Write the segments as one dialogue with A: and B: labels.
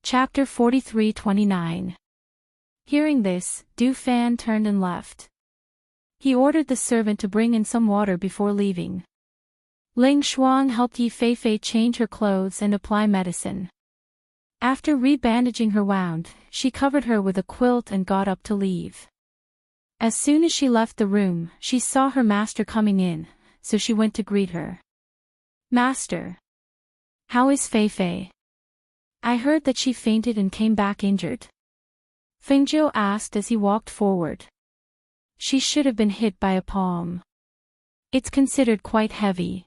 A: Chapter 43-29. Hearing this, Du Fan turned and left. He ordered the servant to bring in some water before leaving. Ling Shuang helped Yi Feifei change her clothes and apply medicine. After rebandaging her wound, she covered her with a quilt and got up to leave. As soon as she left the room, she saw her master coming in, so she went to greet her. "Master. How is Feifei? I heard that she fainted and came back injured." Fengjiu asked as he walked forward. "She should have been hit by a palm. It's considered quite heavy.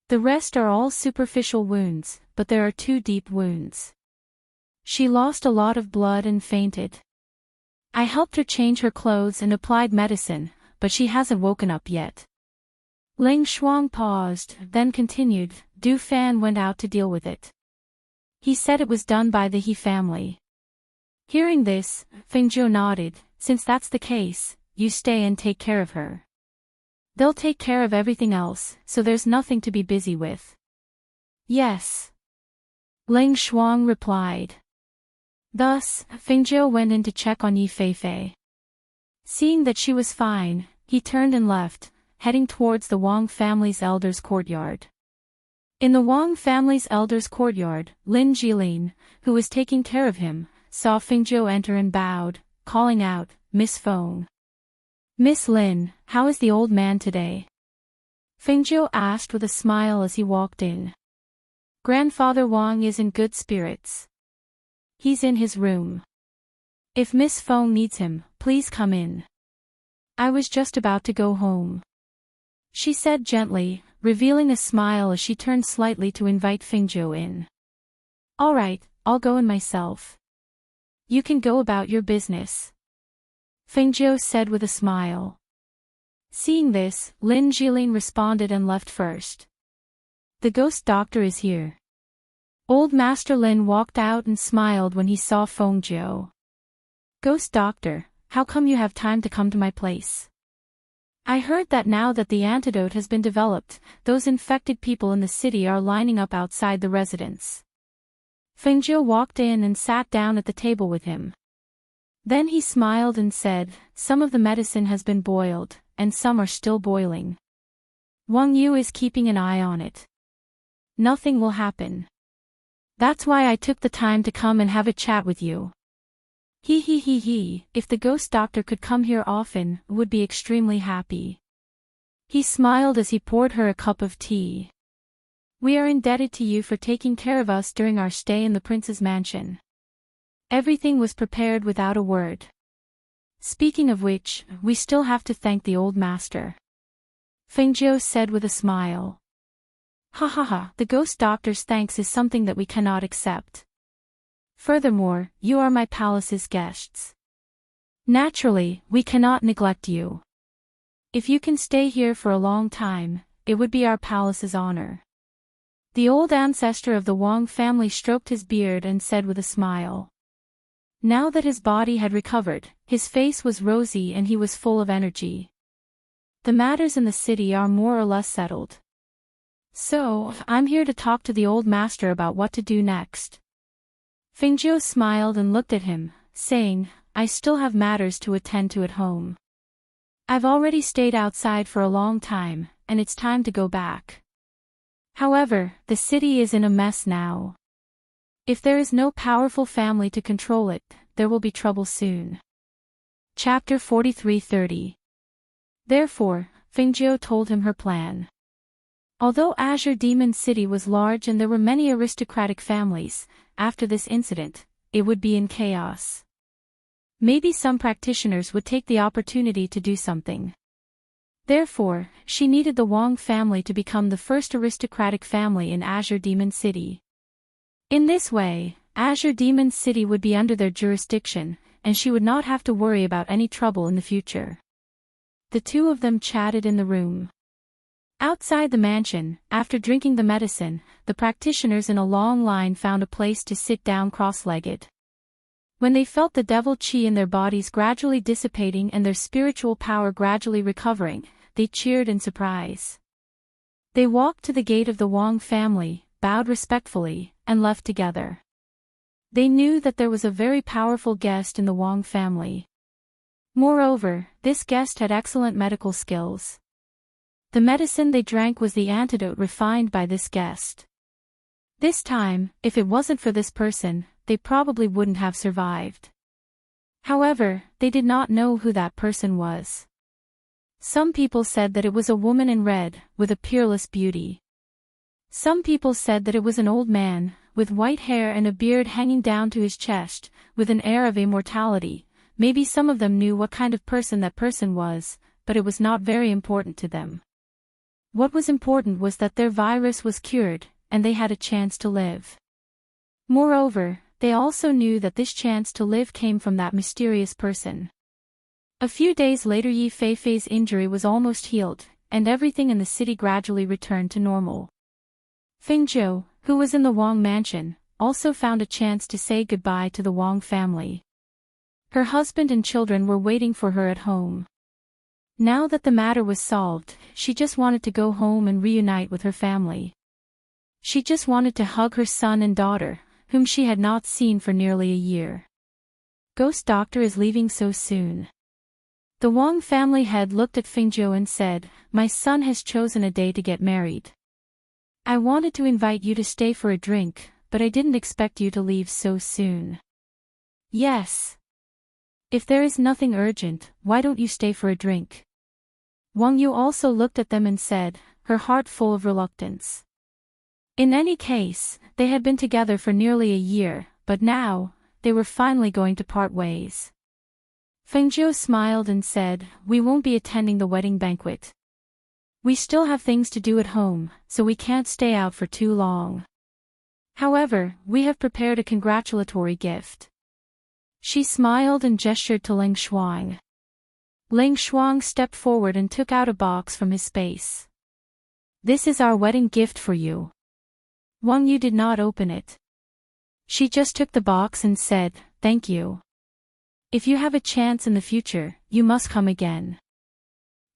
A: The rest are all superficial wounds, but there are 2 deep wounds. She lost a lot of blood and fainted. I helped her change her clothes and applied medicine, but she hasn't woken up yet." Ling Shuang paused, then continued. Du Fan went out to deal with it. He said it was done by the He family. Hearing this, Fengjiu nodded. "Since that's the case, you stay and take care of her. They'll take care of everything else, so there's nothing to be busy with." "Yes," Ling Shuang replied. Thus, Fengjiu went in to check on Yi Feifei. Seeing that she was fine, he turned and left, heading towards the Wang family's elders' courtyard. In the Wang family's elders' courtyard, Lin Jilin, who was taking care of him, saw Fengjiu enter and bowed, calling out, "Miss Feng." "Miss Lin, how is the old man today?" Fengjiu asked with a smile as he walked in. "Grandfather Wang is in good spirits. He's in his room. If Miss Feng needs him, please come in. I was just about to go home," she said gently, revealing a smile as she turned slightly to invite Fengjiu in. "All right, I'll go in myself. You can go about your business," Fengjiu said with a smile. Seeing this, Lin Jilin responded and left first. "The ghost doctor is here." Old Master Lin walked out and smiled when he saw Fengjiu. "Ghost doctor, how come you have time to come to my place? I heard that now that the antidote has been developed, those infected people in the city are lining up outside the residence." Fengjiu walked in and sat down at the table with him. Then he smiled and said, "Some of the medicine has been boiled, and some are still boiling. Wang Yu is keeping an eye on it. Nothing will happen. That's why I took the time to come and have a chat with you. He, if the ghost doctor could come here often, would be extremely happy." He smiled as he poured her a cup of tea. "We are indebted to you for taking care of us during our stay in the prince's mansion. Everything was prepared without a word. Speaking of which, we still have to thank the old master," Fengjiu said with a smile. Ha, the ghost doctor's thanks is something that we cannot accept. Furthermore, you are my palace's guests. Naturally, we cannot neglect you. If you can stay here for a long time, it would be our palace's honor." The old ancestor of the Wang family stroked his beard and said with a smile. Now that his body had recovered, his face was rosy and he was full of energy. "The matters in the city are more or less settled. So, I'm here to talk to the old master about what to do next." Fengjiu smiled and looked at him, saying, "I still have matters to attend to at home. I've already stayed outside for a long time, and it's time to go back. However, the city is in a mess now. If there is no powerful family to control it, there will be trouble soon." Chapter 43-30. Therefore, Fengjiu told him her plan. Although Azure Demon City was large and there were many aristocratic families, after this incident, it would be in chaos. Maybe some practitioners would take the opportunity to do something. Therefore, she needed the Wang family to become the first aristocratic family in Azure Demon City. In this way, Azure Demon City would be under their jurisdiction, and she would not have to worry about any trouble in the future. The two of them chatted in the room. Outside the mansion, after drinking the medicine, the practitioners in a long line found a place to sit down cross-legged. When they felt the devil chi in their bodies gradually dissipating and their spiritual power gradually recovering, they cheered in surprise. They walked to the gate of the Wang family, bowed respectfully, and left together. They knew that there was a very powerful guest in the Wang family. Moreover, this guest had excellent medical skills. The medicine they drank was the antidote refined by this guest. This time, if it wasn't for this person, they probably wouldn't have survived. However, they did not know who that person was. Some people said that it was a woman in red, with a peerless beauty. Some people said that it was an old man, with white hair and a beard hanging down to his chest, with an air of immortality. Maybe some of them knew what kind of person that person was, but it was not very important to them. What was important was that their virus was cured, and they had a chance to live. Moreover, they also knew that this chance to live came from that mysterious person. A few days later Yi Feifei's injury was almost healed, and everything in the city gradually returned to normal. Feng Zhou, who was in the Wang mansion, also found a chance to say goodbye to the Wang family. Her husband and children were waiting for her at home. Now that the matter was solved, she just wanted to go home and reunite with her family. She just wanted to hug her son and daughter, whom she had not seen for nearly a year. Ghost Doctor is leaving so soon. The Wang family head looked at Feng Zhou and said, "My son has chosen a day to get married. I wanted to invite you to stay for a drink, but I didn't expect you to leave so soon." "Yes. If there is nothing urgent, why don't you stay for a drink?" Wang Yu also looked at them and said, her heart full of reluctance. In any case, they had been together for nearly a year, but now, they were finally going to part ways. Feng Zhou smiled and said, "We won't be attending the wedding banquet. We still have things to do at home, so we can't stay out for too long. However, we have prepared a congratulatory gift." She smiled and gestured to Ling Shuang. Ling Shuang stepped forward and took out a box from his space. "This is our wedding gift for you." Wang Yu did not open it. She just took the box and said, "Thank you. If you have a chance in the future, you must come again."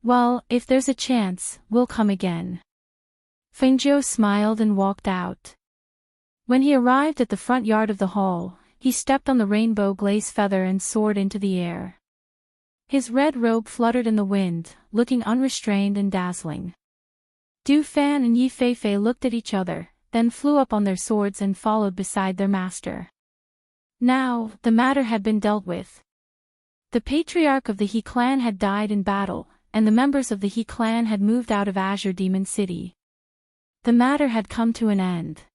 A: "Well, if there's a chance, we'll come again." Feng Zhou smiled and walked out. When he arrived at the front yard of the hall, he stepped on the rainbow glaze feather and soared into the air. His red robe fluttered in the wind, looking unrestrained and dazzling. Du Fan and Yi Feifei looked at each other, then flew up on their swords and followed beside their master. Now, the matter had been dealt with. The patriarch of the He clan had died in battle, and the members of the He clan had moved out of Azure Demon City. The matter had come to an end.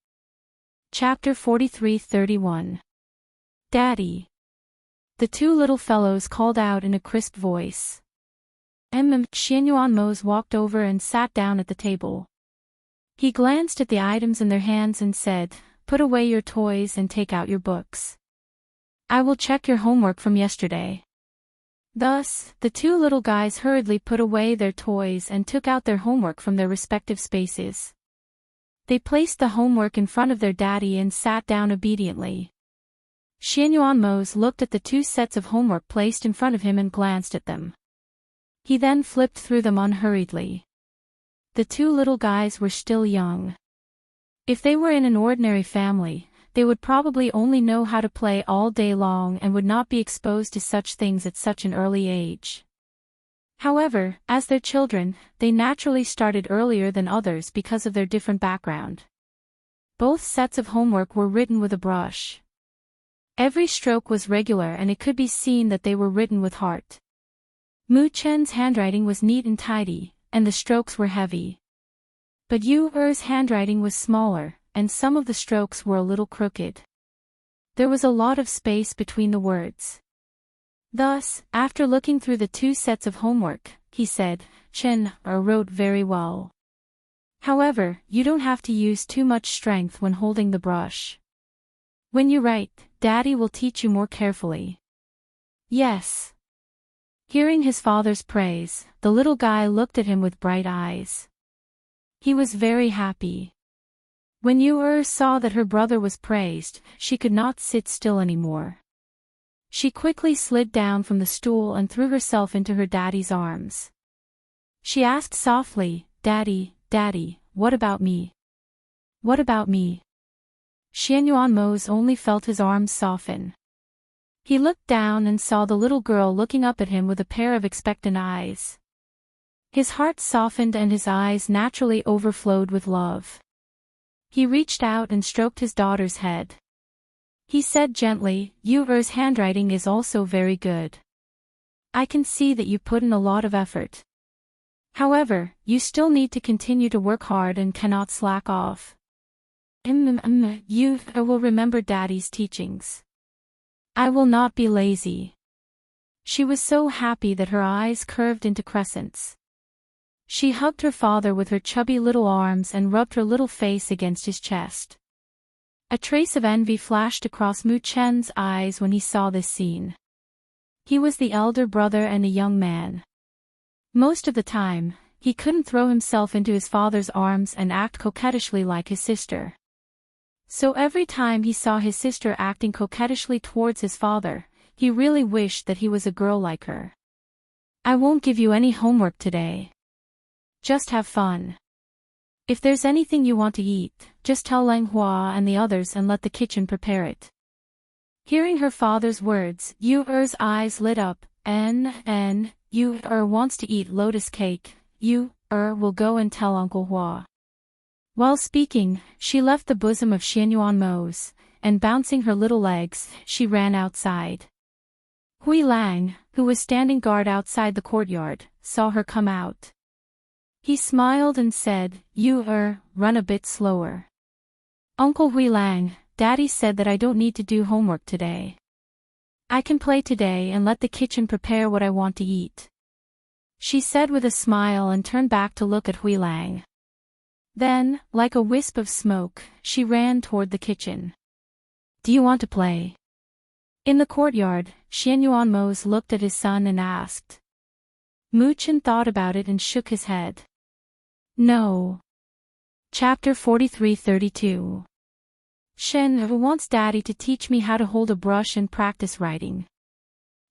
A: Chapter 43-31. "Daddy." The two little fellows called out in a crisp voice. Xianyuan Mose walked over and sat down at the table. He glanced at the items in their hands and said, "Put away your toys and take out your books. I will check your homework from yesterday." Thus, the two little guys hurriedly put away their toys and took out their homework from their respective spaces. They placed the homework in front of their daddy and sat down obediently. Xianyuan Mose looked at the two sets of homework placed in front of him and glanced at them. He then flipped through them unhurriedly. The two little guys were still young. If they were in an ordinary family, they would probably only know how to play all day long and would not be exposed to such things at such an early age. However, as their children, they naturally started earlier than others because of their different background. Both sets of homework were written with a brush. Every stroke was regular and it could be seen that they were written with heart. Mu Chen's handwriting was neat and tidy, and the strokes were heavy. But Yu Er's handwriting was smaller, and some of the strokes were a little crooked. There was a lot of space between the words. Thus, after looking through the two sets of homework, he said, "Chen Er wrote very well. However, you don't have to use too much strength when holding the brush. When you write, Daddy will teach you more carefully." "Yes." Hearing his father's praise, the little guy looked at him with bright eyes. He was very happy. When Yu saw that her brother was praised, she could not sit still anymore. She quickly slid down from the stool and threw herself into her daddy's arms. She asked softly, "Daddy, Daddy, what about me? What about me?" Xianyuanmo's only felt his arms soften. He looked down and saw the little girl looking up at him with a pair of expectant eyes. His heart softened and his eyes naturally overflowed with love. He reached out and stroked his daughter's head. He said gently, "Your handwriting is also very good. I can see that you put in a lot of effort. However, you still need to continue to work hard and cannot slack off. You will remember Daddy's teachings. I will not be lazy." She was so happy that her eyes curved into crescents. She hugged her father with her chubby little arms and rubbed her little face against his chest. A trace of envy flashed across Mu Chen's eyes when he saw this scene. He was the elder brother and a young man. Most of the time, he couldn't throw himself into his father's arms and act coquettishly like his sister. So every time he saw his sister acting coquettishly towards his father, he really wished that he was a girl like her. "I won't give you any homework today. Just have fun. If there's anything you want to eat, just tell Lang Hua and the others and let the kitchen prepare it." Hearing her father's words, Yu-er's eyes lit up. You-er wants to eat lotus cake. You-er will go and tell Uncle Hua. While speaking, she left the bosom of Xianyuanmo's, and bouncing her little legs, she ran outside. Hui Lang, who was standing guard outside the courtyard, saw her come out. He smiled and said, "You run a bit slower." "Uncle Hui Lang, Daddy said that I don't need to do homework today. I can play today and let the kitchen prepare what I want to eat," she said with a smile and turned back to look at Hui Lang. Then, like a wisp of smoke, she ran toward the kitchen. "Do you want to play?" In the courtyard, Xianyuanmo's looked at his son and asked. Mu Chen thought about it and shook his head. "No." Chapter 43-32. Shen wants Daddy to teach me how to hold a brush and practice writing.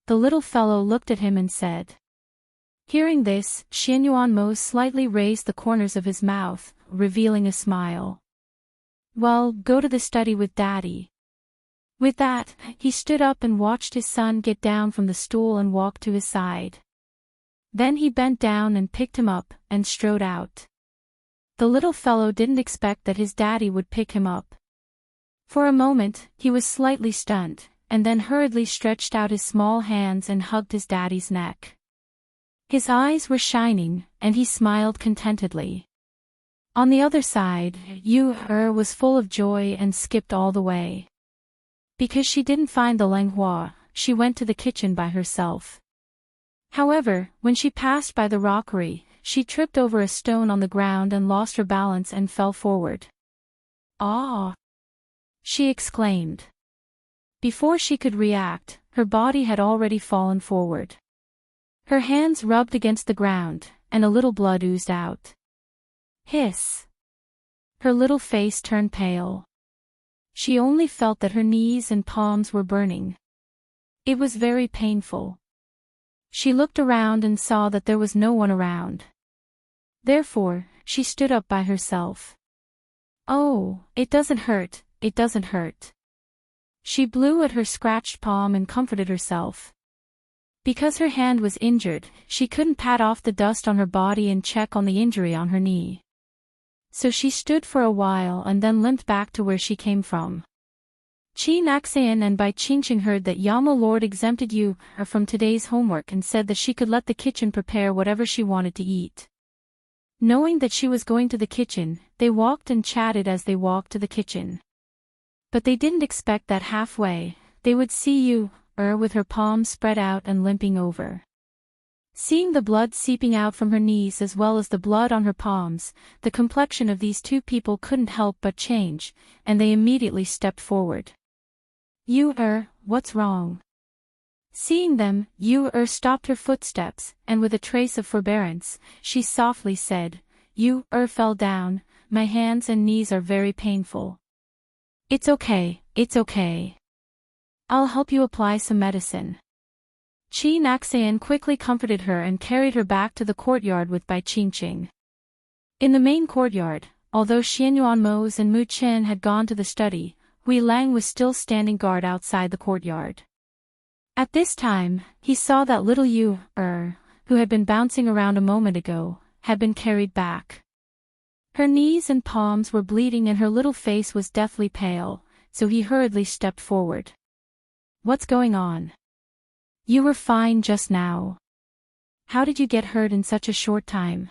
A: The little fellow looked at him and said. Hearing this, Xianyuanmo slightly raised the corners of his mouth, revealing a smile. "Well, go to the study with Daddy." With that, he stood up and watched his son get down from the stool and walk to his side. Then he bent down and picked him up, and strode out. The little fellow didn't expect that his daddy would pick him up. For a moment, he was slightly stunned, and then hurriedly stretched out his small hands and hugged his daddy's neck. His eyes were shining, and he smiled contentedly. On the other side, Yu-er was full of joy and skipped all the way. Because she didn't find the Langhua, she went to the kitchen by herself. However, when she passed by the rockery, she tripped over a stone on the ground and lost her balance and fell forward. "Ah!" she exclaimed. Before she could react, her body had already fallen forward. Her hands rubbed against the ground, and a little blood oozed out. Hiss! Her little face turned pale. She only felt that her knees and palms were burning. It was very painful. She looked around and saw that there was no one around. Therefore, she stood up by herself. "Oh, it doesn't hurt, it doesn't hurt." She blew at her scratched palm and comforted herself. Because her hand was injured, she couldn't pat off the dust on her body and check on the injury on her knee. So she stood for a while and then limped back to where she came from. Qi Naxian and Bai Qingqing heard that Yama Lord exempted you from today's homework and said that she could let the kitchen prepare whatever she wanted to eat. Knowing that she was going to the kitchen, they walked and chatted as they walked to the kitchen. But they didn't expect that halfway, they would see Yu-er with her palms spread out and limping over. Seeing the blood seeping out from her knees as well as the blood on her palms, the complexion of these two people couldn't help but change, and they immediately stepped forward. "Yu-er, what's wrong?" Seeing them, Yu-er stopped her footsteps, and with a trace of forbearance, she softly said, "Yu-er fell down, my hands and knees are very painful." It's okay. I'll help you apply some medicine." Qi Naxian quickly comforted her and carried her back to the courtyard with Bai Qingqing. In the main courtyard, although Xianyuanmo's and Mu Chen had gone to the study, Hui Lang was still standing guard outside the courtyard. At this time, he saw that little Yu, who had been bouncing around a moment ago, had been carried back. Her knees and palms were bleeding and her little face was deathly pale, so he hurriedly stepped forward. "What's going on? You were fine just now. How did you get hurt in such a short time?"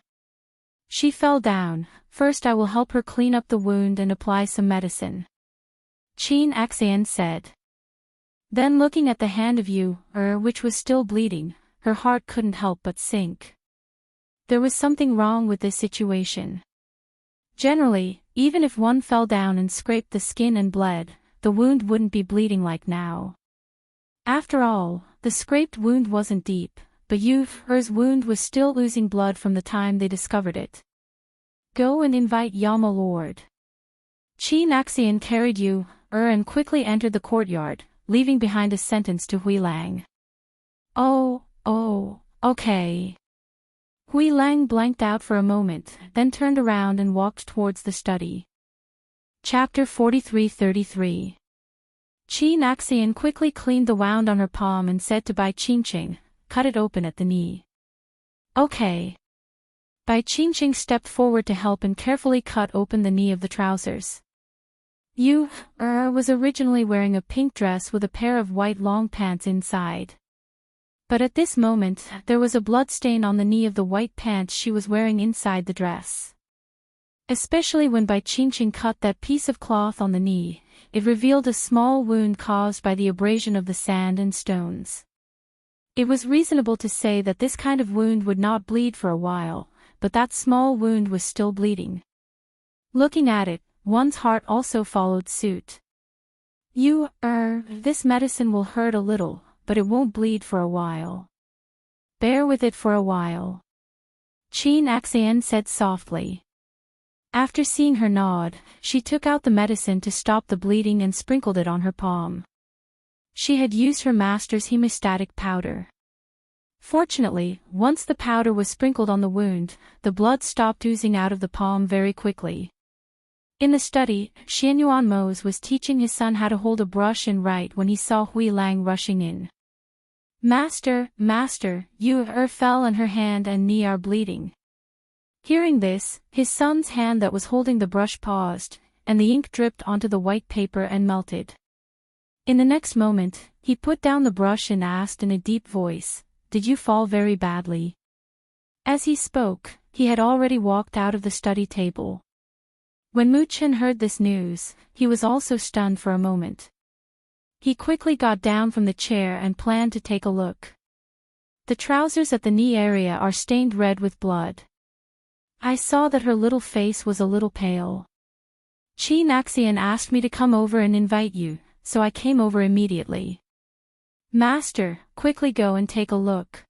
A: "She fell down. First I will help her clean up the wound and apply some medicine," Qin Axian said. Then looking at the hand of Yu, which was still bleeding, her heart couldn't help but sink. There was something wrong with this situation. Generally, even if one fell down and scraped the skin and bled, the wound wouldn't be bleeding like now. After all, the scraped wound wasn't deep, but Yu's wound was still oozing blood from the time they discovered it. "Go and invite Yama Lord." Qin Axian carried Yu, and quickly entered the courtyard, leaving behind a sentence to Hui Lang. Oh, okay." Hui Lang blanked out for a moment, then turned around and walked towards the study. Chapter 43-33. Qin Axian quickly cleaned the wound on her palm and said to Bai Qingqing, "Cut it open at the knee." "Okay." Bai Qingqing stepped forward to help and carefully cut open the knee of the trousers. Yu was originally wearing a pink dress with a pair of white long pants inside. But at this moment, there was a blood stain on the knee of the white pants she was wearing inside the dress. Especially when Bai Qingqing cut that piece of cloth on the knee, it revealed a small wound caused by the abrasion of the sand and stones. It was reasonable to say that this kind of wound would not bleed for a while, but that small wound was still bleeding. Looking at it, one's heart also followed suit. "You, this medicine will hurt a little, but it won't bleed for a while. Bear with it for a while," Qin Axian said softly. After seeing her nod, she took out the medicine to stop the bleeding and sprinkled it on her palm. She had used her master's hemostatic powder. Fortunately, once the powder was sprinkled on the wound, the blood stopped oozing out of the palm very quickly. In the study, Xianyuan Mose was teaching his son how to hold a brush and write when he saw Hui Lang rushing in. Master, Yu fell and her hand and knee are bleeding." Hearing this, his son's hand that was holding the brush paused, and the ink dripped onto the white paper and melted. In the next moment, he put down the brush and asked in a deep voice, "Did you fall very badly?" As he spoke, he had already walked out of the study table. When Mu Chen heard this news, he was also stunned for a moment. He quickly got down from the chair and planned to take a look. The trousers at the knee area are stained red with blood. I saw that her little face was a little pale. Qin Axian asked me to come over and invite you, so I came over immediately. Master, quickly go and take a look.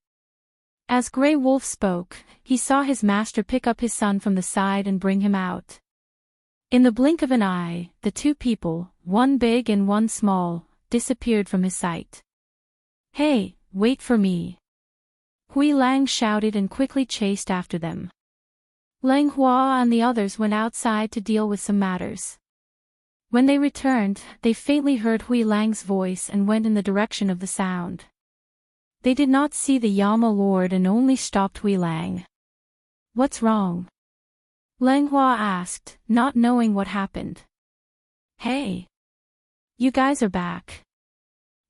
A: As Grey Wolf spoke, he saw his master pick up his son from the side and bring him out. In the blink of an eye, the two people, one big and one small, disappeared from his sight. "Hey, wait for me!" Hui Lang shouted and quickly chased after them. Lang Hua and the others went outside to deal with some matters. When they returned, they faintly heard Hui Lang's voice and went in the direction of the sound. They did not see the Yama Lord and only stopped Hui Lang. "What's wrong?" Lang Hua asked, not knowing what happened. "Hey! You guys are back.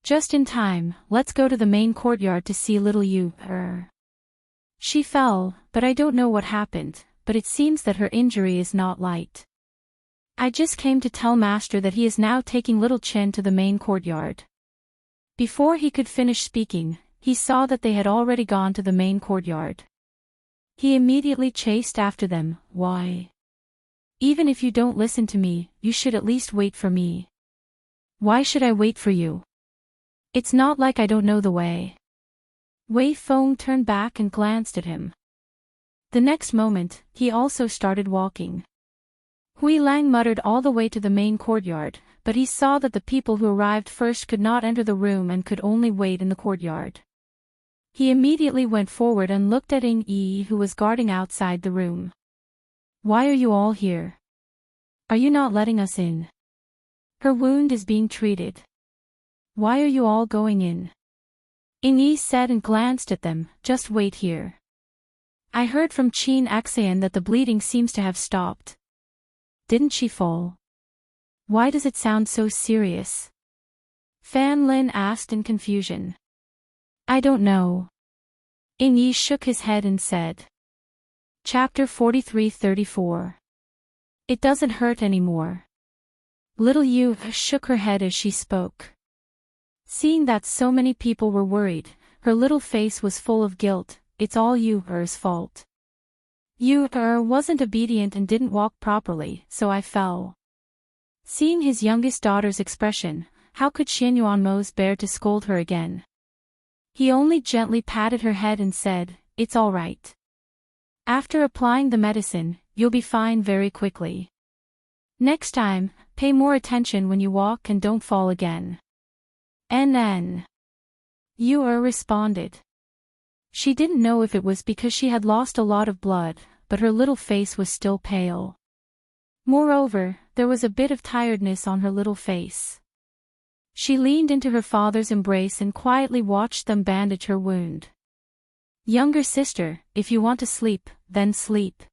A: Just in time, let's go to the main courtyard to see little Yu. She fell, but I don't know what happened, but it seems that her injury is not light. I just came to tell Master that he is now taking little Chen to the main courtyard." Before he could finish speaking, he saw that they had already gone to the main courtyard. He immediately chased after them. "Why? Even if you don't listen to me, you should at least wait for me." "Why should I wait for you? It's not like I don't know the way." Wei Feng turned back and glanced at him. The next moment, he also started walking. Hui Lang muttered all the way to the main courtyard, but he saw that the people who arrived first could not enter the room and could only wait in the courtyard. He immediately went forward and looked at Ying Yi, who was guarding outside the room. "Why are you all here? Are you not letting us in?" Her wound is being treated. Why are you all going in? Yi said and glanced at them. Just wait here. I heard from Qin Axian that the bleeding seems to have stopped. Didn't she fall? Why does it sound so serious? Fan Lin asked in confusion. I don't know. Yi shook his head and said. Chapter 43-34. It doesn't hurt anymore. Little Yu shook her head as she spoke. Seeing that so many people were worried, her little face was full of guilt. It's all Yu-er's fault. Yu-er wasn't obedient and didn't walk properly, so I fell. Seeing his youngest daughter's expression, how could Xianyuanmo's bear to scold her again? He only gently patted her head and said, It's all right. After applying the medicine, you'll be fine very quickly. Next time, pay more attention when you walk and don't fall again. NN. Yu-er responded. She didn't know if it was because she had lost a lot of blood, but her little face was still pale. Moreover, there was a bit of tiredness on her little face. She leaned into her father's embrace and quietly watched them bandage her wound. Younger sister, if you want to sleep, then sleep.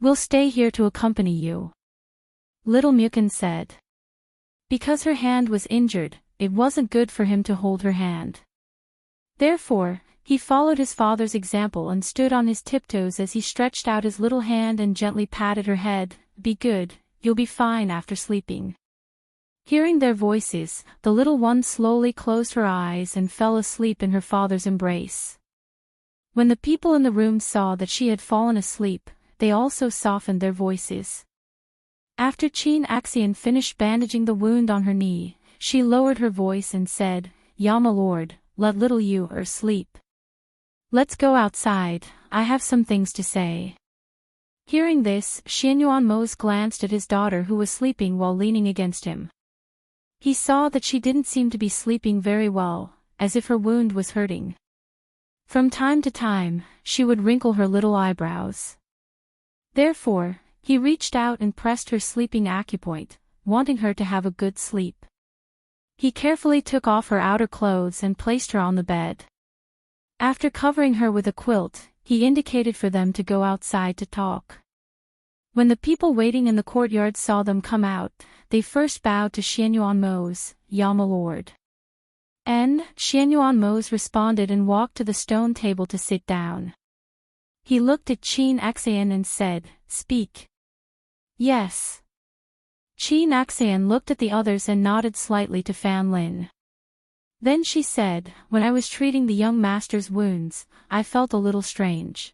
A: We'll stay here to accompany you. Little Mukin said. Because her hand was injured, it wasn't good for him to hold her hand. Therefore, he followed his father's example and stood on his tiptoes as he stretched out his little hand and gently patted her head. Be good, you'll be fine after sleeping. Hearing their voices, the little one slowly closed her eyes and fell asleep in her father's embrace. When the people in the room saw that she had fallen asleep, they also softened their voices. After Qin Axian finished bandaging the wound on her knee, she lowered her voice and said, "Ya my lord, let little Yu-er sleep. Let's go outside, I have some things to say." Hearing this, Xianyuanmo glanced at his daughter who was sleeping while leaning against him. He saw that she didn't seem to be sleeping very well, as if her wound was hurting. From time to time, she would wrinkle her little eyebrows. Therefore, he reached out and pressed her sleeping acupoint, wanting her to have a good sleep. He carefully took off her outer clothes and placed her on the bed. After covering her with a quilt, he indicated for them to go outside to talk. When the people waiting in the courtyard saw them come out, they first bowed to Xianyuanmo's, "Ya my lord." Xianyuanmo responded and walked to the stone table to sit down. He looked at Qin Axian and said, "Speak." "Yes." Qin Axian looked at the others and nodded slightly to Fan Lin. Then she said, "When I was treating the young master's wounds, I felt a little strange.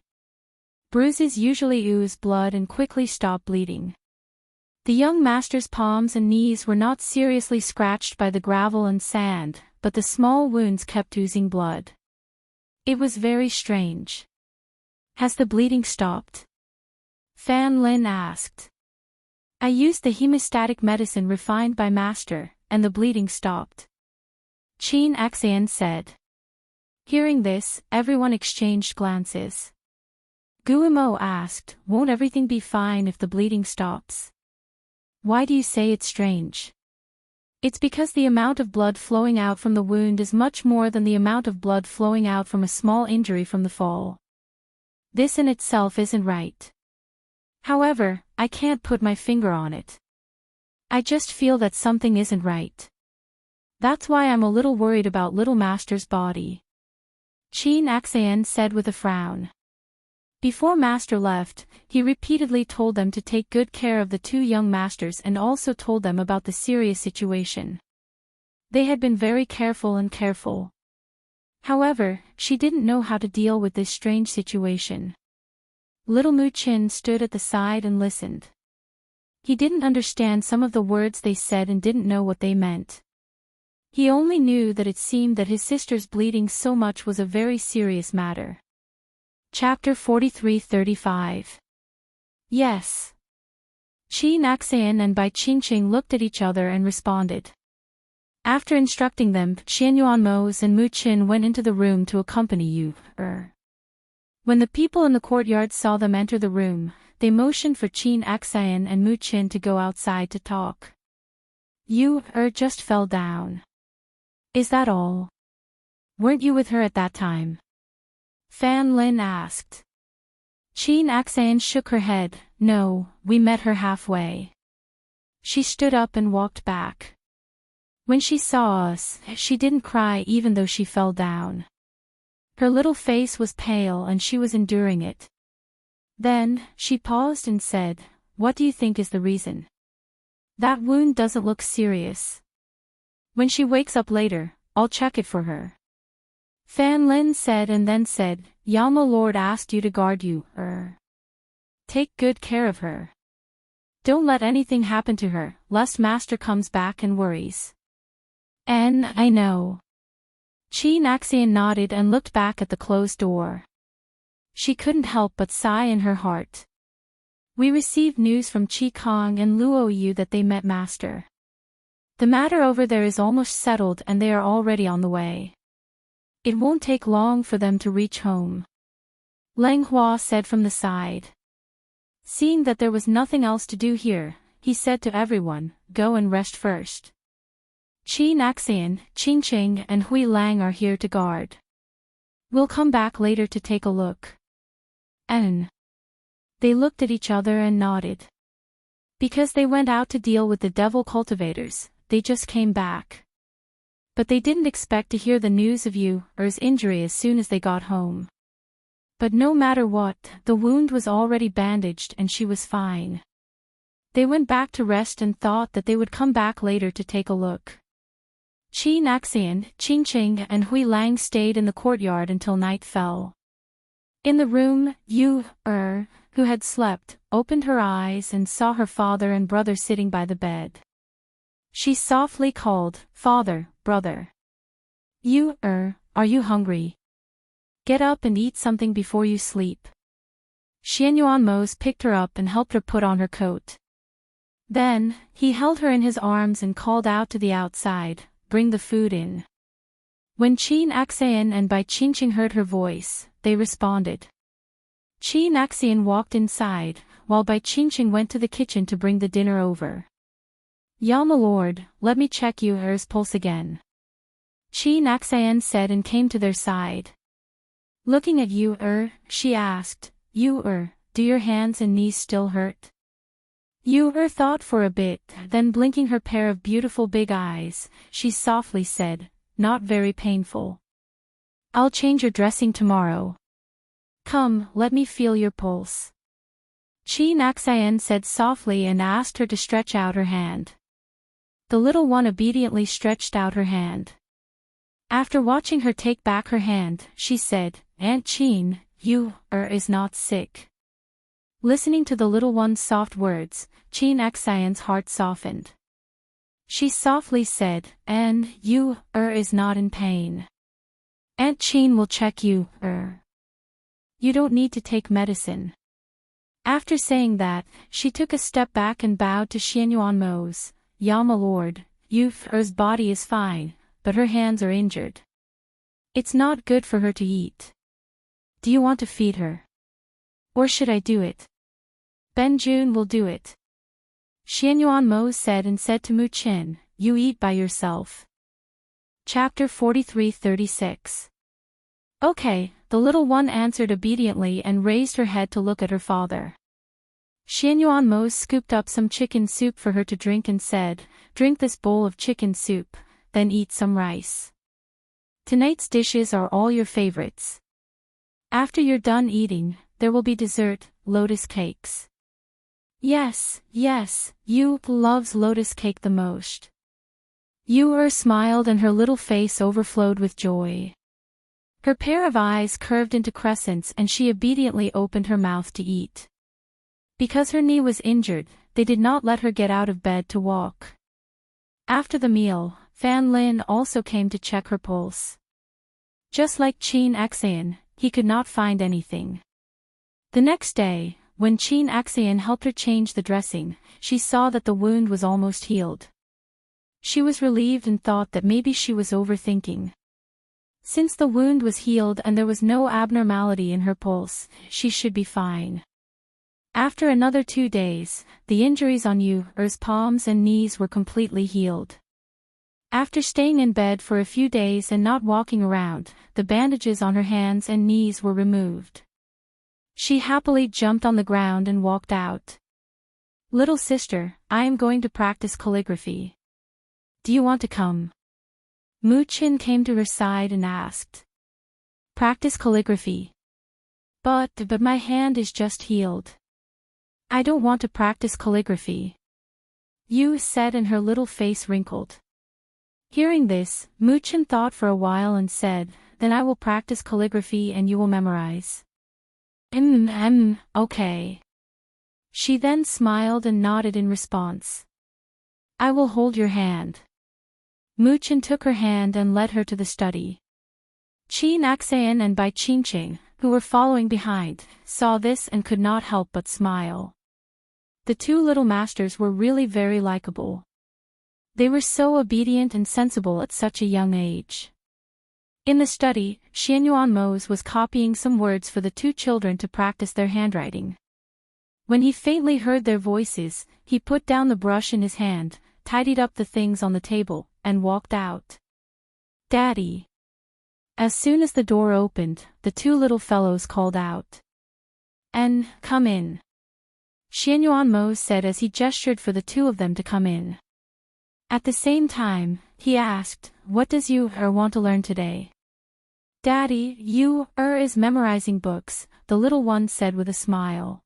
A: Bruises usually ooze blood and quickly stop bleeding. The young master's palms and knees were not seriously scratched by the gravel and sand, but the small wounds kept oozing blood. It was very strange." "Has the bleeding stopped?" Fan Lin asked. "I used the hemostatic medicine refined by master, and the bleeding stopped," Qin Axian said. Hearing this, everyone exchanged glances. Guimo asked, "Won't everything be fine if the bleeding stops?" "Why do you say it's strange?" "It's because the amount of blood flowing out from the wound is much more than the amount of blood flowing out from a small injury from the fall. This in itself isn't right. However, I can't put my finger on it. I just feel that something isn't right. That's why I'm a little worried about little master's body," Qin Axian said with a frown. Before master left, he repeatedly told them to take good care of the two young masters and also told them about the serious situation. They had been very careful. However, she didn't know how to deal with this strange situation. Little Mu Qin stood at the side and listened. He didn't understand some of the words they said and didn't know what they meant. He only knew that it seemed that his sister's bleeding so much was a very serious matter. Chapter 43-35. Yes. Qin Axian and Bai Qingqing looked at each other and responded. After instructing them, Xianyuanmo and Mu Qin went into the room to accompany Yu-er. When the people in the courtyard saw them enter the room, they motioned for Qin Axian and Mu Qin to go outside to talk. You just fell down. Is that all? Weren't you with her at that time? Fan Lin asked. Chin Axan shook her head. No, we met her halfway. She stood up and walked back. When she saw us, she didn't cry even though she fell down. Her little face was pale and she was enduring it. Then, she paused and said, "What do you think is the reason? That wound doesn't look serious. When she wakes up later, I'll check it for her." Fan Lin said and then said, "Yama Lord asked you to guard you, Take good care of her. Don't let anything happen to her, lest Master comes back and worries." I know. Chin Axian nodded and looked back at the closed door. She couldn't help but sigh in her heart. We received news from Chi Kong and Luo Yu that they met Master. The matter over there is almost settled and they are already on the way. It won't take long for them to reach home. Lang Hua said from the side. Seeing that there was nothing else to do here, he said to everyone, "Go and rest first. Qin Axian, Qing Qing and Hui Lang are here to guard. We'll come back later to take a look." And they looked at each other and nodded. Because they went out to deal with the devil cultivators, they just came back. But they didn't expect to hear the news of Yu's injury as soon as they got home. But no matter what, the wound was already bandaged and she was fine. They went back to rest and thought that they would come back later to take a look. Qin Axian, Qing Qing and Hui Lang stayed in the courtyard until night fell. In the room, Yu, who had slept, opened her eyes and saw her father and brother sitting by the bed. She softly called, "Father, brother. Yu, are you hungry? Get up and eat something before you sleep." Xianyuan Mose picked her up and helped her put on her coat. Then, he held her in his arms and called out to the outside, "Bring the food in." When Qin Axian and Bai Qingqing heard her voice, they responded. Qin Axian walked inside, while Bai Qingqing went to the kitchen to bring the dinner over. "Yama Lord, let me check Yu's pulse again," Qin Axian said and came to their side. Looking at Yu, she asked, "Yu, do your hands and knees still hurt?" Yu thought for a bit, then blinking her pair of beautiful big eyes, she softly said, "Not very painful. I'll change your dressing tomorrow. Come, let me feel your pulse." Qin Axian said softly and asked her to stretch out her hand. The little one obediently stretched out her hand. After watching her take back her hand, she said, "Aunt Qin, Yu is not sick." Listening to the little one's soft words, Qin Axian's heart softened. She softly said, "And Yu is not in pain. Aunt Qin will check Yu. You don't need to take medicine." After saying that, she took a step back and bowed to Xianyuan Mose. "Yama Lord, Yu's body is fine, but her hands are injured. It's not good for her to eat. Do you want to feed her? Or should I do it?" "Ben Jun will do it," Xianyuan Mose said and said to Mu Qin, "You eat by yourself." Chapter 43-36. "Okay," the little one answered obediently and raised her head to look at her father. Xianyuan Mose scooped up some chicken soup for her to drink and said, "Drink this bowl of chicken soup, then eat some rice. Tonight's dishes are all your favorites. After you're done eating, there will be dessert, lotus cakes." Yes, Yu loves lotus cake the most." Yu smiled and her little face overflowed with joy. Her pair of eyes curved into crescents and she obediently opened her mouth to eat. Because her knee was injured, they did not let her get out of bed to walk. After the meal, Fan Lin also came to check her pulse. Just like Qin Axian, he could not find anything. The next day, when Qin Axian helped her change the dressing, she saw that the wound was almost healed. She was relieved and thought that maybe she was overthinking. Since the wound was healed and there was no abnormality in her pulse, she should be fine. After another 2 days, the injuries on Yu's palms and knees were completely healed. After staying in bed for a few days and not walking around, the bandages on her hands and knees were removed. She happily jumped on the ground and walked out. "Little sister, I am going to practice calligraphy. Do you want to come?" Muchin came to her side and asked. "Practice calligraphy? But my hand is just healed. I don't want to practice calligraphy," Yu said, and her little face wrinkled. Hearing this, Muchin thought for a while and said, "Then I will practice calligraphy and you will memorize." Okay. She then smiled and nodded in response. "I will hold your hand." Muchin took her hand and led her to the study. Qin Axayan and Bai Qingqing, who were following behind, saw this and could not help but smile. The two little masters were really very likable. They were so obedient and sensible at such a young age. In the study, Xianyuan Mose was copying some words for the two children to practice their handwriting. When he faintly heard their voices, he put down the brush in his hand, tidied up the things on the table, and walked out. "Daddy." As soon as the door opened, the two little fellows called out. "Come in," Xianyuan Mose said as he gestured for the two of them to come in. At the same time, he asked, "What does Yu want to learn today?" "Daddy, Yu is memorizing books," the little one said with a smile.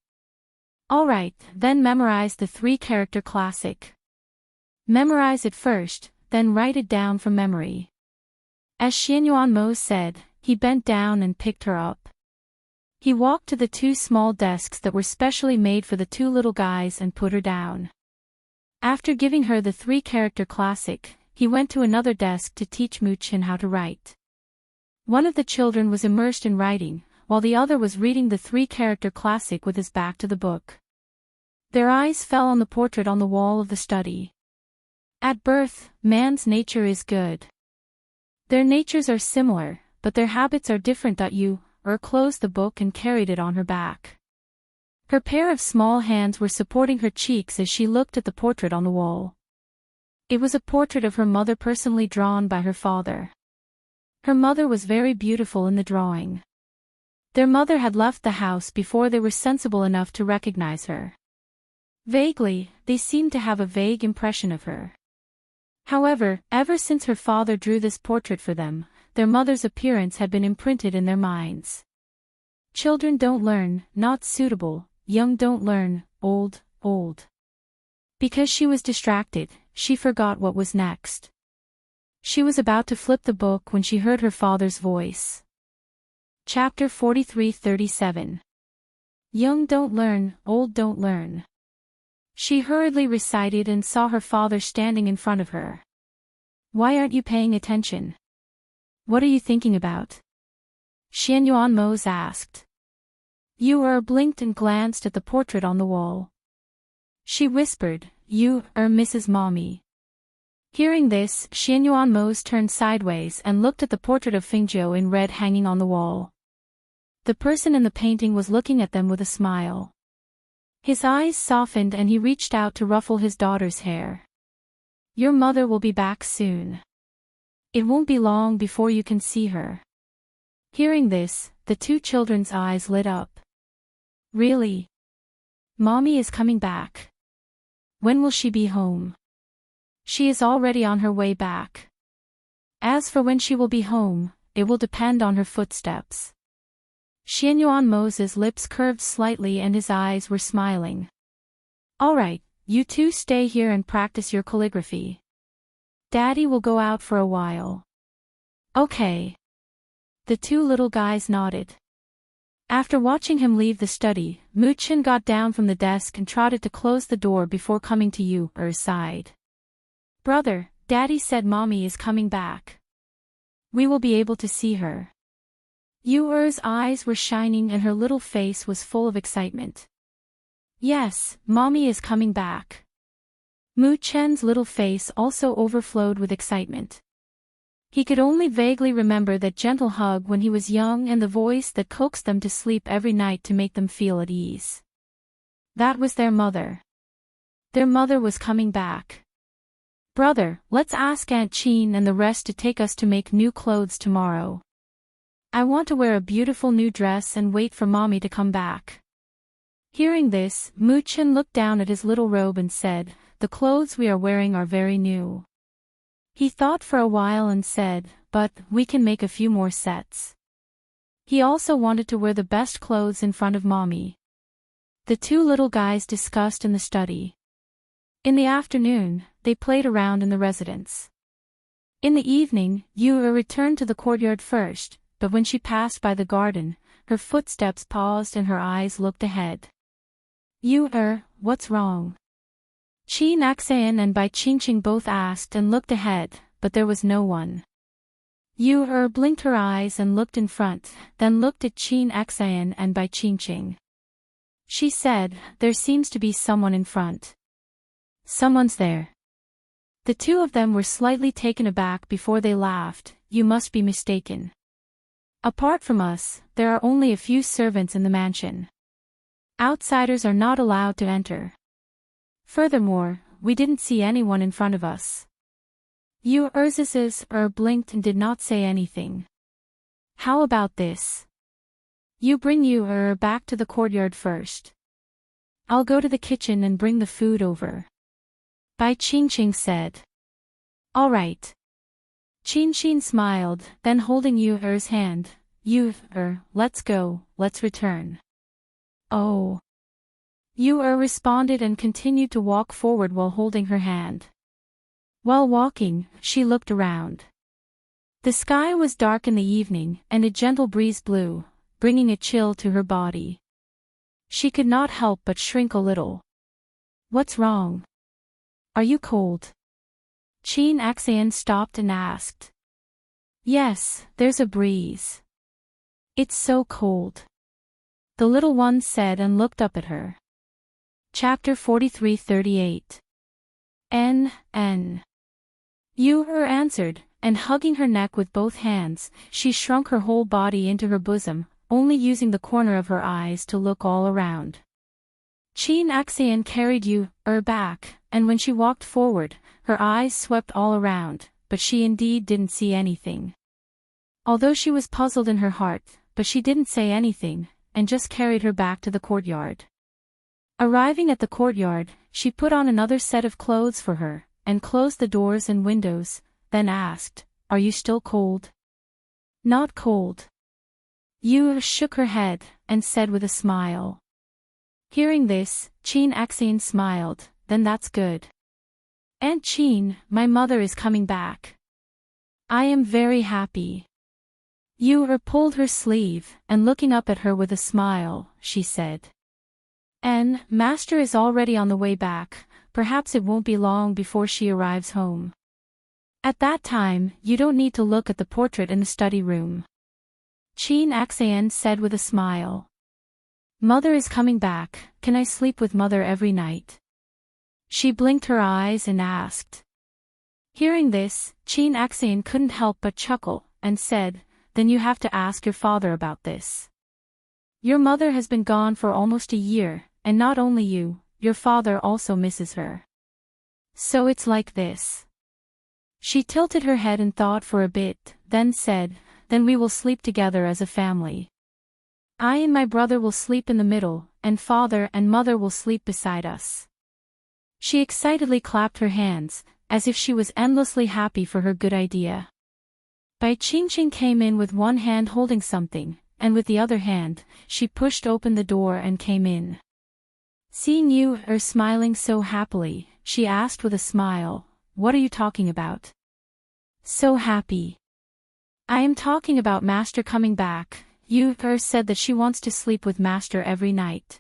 A: "All right, then memorize the 3-character classic. Memorize it first, then write it down from memory." As Xianyuan Mose said, he bent down and picked her up. He walked to the 2 small desks that were specially made for the 2 little guys and put her down. After giving her the 3-character classic, he went to another desk to teach Muchin how to write. One of the children was immersed in writing, while the other was reading the 3-character classic with his back to the book. Their eyes fell on the portrait on the wall of the study. At birth, man's nature is good. Their natures are similar, but their habits are different. Yu closed the book and carried it on her back. Her pair of small hands were supporting her cheeks as she looked at the portrait on the wall. It was a portrait of her mother personally drawn by her father. Her mother was very beautiful in the drawing. Their mother had left the house before they were sensible enough to recognize her. Vaguely, they seemed to have a vague impression of her. However, ever since her father drew this portrait for them, their mother's appearance had been imprinted in their minds. Children don't learn, not suitable, young don't learn, old, old. Because she was distracted, she forgot what was next. She was about to flip the book when she heard her father's voice. Chapter 43:37. Young don't learn, old don't learn. She hurriedly recited and saw her father standing in front of her. "Why aren't you paying attention? What are you thinking about?" Xianyuan Mose asked. Yu blinked and glanced at the portrait on the wall. She whispered, "You Mrs. Mommy." Hearing this, Xianyuan Mose turned sideways and looked at the portrait of Fingzhou in red hanging on the wall. The person in the painting was looking at them with a smile. His eyes softened and he reached out to ruffle his daughter's hair. "Your mother will be back soon. It won't be long before you can see her." Hearing this, the two children's eyes lit up. "Really? Mommy is coming back. When will she be home?" "She is already on her way back. As for when she will be home, it will depend on her footsteps." Xianyuan Mose's lips curved slightly and his eyes were smiling. "All right, you two stay here and practice your calligraphy. Daddy will go out for a while." "Okay." The two little guys nodded. After watching him leave the study, Muchin got down from the desk and trotted to close the door before coming to Yu's side. "Brother, Daddy said Mommy is coming back. We will be able to see her." Yu's eyes were shining and her little face was full of excitement. "Yes, Mommy is coming back." Muchin's little face also overflowed with excitement. He could only vaguely remember that gentle hug when he was young and the voice that coaxed them to sleep every night to make them feel at ease. That was their mother. Their mother was coming back. Brother, let's ask Aunt Chin and the rest to take us to make new clothes tomorrow. I want to wear a beautiful new dress and wait for Mommy to come back. Hearing this, Mu-chin looked down at his little robe and said, the clothes we are wearing are very new. He thought for a while and said, but, we can make a few more sets. He also wanted to wear the best clothes in front of Mommy. The two little guys discussed in the study. In the afternoon, they played around in the residence. In the evening, Yu-er returned to the courtyard first, but when she passed by the garden, her footsteps paused and her eyes looked ahead. Yu-er, what's wrong? Chin Axan and Bai Qingqing both asked and looked ahead, but there was no one. Yu-er blinked her eyes and looked in front, then looked at Chin Axan and Bai Qingqing. She said, there seems to be someone in front. Someone's there. The two of them were slightly taken aback before they laughed. You must be mistaken. Apart from us, there are only a few servants in the mansion. Outsiders are not allowed to enter. Furthermore, we didn't see anyone in front of us. Yu-er blinked and did not say anything. How about this? You bring Yu-er back to the courtyard first. I'll go to the kitchen and bring the food over. Bai Qingqing said. All right. Qingqing smiled, then holding Yu-er's hand, Yu-er, let's go, let's return. Oh. Yu-er responded and continued to walk forward while holding her hand. While walking, she looked around. The sky was dark in the evening, and a gentle breeze blew, bringing a chill to her body. She could not help but shrink a little. What's wrong? Are you cold? Chin Axan stopped and asked. Yes, there's a breeze. It's so cold. The little one said and looked up at her. Chapter 43:38. N. Yu-er answered, and hugging her neck with both hands, she shrunk her whole body into her bosom, only using the corner of her eyes to look all around. Chin Axan carried Yu-er back, and when she walked forward, her eyes swept all around, but she indeed didn't see anything. Although she was puzzled in her heart, but she didn't say anything, and just carried her back to the courtyard. Arriving at the courtyard, she put on another set of clothes for her, and closed the doors and windows, then asked, Are you still cold? Not cold. Yu shook her head, and said with a smile. Hearing this, Chin Axan smiled, then that's good. Aunt Chin, my mother is coming back. I am very happy. Yu pulled her sleeve, and looking up at her with a smile, she said. Master is already on the way back, perhaps it won't be long before she arrives home. At that time, you don't need to look at the portrait in the study room. Chin Axan said with a smile. Mother is coming back, can I sleep with Mother every night? She blinked her eyes and asked. Hearing this, Chin Axan couldn't help but chuckle, and said, Then you have to ask your father about this. Your mother has been gone for almost a year, and not only you, your father also misses her. So it's like this. She tilted her head and thought for a bit, then said, Then we will sleep together as a family. I and my brother will sleep in the middle, and father and mother will sleep beside us. She excitedly clapped her hands, as if she was endlessly happy for her good idea. Bai Qingqing came in with one hand holding something, and with the other hand, she pushed open the door and came in. Seeing Yu smiling so happily, she asked with a smile, What are you talking about? So happy. I am talking about Master coming back. Yu said that she wants to sleep with Master every night.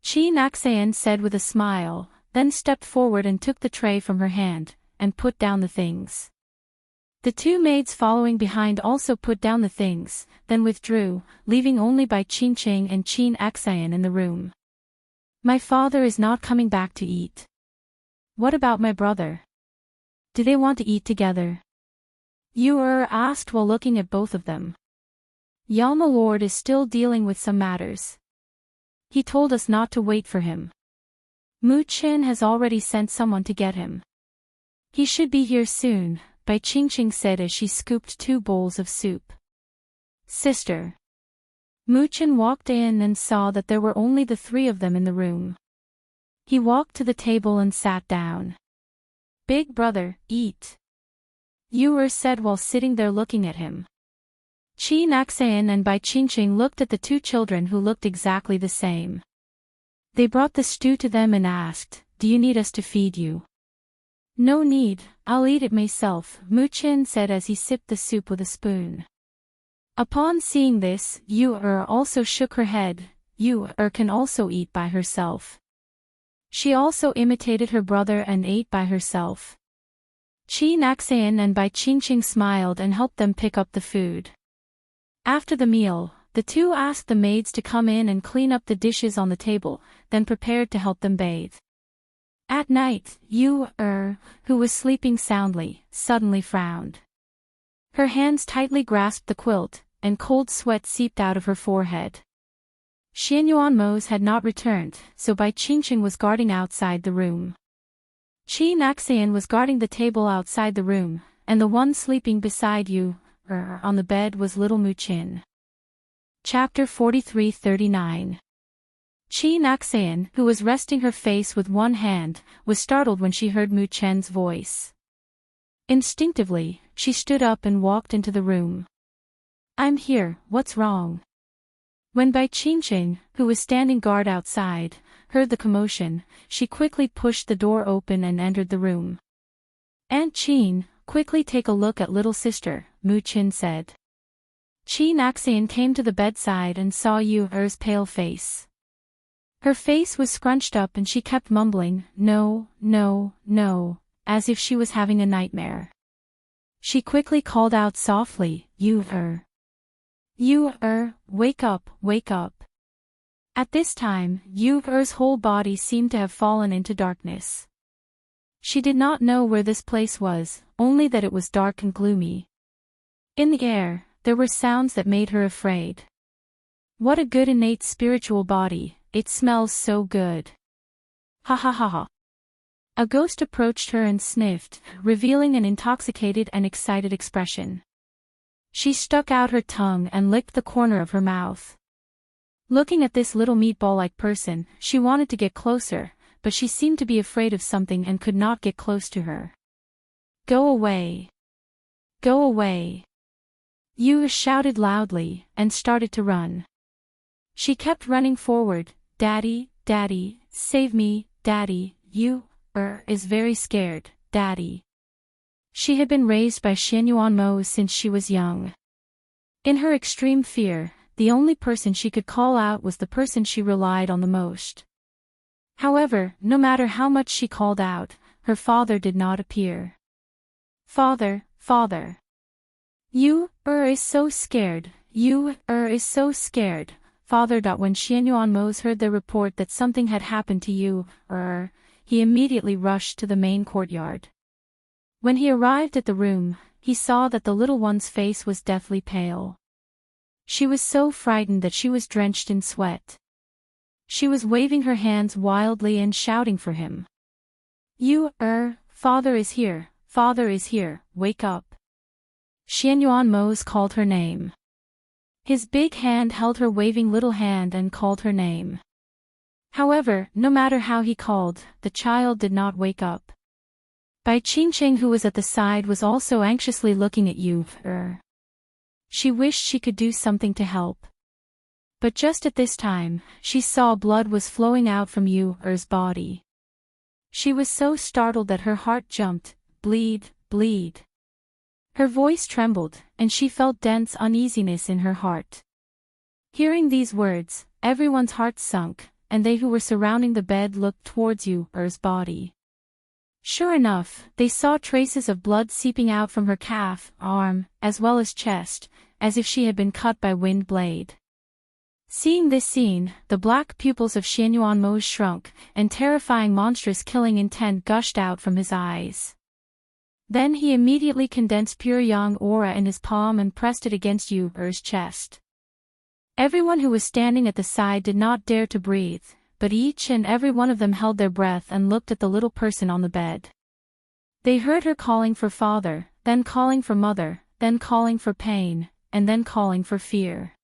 A: Chin Axan said with a smile, then stepped forward and took the tray from her hand, and put down the things. The two maids following behind also put down the things, then withdrew, leaving only Bai Qingqing and Chin Axan in the room. My father is not coming back to eat. What about my brother? Do they want to eat together? Yu asked while looking at both of them. Yalma Lord is still dealing with some matters. He told us not to wait for him. Mu Chen has already sent someone to get him. He should be here soon, Bai Qingqing said as she scooped 2 bowls of soup. Sister. Mu Chen walked in and saw that there were only the 3 of them in the room. He walked to the table and sat down. Big brother, eat. Yu said while sitting there looking at him. Qi Naxian and Bai Qingqing looked at the 2 children who looked exactly the same. They brought the stew to them and asked, "Do you need us to feed you?" "No need, I'll eat it myself," Mu Chen said as he sipped the soup with a spoon. Upon seeing this, Yu also shook her head. Yu can also eat by herself. She also imitated her brother and ate by herself. Qi Naxian and Bai Qingqing smiled and helped them pick up the food. After the meal, the 2 asked the maids to come in and clean up the dishes on the table, then prepared to help them bathe. At night, Yu who was sleeping soundly, suddenly frowned. Her hands tightly grasped the quilt, and cold sweat seeped out of her forehead. Xianyuan Mose had not returned, so Bai Qingqing was guarding outside the room. Qi Naxian was guarding the table outside the room, and the one sleeping beside Yu on the bed was little Mu Chen. Chapter 43-39. Qi Naxian, who was resting her face with one hand, was startled when she heard Mu Chen's voice. Instinctively, she stood up and walked into the room. "I'm here, what's wrong?" When Bai Qingqing, who was standing guard outside, heard the commotion, she quickly pushed the door open and entered the room. "Aunt Qin, quickly take a look at little sister," Mu Chen said. Qi Naxian came to the bedside and saw Yu's pale face. Her face was scrunched up and she kept mumbling, "No, no, no," as if she was having a nightmare. She quickly called out softly, Yu, wake up, wake up." At this time, Yu's whole body seemed to have fallen into darkness. She did not know where this place was, only that it was dark and gloomy. In the air, there were sounds that made her afraid. "What a good innate spiritual body, it smells so good. Ha ha ha ha." A ghost approached her and sniffed, revealing an intoxicated and excited expression. She stuck out her tongue and licked the corner of her mouth. Looking at this little meatball-like person, she wanted to get closer, but she seemed to be afraid of something and could not get close to her. "Go away. Go away." Yu shouted loudly, and started to run. She kept running forward, "Daddy, Daddy, save me, Daddy, Yu is very scared, Daddy." She had been raised by Xianyuan Mo since she was young. In her extreme fear, the only person she could call out was the person she relied on the most. However, no matter how much she called out, her father did not appear. "Father, father. Yu is so scared, Yu is so scared, father." When Xianyuan Mose heard the report that something had happened to Yu he immediately rushed to the main courtyard. When he arrived at the room, he saw that the little one's face was deathly pale. She was so frightened that she was drenched in sweat. She was waving her hands wildly and shouting for him. "Yu father is here, father is here, wake up." Xianyuan Mose called her name. His big hand held her waving little hand and called her name. However, no matter how he called, the child did not wake up. Bai Qingqing, who was at the side, was also anxiously looking at Yu. She wished she could do something to help. But just at this time, she saw blood was flowing out from Yu's body. She was so startled that her heart jumped, "Bleed, bleed." Her voice trembled, and she felt dense uneasiness in her heart. Hearing these words, everyone's heart sunk, and they who were surrounding the bed looked towards Yu's body. Sure enough, they saw traces of blood seeping out from her calf, arm, as well as chest, as if she had been cut by wind blade. Seeing this scene, the black pupils of Xianyuan Mo shrunk, and terrifying monstrous killing intent gushed out from his eyes. Then he immediately condensed pure yang aura in his palm and pressed it against Yu's chest. Everyone who was standing at the side did not dare to breathe, but each and every one of them held their breath and looked at the little person on the bed. They heard her calling for father, then calling for mother, then calling for pain, and then calling for fear.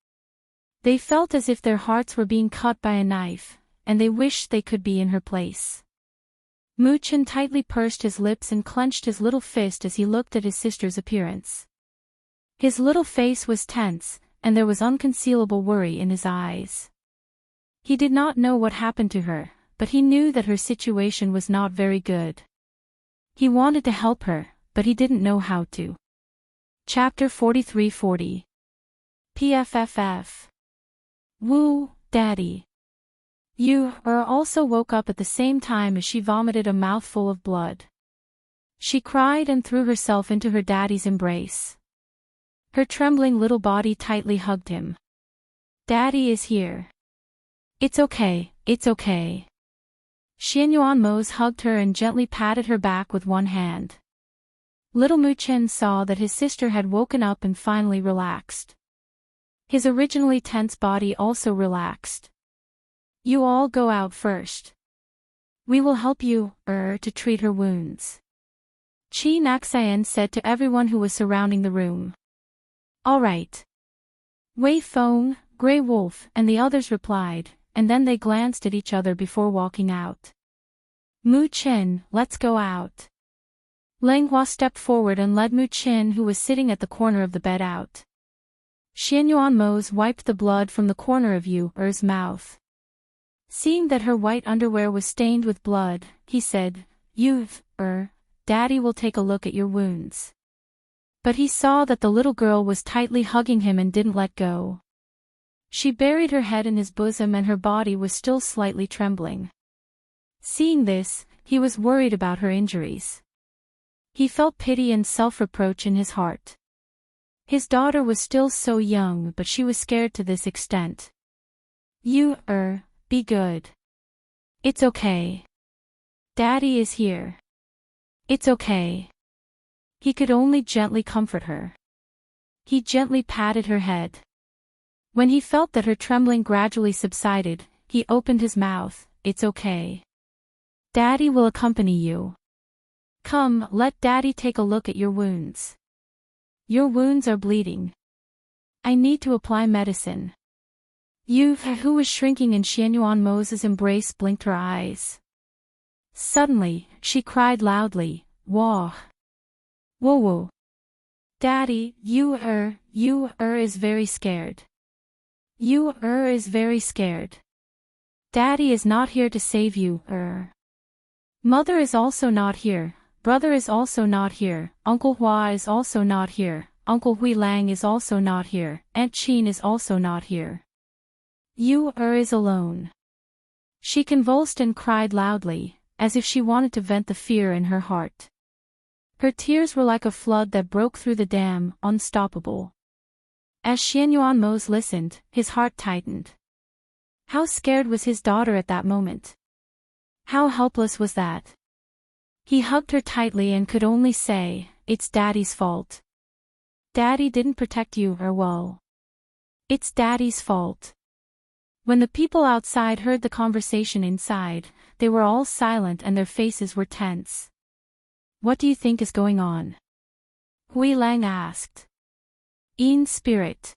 A: They felt as if their hearts were being cut by a knife, and they wished they could be in her place. Muchin tightly pursed his lips and clenched his little fist as he looked at his sister's appearance. His little face was tense, and there was unconcealable worry in his eyes. He did not know what happened to her, but he knew that her situation was not very good. He wanted to help her, but he didn't know how to. Chapter 43-40. PFFF. Woo, Daddy. You also woke up at the same time as she vomited a mouthful of blood. She cried and threw herself into her daddy's embrace. Her trembling little body tightly hugged him. Daddy is here. It's okay, it's okay. Xianyuan Mose hugged her and gently patted her back with one hand. Little Muchen saw that his sister had woken up and finally relaxed. His originally tense body also relaxed. You all go out first. We will help you, to treat her wounds. Chi Naxian said to everyone who was surrounding the room. All right. Wei Feng, Grey Wolf, and the others replied, and then they glanced at each other before walking out. Mu Qin, let's go out. Lang Hua stepped forward and led Mu Qin, who was sitting at the corner of the bed, out. Xianyuan Mose wiped the blood from the corner of Yu Er's mouth. Seeing that her white underwear was stained with blood, he said, Yu Daddy will take a look at your wounds. But he saw that the little girl was tightly hugging him and didn't let go. She buried her head in his bosom and her body was still slightly trembling. Seeing this, he was worried about her injuries. He felt pity and self-reproach in his heart. His daughter was still so young, but she was scared to this extent. You, be good. It's okay. Daddy is here. It's okay. He could only gently comfort her. He gently patted her head. When he felt that her trembling gradually subsided, he opened his mouth. It's okay. Daddy will accompany you. Come, let Daddy take a look at your wounds. Your wounds are bleeding. I need to apply medicine. Yu, who was shrinking in Xianyuan Mose's embrace, blinked her eyes. Suddenly, she cried loudly, Wah! Whoa whoa! Daddy, Yu is very scared. Yu is very scared. Daddy is not here to save you, Mother is also not here, brother is also not here, Uncle Hua is also not here, Uncle Hui Lang is also not here, Aunt Qin is also not here. Yu is alone. She convulsed and cried loudly, as if she wanted to vent the fear in her heart. Her tears were like a flood that broke through the dam, unstoppable. As Xianyuan Mose listened, his heart tightened. How scared was his daughter at that moment? How helpless was that? He hugged her tightly and could only say, It's Daddy's fault. Daddy didn't protect you well. It's Daddy's fault. When the people outside heard the conversation inside, they were all silent and their faces were tense. What do you think is going on? Hui Lang asked. In spirit.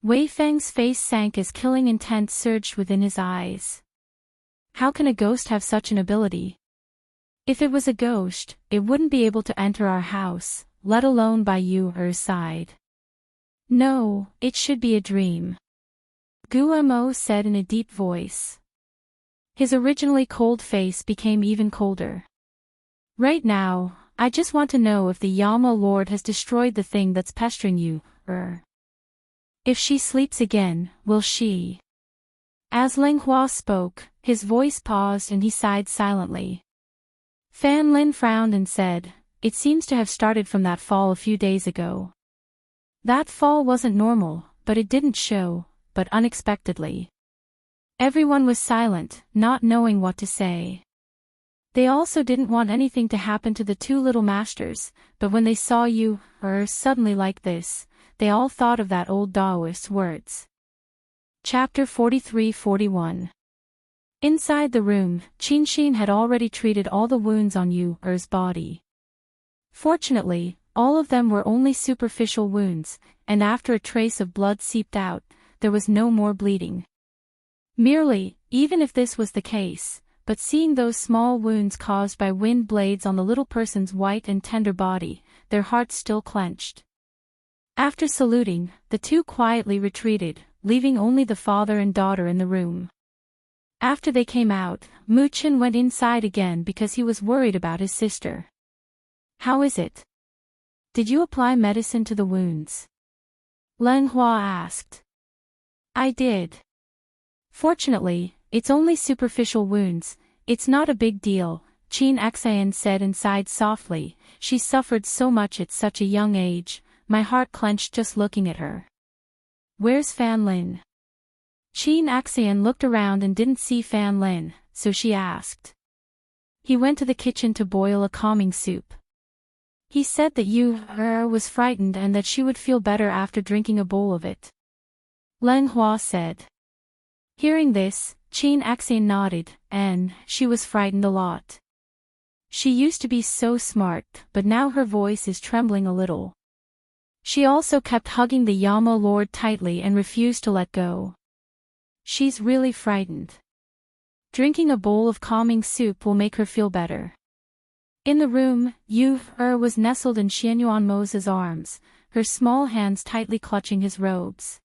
A: Wei Feng's face sank as killing intent surged within his eyes. How can a ghost have such an ability? If it was a ghost, it wouldn't be able to enter our house, let alone by Yu Er's side. No, it should be a dream. Guo said in a deep voice. His originally cold face became even colder. Right now, I just want to know if the Yama Lord has destroyed the thing that's pestering you, If she sleeps again, will she? As Ling Hua spoke, his voice paused and he sighed silently. Fan Lin frowned and said, It seems to have started from that fall a few days ago. That fall wasn't normal, but it didn't show, but unexpectedly. Everyone was silent, not knowing what to say. They also didn't want anything to happen to the two little masters, but when they saw Yu suddenly like this, they all thought of that old Taoist's words. Chapter 43-41. Inside the room, Qin had already treated all the wounds on Yu Er's body. Fortunately, all of them were only superficial wounds, and after a trace of blood seeped out, there was no more bleeding. Merely, even if this was the case, but seeing those small wounds caused by wind blades on the little person's white and tender body, their hearts still clenched. After saluting, the two quietly retreated, leaving only the father and daughter in the room. After they came out, Muqin went inside again because he was worried about his sister. "How is it? Did you apply medicine to the wounds?" Leng Hua asked. "I did. Fortunately, it's only superficial wounds, it's not a big deal," Qin said and sighed softly. "She suffered so much at such a young age, my heart clenched just looking at her." "Where's Fan Lin?" Qin looked around and didn't see Fan Lin, so she asked. "He went to the kitchen to boil a calming soup. He said that Yu Er was frightened and that she would feel better after drinking a bowl of it," Leng Hua said. Hearing this, Qin nodded, and she was frightened a lot. She used to be so smart, but now her voice is trembling a little. She also kept hugging the Yama Lord tightly and refused to let go. She's really frightened. Drinking a bowl of calming soup will make her feel better. In the room, Yu Er was nestled in Xianyuanmo's arms, her small hands tightly clutching his robes.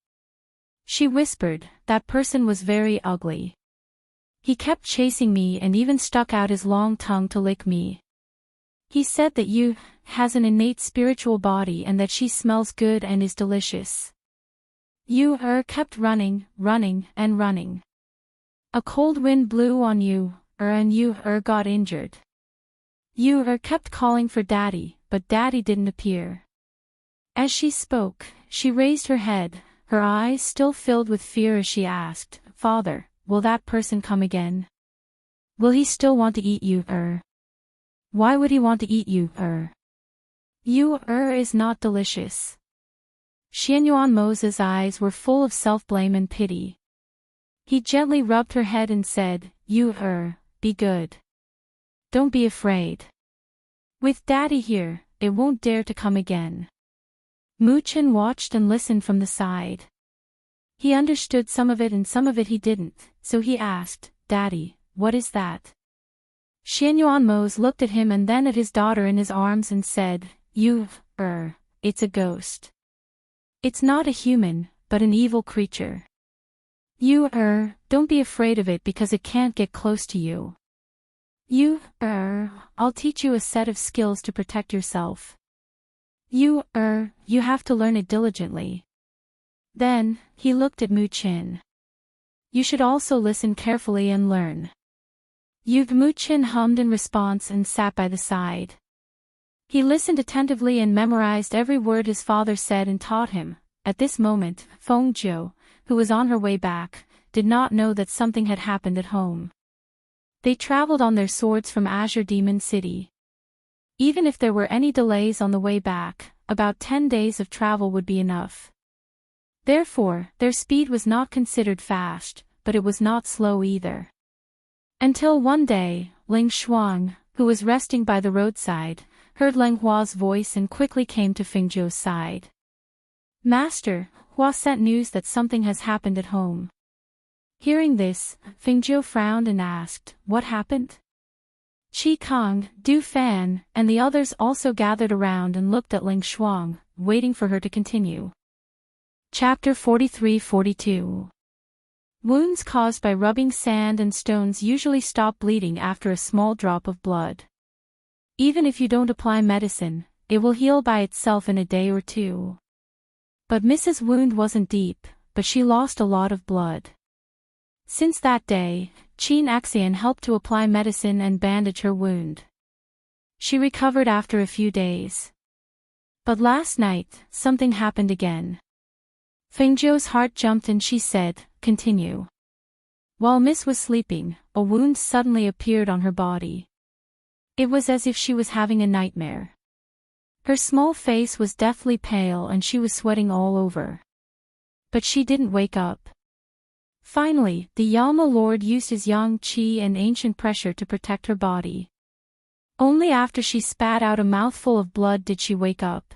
A: She whispered, "That person was very ugly. He kept chasing me and even stuck out his long tongue to lick me. He said that Yu has an innate spiritual body and that she smells good and is delicious." Yu Er kept running, and running. A cold wind blew on Yu Er and Yu Er got injured. Yu Er kept calling for Daddy, but Daddy didn't appear. As she spoke, she raised her head, her eyes still filled with fear as she asked, "Father, will that person come again? Will he still want to eat Yu Er? Why would he want to eat Yu Er? Yu Er is not delicious." Xianyuanmo's eyes were full of self-blame and pity. He gently rubbed her head and said, "Yu Er, be good. Don't be afraid. With Daddy here, it won't dare to come again." Muqin watched and listened from the side. He understood some of it and some of it he didn't, so he asked, "Daddy, what is that?" Xianyuanmo looked at him and then at his daughter in his arms and said, "Yu Er, it's a ghost. It's not a human, but an evil creature. Yu Er, don't be afraid of it because it can't get close to you. Yu Er, I'll teach you a set of skills to protect yourself. Yu Er, you have to learn it diligently." Then, he looked at Muqin. "You should also listen carefully and learn." Muqin hummed in response and sat by the side. He listened attentively and memorized every word his father said and taught him. At this moment, Feng Zhou, who was on her way back, did not know that something had happened at home. They traveled on their swords from Azure Demon City. Even if there were any delays on the way back, about 10 days of travel would be enough. Therefore, their speed was not considered fast, but it was not slow either. Until one day, Ling Shuang, who was resting by the roadside, heard Leng Hua's voice and quickly came to Feng Zhou's side. "Master, Hua sent news that something has happened at home." Hearing this, Feng Zhou frowned and asked, "What happened?" Qi Kong, Du Fan, and the others also gathered around and looked at Ling Shuang, waiting for her to continue. Chapter 43-42. Wounds caused by rubbing sand and stones usually stop bleeding after a small drop of blood. Even if you don't apply medicine, it will heal by itself in a day or two. But Mrs. Wound wasn't deep, but she lost a lot of blood. Since that day, Qin helped to apply medicine and bandage her wound. She recovered after a few days. But last night, something happened again. Feng Zhou's heart jumped and she said, "Continue." While Miss was sleeping, a wound suddenly appeared on her body. It was as if she was having a nightmare. Her small face was deathly pale and she was sweating all over. But she didn't wake up. Finally, the Yama Lord used his yang qi and ancient pressure to protect her body. Only after she spat out a mouthful of blood did she wake up.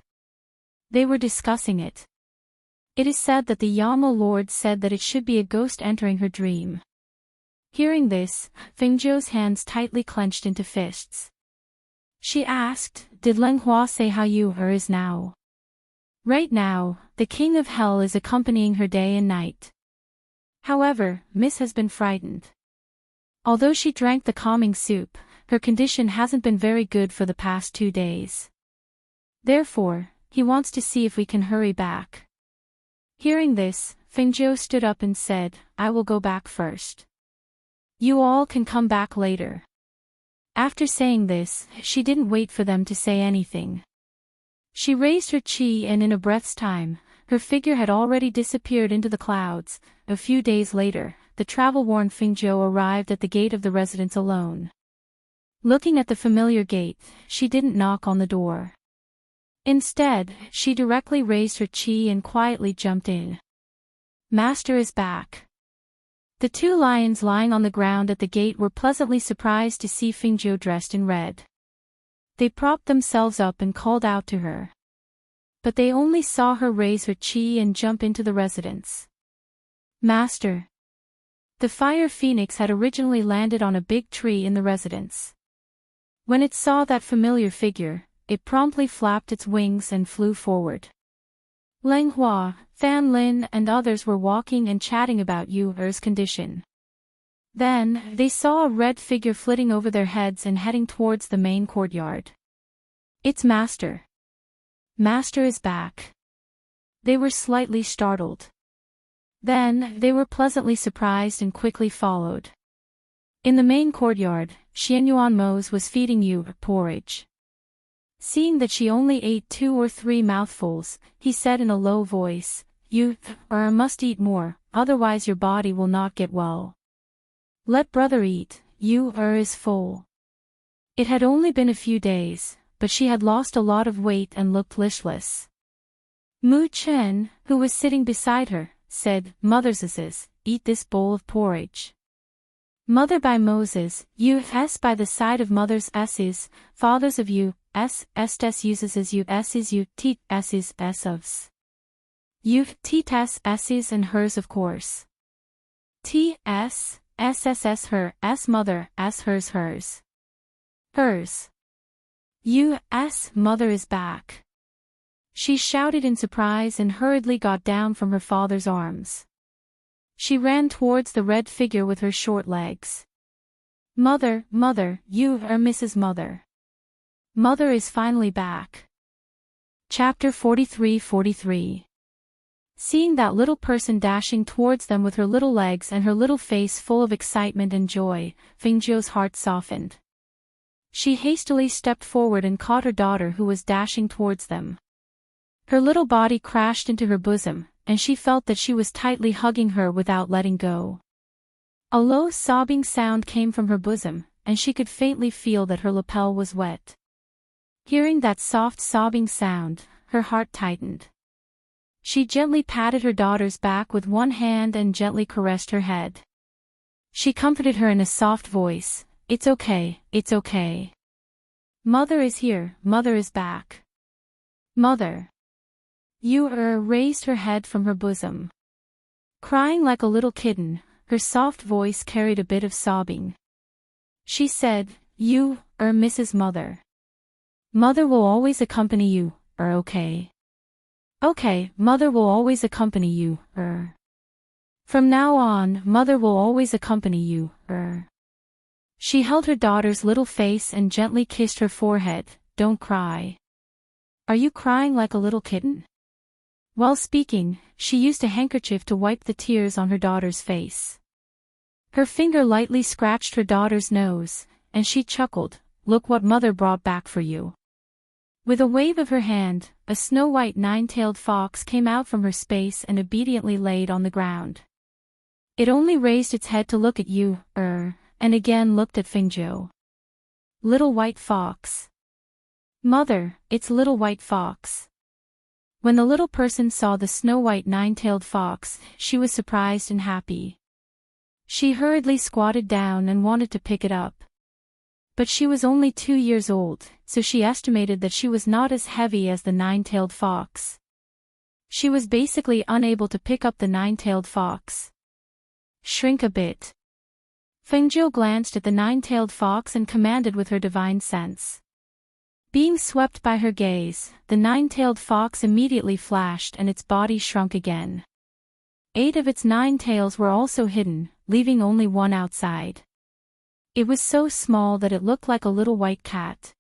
A: They were discussing it. It is said that the Yama Lord said that it should be a ghost entering her dream. Hearing this, Fengzhou's hands tightly clenched into fists. She asked, "Did Leng Hua say how you are is now?" "Right now, the King of Hell is accompanying her day and night. However, Miss has been frightened. Although she drank the calming soup, her condition hasn't been very good for the past 2 days. Therefore, he wants to see if we can hurry back." Hearing this, Fengzhou stood up and said, "I will go back first. You all can come back later." After saying this, she didn't wait for them to say anything. She raised her qi and in a breath's time, her figure had already disappeared into the clouds. A few days later, the travel-worn Fengzhou arrived at the gate of the residence alone. Looking at the familiar gate, she didn't knock on the door. Instead, she directly raised her qi and quietly jumped in. "Master is back." The 2 lions lying on the ground at the gate were pleasantly surprised to see Fengzhou dressed in red. They propped themselves up and called out to her. But they only saw her raise her qi and jump into the residence. "Master." The fire phoenix had originally landed on a big tree in the residence. When it saw that familiar figure, it promptly flapped its wings and flew forward. Leng Hua, Fan Lin and others were walking and chatting about Yu Er's condition. Then, they saw a red figure flitting over their heads and heading towards the main courtyard. "It's Master. Master is back." They were slightly startled. Then, they were pleasantly surprised and quickly followed. In the main courtyard, Xianyuan Mose was feeding Yu porridge. Seeing that she only ate 2 or 3 mouthfuls, he said in a low voice, "You must eat more, otherwise your body will not get well. Let brother eat, Yu is full." It had only been a few days, but she had lost a lot of weight and looked listless. Mu Chen, who was sitting beside her, said, "Mother's, eat this bowl of porridge." Mother by Moses, U.S. by the side of Mother's S's, fathers of U.S. Estes uses as U.S.'s U.T.S.'s S.'s. U.T.S. S's and hers of course. T.S. S.S.S. her, S. Mother, S. hers hers. Hers. U.S. Mother is back. She shouted in surprise and hurriedly got down from her father's arms. She ran towards the red figure with her short legs. "Mother, Mother, you are Mrs. Mother. Mother is finally back." Chapter 43-43. Seeing that little person dashing towards them with her little legs and her little face full of excitement and joy, Fengzhou's heart softened. She hastily stepped forward and caught her daughter who was dashing towards them. Her little body crashed into her bosom, and she felt that she was tightly hugging her without letting go. A low sobbing sound came from her bosom, and she could faintly feel that her lapel was wet. Hearing that soft sobbing sound, her heart tightened. She gently patted her daughter's back with one hand and gently caressed her head. She comforted her in a soft voice, "It's okay, it's okay. Mother is here, Mother is back. Mother." Yu raised her head from her bosom. Crying like a little kitten, her soft voice carried a bit of sobbing. She said, "You, Mrs. Mother. Mother will always accompany you, okay? Okay, Mother will always accompany you, From now on, Mother will always accompany you, She held her daughter's little face and gently kissed her forehead. "Don't cry. Are you crying like a little kitten?" While speaking, she used a handkerchief to wipe the tears on her daughter's face. Her finger lightly scratched her daughter's nose, and she chuckled, "Look what Mother brought back for you." With a wave of her hand, a snow-white 9-tailed fox came out from her space and obediently laid on the ground. It only raised its head to look at you, and again looked at Fengzhou. "Little white fox. Mother, it's little white fox." When the little person saw the snow-white 9-tailed fox, she was surprised and happy. She hurriedly squatted down and wanted to pick it up. But she was only 2 years old, so she estimated that she was not as heavy as the nine-tailed fox. She was basically unable to pick up the nine-tailed fox. Shrink a bit. Fengjiu glanced at the nine-tailed fox and commanded with her divine sense. Being swept by her gaze, the nine-tailed fox immediately flashed and its body shrunk again. 8 of its 9 tails were also hidden, leaving only one outside. It was so small that it looked like a little white cat.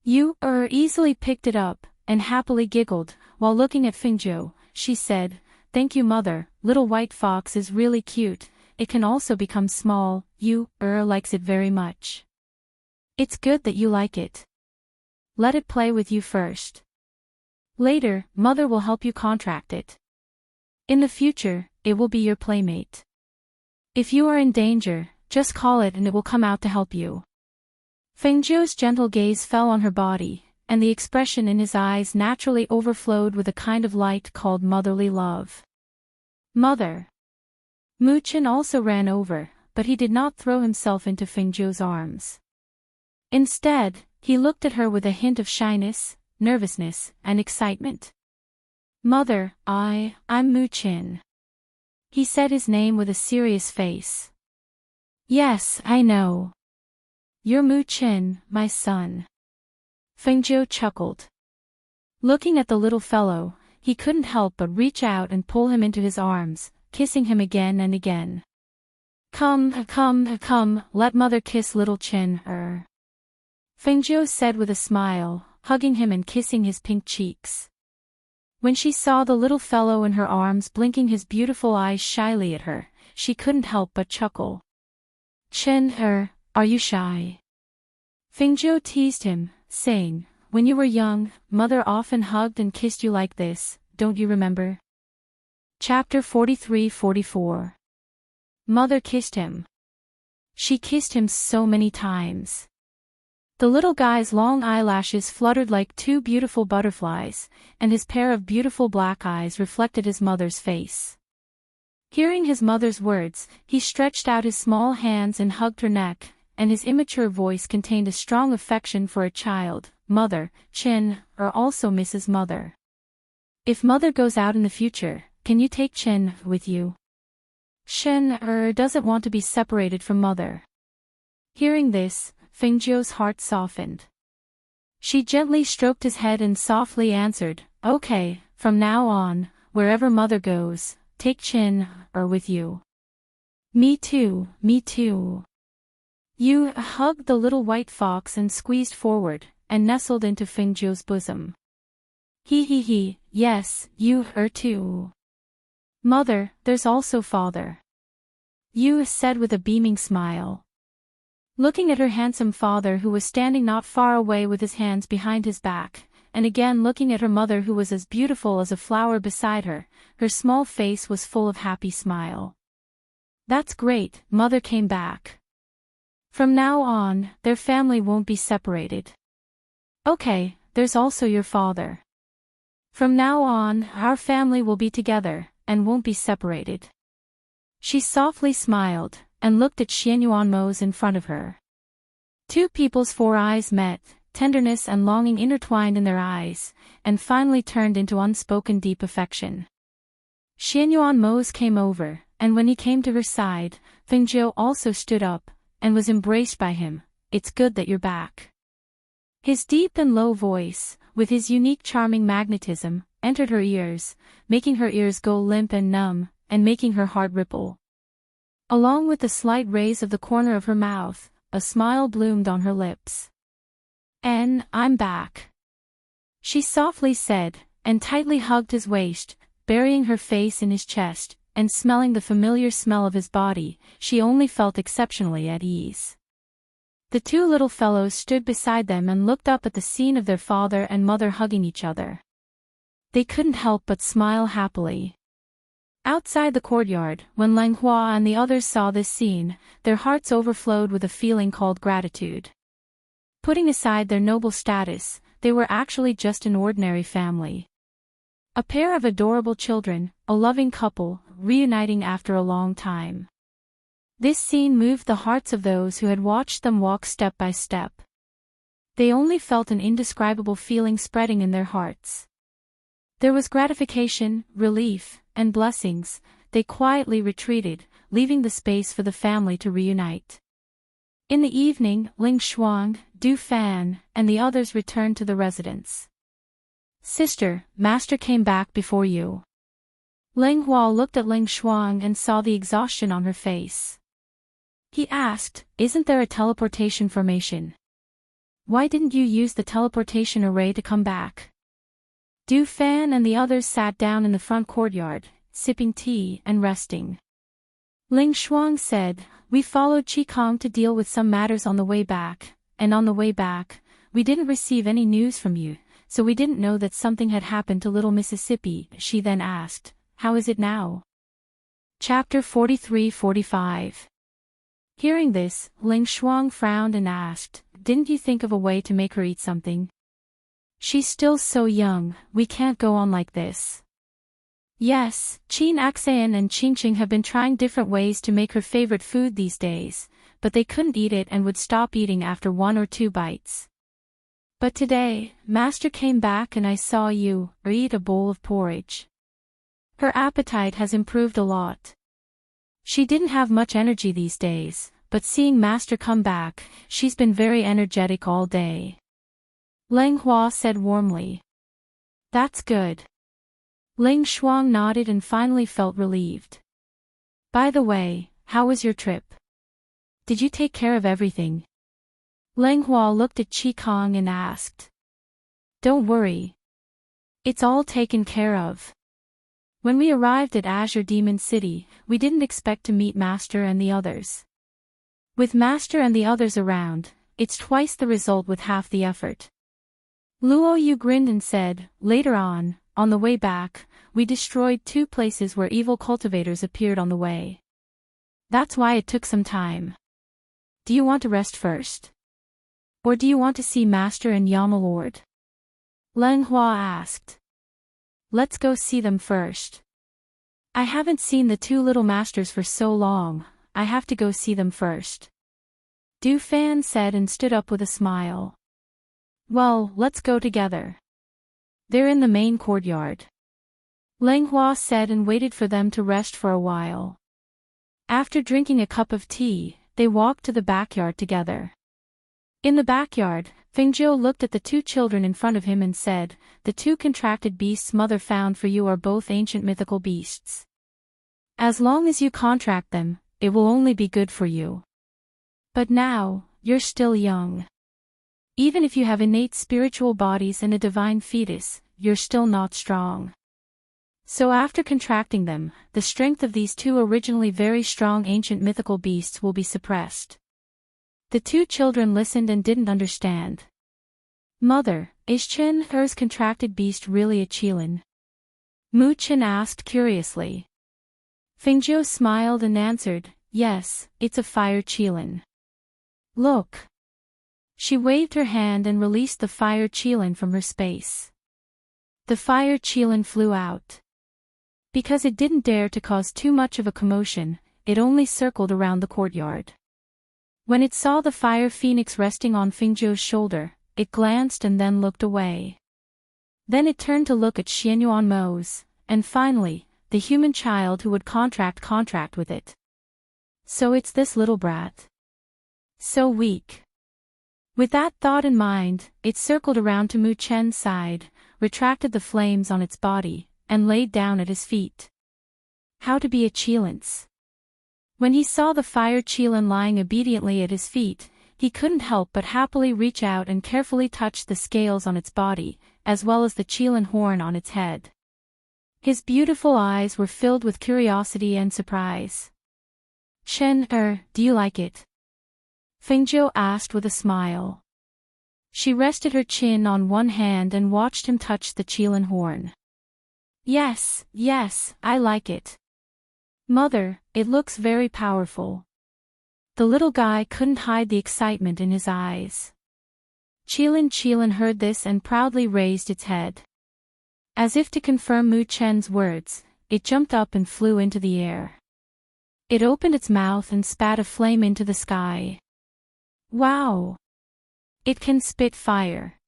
A: Yu easily picked it up, and happily giggled, while looking at Fengjiu. She said, "Thank you, mother, little white fox is really cute, it can also become small, Yu likes it very much. It's good that you like it. Let it play with you first. Later, mother will help you contract it. In the future, it will be your playmate. If you are in danger, just call it and it will come out to help you." Fengjiu's gentle gaze fell on her body, and the expression in his eyes naturally overflowed with a kind of light called motherly love. "Mother." Mu Chen also ran over, but he did not throw himself into Fengjiu's arms. Instead, he looked at her with a hint of shyness, nervousness, and excitement. "Mother, I'm Mu Chen." He said his name with a serious face. "Yes, I know. You're Mu Chen, my son." Fengjiu chuckled. Looking at the little fellow, he couldn't help but reach out and pull him into his arms, kissing him again and again. Come, let mother kiss little Chen." Fengjiu said with a smile, hugging him and kissing his pink cheeks. When she saw the little fellow in her arms blinking his beautiful eyes shyly at her, she couldn't help but chuckle. "Chen, are you shy?" Fengjiu teased him, saying, "When you were young, mother often hugged and kissed you like this, don't you remember?" Chapter 43-44. Mother kissed him. She kissed him so many times. The little guy's long eyelashes fluttered like 2 beautiful butterflies, and his pair of beautiful black eyes reflected his mother's face. Hearing his mother's words, he stretched out his small hands and hugged her neck, and his immature voice contained a strong affection for a child. "Mother, Chen, also Mrs. Mother. If mother goes out in the future, can you take Chen with you? Chen doesn't want to be separated from mother." Hearing this, Fengjiu's heart softened. She gently stroked his head and softly answered, "Okay, from now on, wherever mother goes, take Chen with you." Me too. Yu hugged the little white fox and squeezed forward, and nestled into Fengjiu's bosom. He, yes, you too. Mother, there's also father. Yu said with a beaming smile. Looking at her handsome father who was standing not far away with his hands behind his back, and again looking at her mother who was as beautiful as a flower beside her, her small face was full of happy smile. "That's great, mother came back. From now on, their family won't be separated. Okay, there's also your father. From now on, our family will be together, and won't be separated." She softly smiled, and looked at Xianyuanmo's in front of her. 2 people's 4 eyes met, tenderness and longing intertwined in their eyes, and finally turned into unspoken deep affection. Xianyuanmo's came over, and when he came to her side, Fengjiu also stood up, and was embraced by him. "It's good that you're back." His deep and low voice, with his unique charming magnetism, entered her ears, making her ears go limp and numb, and making her heart ripple. Along with the slight raise of the corner of her mouth, a smile bloomed on her lips. "I'm back," she softly said, and tightly hugged his waist, burying her face in his chest, and smelling the familiar smell of his body. She only felt exceptionally at ease. The 2 little fellows stood beside them and looked up at the scene of their father and mother hugging each other. They couldn't help but smile happily. Outside the courtyard, when Lang Hua and the others saw this scene, their hearts overflowed with a feeling called gratitude. Putting aside their noble status, they were actually just an ordinary family. A pair of adorable children, a loving couple, reuniting after a long time. This scene moved the hearts of those who had watched them walk step by step. They only felt an indescribable feeling spreading in their hearts. There was gratification, relief, and blessings. They quietly retreated, leaving the space for the family to reunite. In the evening, Ling Shuang, Du Fan, and the others returned to the residence. "Sister, Master came back before you." Ling Hua looked at Ling Shuang and saw the exhaustion on her face. He asked, "Isn't there a teleportation formation? Why didn't you use the teleportation array to come back?" Du Fan and the others sat down in the front courtyard, sipping tea and resting. Ling Shuang said, "We followed Qi Kong to deal with some matters on the way back, and on the way back, we didn't receive any news from you, so we didn't know that something had happened to Little Mississippi." She then asked, "How is it now?" Chapter 43-45. Hearing this, Ling Shuang frowned and asked, "Didn't you think of a way to make her eat something? She's still so young, we can't go on like this." Yes, Qin Axan and Qingqing have been trying different ways to make her favorite food these days, but they couldn't eat it and would stop eating after 1 or 2 bites. But today, Master came back and I saw you eat a bowl of porridge. Her appetite has improved a lot. She didn't have much energy these days, but seeing Master come back, she's been very energetic all day. Ling Hua said warmly. "That's good." Ling Shuang nodded and finally felt relieved. "By the way, how was your trip? Did you take care of everything?" Ling Hua looked at Qi Kong and asked. "Don't worry. It's all taken care of. When we arrived at Azure Demon City, we didn't expect to meet Master and the others. With Master and the others around, it's twice the result with half the effort." Luo Yu grinned and said, "Later on the way back, we destroyed 2 places where evil cultivators appeared on the way. That's why it took some time. Do you want to rest first? Or do you want to see Master and Yama Lord?" Ling Hua asked. "Let's go see them first. I haven't seen the 2 little masters for so long, I have to go see them first." Du Fan said and stood up with a smile. "Well, let's go together. They're in the main courtyard." Ling Hua said and waited for them to rest for a while. After drinking a cup of tea, they walked to the backyard together. In the backyard, Fengjiu looked at the 2 children in front of him and said, "The 2 contracted beasts Mother found for you are both ancient mythical beasts. As long as you contract them, it will only be good for you. But now, you're still young. Even if you have innate spiritual bodies and a divine fetus, you're still not strong. So after contracting them, the strength of these 2 originally very strong ancient mythical beasts will be suppressed." The 2 children listened and didn't understand. "Mother, is Chen Her's contracted beast really a Qilin?" Mu Chen asked curiously. Fengjiu smiled and answered, "Yes, it's a fire Qilin. Look." She waved her hand and released the fire Qilin from her space. The fire Qilin flew out. Because it didn't dare to cause too much of a commotion, it only circled around the courtyard. When it saw the fire phoenix resting on Fengjiu's shoulder, it glanced and then looked away. Then it turned to look at Xianyuan Mo's, and finally, the human child who would contract with it. So it's this little brat. So weak. With that thought in mind, it circled around to Mu Chen's side, retracted the flames on its body, and laid down at his feet. How to be a Qilin. When he saw the fire Qilin lying obediently at his feet, he couldn't help but happily reach out and carefully touch the scales on its body, as well as the Qilin horn on its head. His beautiful eyes were filled with curiosity and surprise. "Chen do you like it?" Fengjiu asked with a smile. She rested her chin on one hand and watched him touch the Qilin horn. Yes, I like it. Mother, it looks very powerful." The little guy couldn't hide the excitement in his eyes. Qilin heard this and proudly raised its head. As if to confirm Mu Chen's words, it jumped up and flew into the air. It opened its mouth and spat a flame into the sky. Wow! It can spit fire.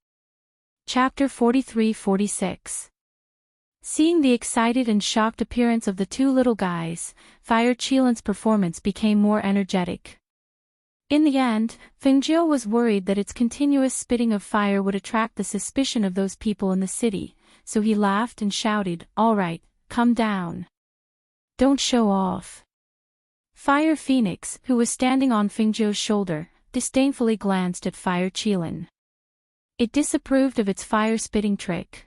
A: Chapter 43-46. Seeing the excited and shocked appearance of the two little guys, Fire Qilan's performance became more energetic. In the end, Fengjiu was worried that its continuous spitting of fire would attract the suspicion of those people in the city, so he laughed and shouted, "All right, come down. Don't show off." Fire Phoenix, who was standing on Fengjiu's shoulder, disdainfully glanced at Fire Qilan. It disapproved of its fire-spitting trick.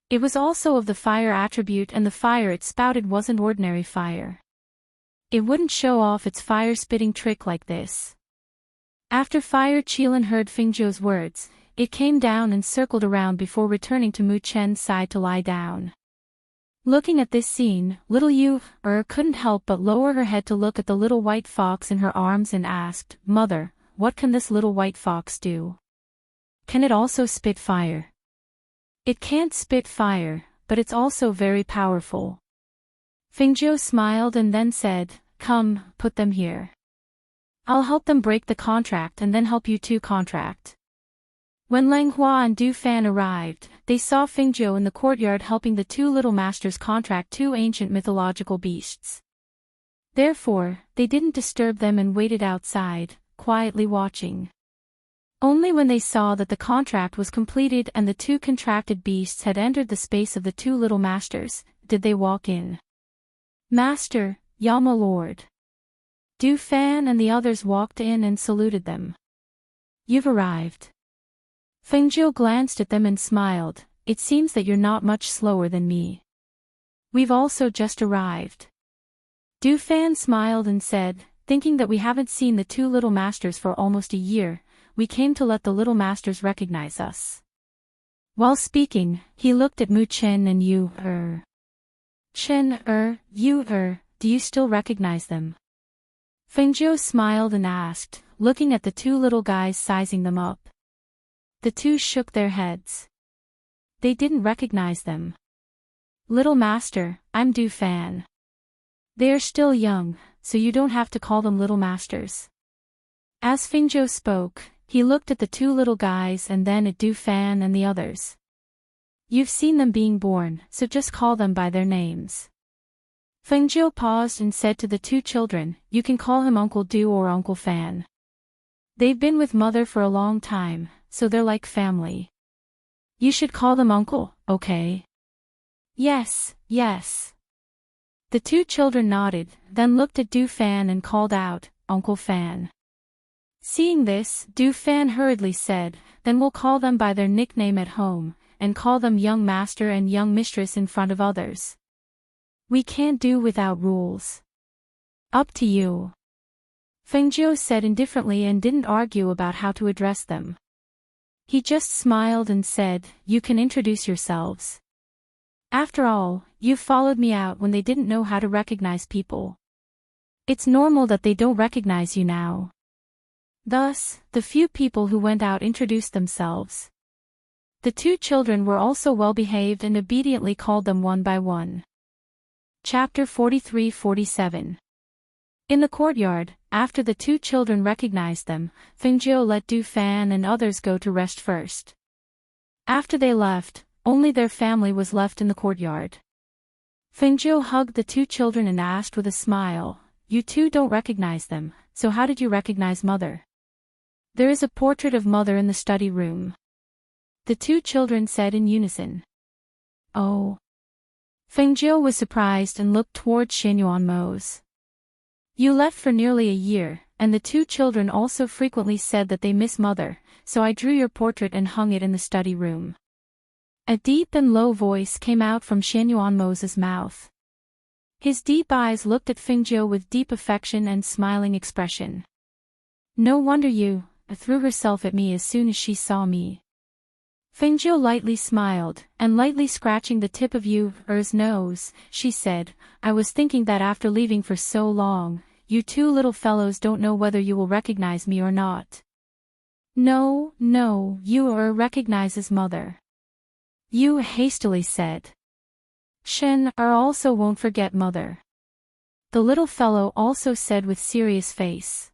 A: It was also of the fire attribute, and the fire it spouted wasn't ordinary fire. It wouldn't show off its fire-spitting trick like this. After Fire Qilan heard Fengjiu's words, it came down and circled around before returning to Mu Chen's side to lie down. Looking at this scene, little Yu couldn't help but lower her head to look at the little white fox in her arms and asked, "Mother, what can this little white fox do? Can it also spit fire?" "It can't spit fire, but it's also very powerful." Fengjiu smiled and then said, "Come, put them here. I'll help them break the contract and then help you two contract." When Lang Hua and Du Fan arrived, they saw Fengjiu in the courtyard helping the two little masters contract two ancient mythological beasts. Therefore, they didn't disturb them and waited outside, quietly watching. Only when they saw that the contract was completed and the two contracted beasts had entered the space of the two little masters, did they walk in. "Master, Yama Lord." Du Fan and the others walked in and saluted them. "You've arrived." Fengjiu glanced at them and smiled, "It seems that you're not much slower than me. We've also just arrived." Du Fan smiled and said, "Thinking that we haven't seen the two little masters for almost a year, we came to let the little masters recognize us." While speaking, he looked at Mu Chen and Yu Chen, Yu do you still recognize them? Fengjiu smiled and asked, looking at the two little guys sizing them up. The two shook their heads. They didn't recognize them. "Little master, I'm Du Fan." "They are still young, so you don't have to call them little masters." As Fengjiu spoke, he looked at the two little guys and then at Du Fan and the others. "You've seen them being born, so just call them by their names." Fengjiu paused and said to the two children, "You can call him Uncle Du or Uncle Fan. They've been with Mother for a long time, so they're like family. You should call them Uncle, okay?" Yes. The two children nodded, then looked at Du Fan and called out, "Uncle Fan." Seeing this, Du Fan hurriedly said, "Then we'll call them by their nickname at home, and call them young master and young mistress in front of others. We can't do without rules." "Up to you." Fengjiu said indifferently and didn't argue about how to address them. He just smiled and said, "You can introduce yourselves. After all, you followed me out when they didn't know how to recognize people. It's normal that they don't recognize you now." Thus, the few people who went out introduced themselves. The two children were also well behaved and obediently called them one by one. Chapter 43-47. In the courtyard, after the two children recognized them, Fengjiu let Du Fan and others go to rest first. After they left, only their family was left in the courtyard. Fengjiu hugged the two children and asked with a smile, "You two don't recognize them, so how did you recognize Mother?" "There is a portrait of Mother in the study room," the two children said in unison. "Oh." Fengjiu was surprised and looked toward Xianyuanmo's. "You left for nearly a year, and the two children also frequently said that they miss Mother, so I drew your portrait and hung it in the study room." A deep and low voice came out from Xianyuanmo's mouth. His deep eyes looked at Fengjiu with deep affection and smiling expression. "No wonder Yu threw herself at me as soon as she saw me." Fengjiu lightly smiled, and lightly scratching the tip of Yu's nose, she said, "I was thinking that after leaving for so long, you two little fellows don't know whether you will recognize me or not." No, Yu recognizes Mother," Yu hastily said. "Shen also won't forget Mother." the little fellow also said with serious face.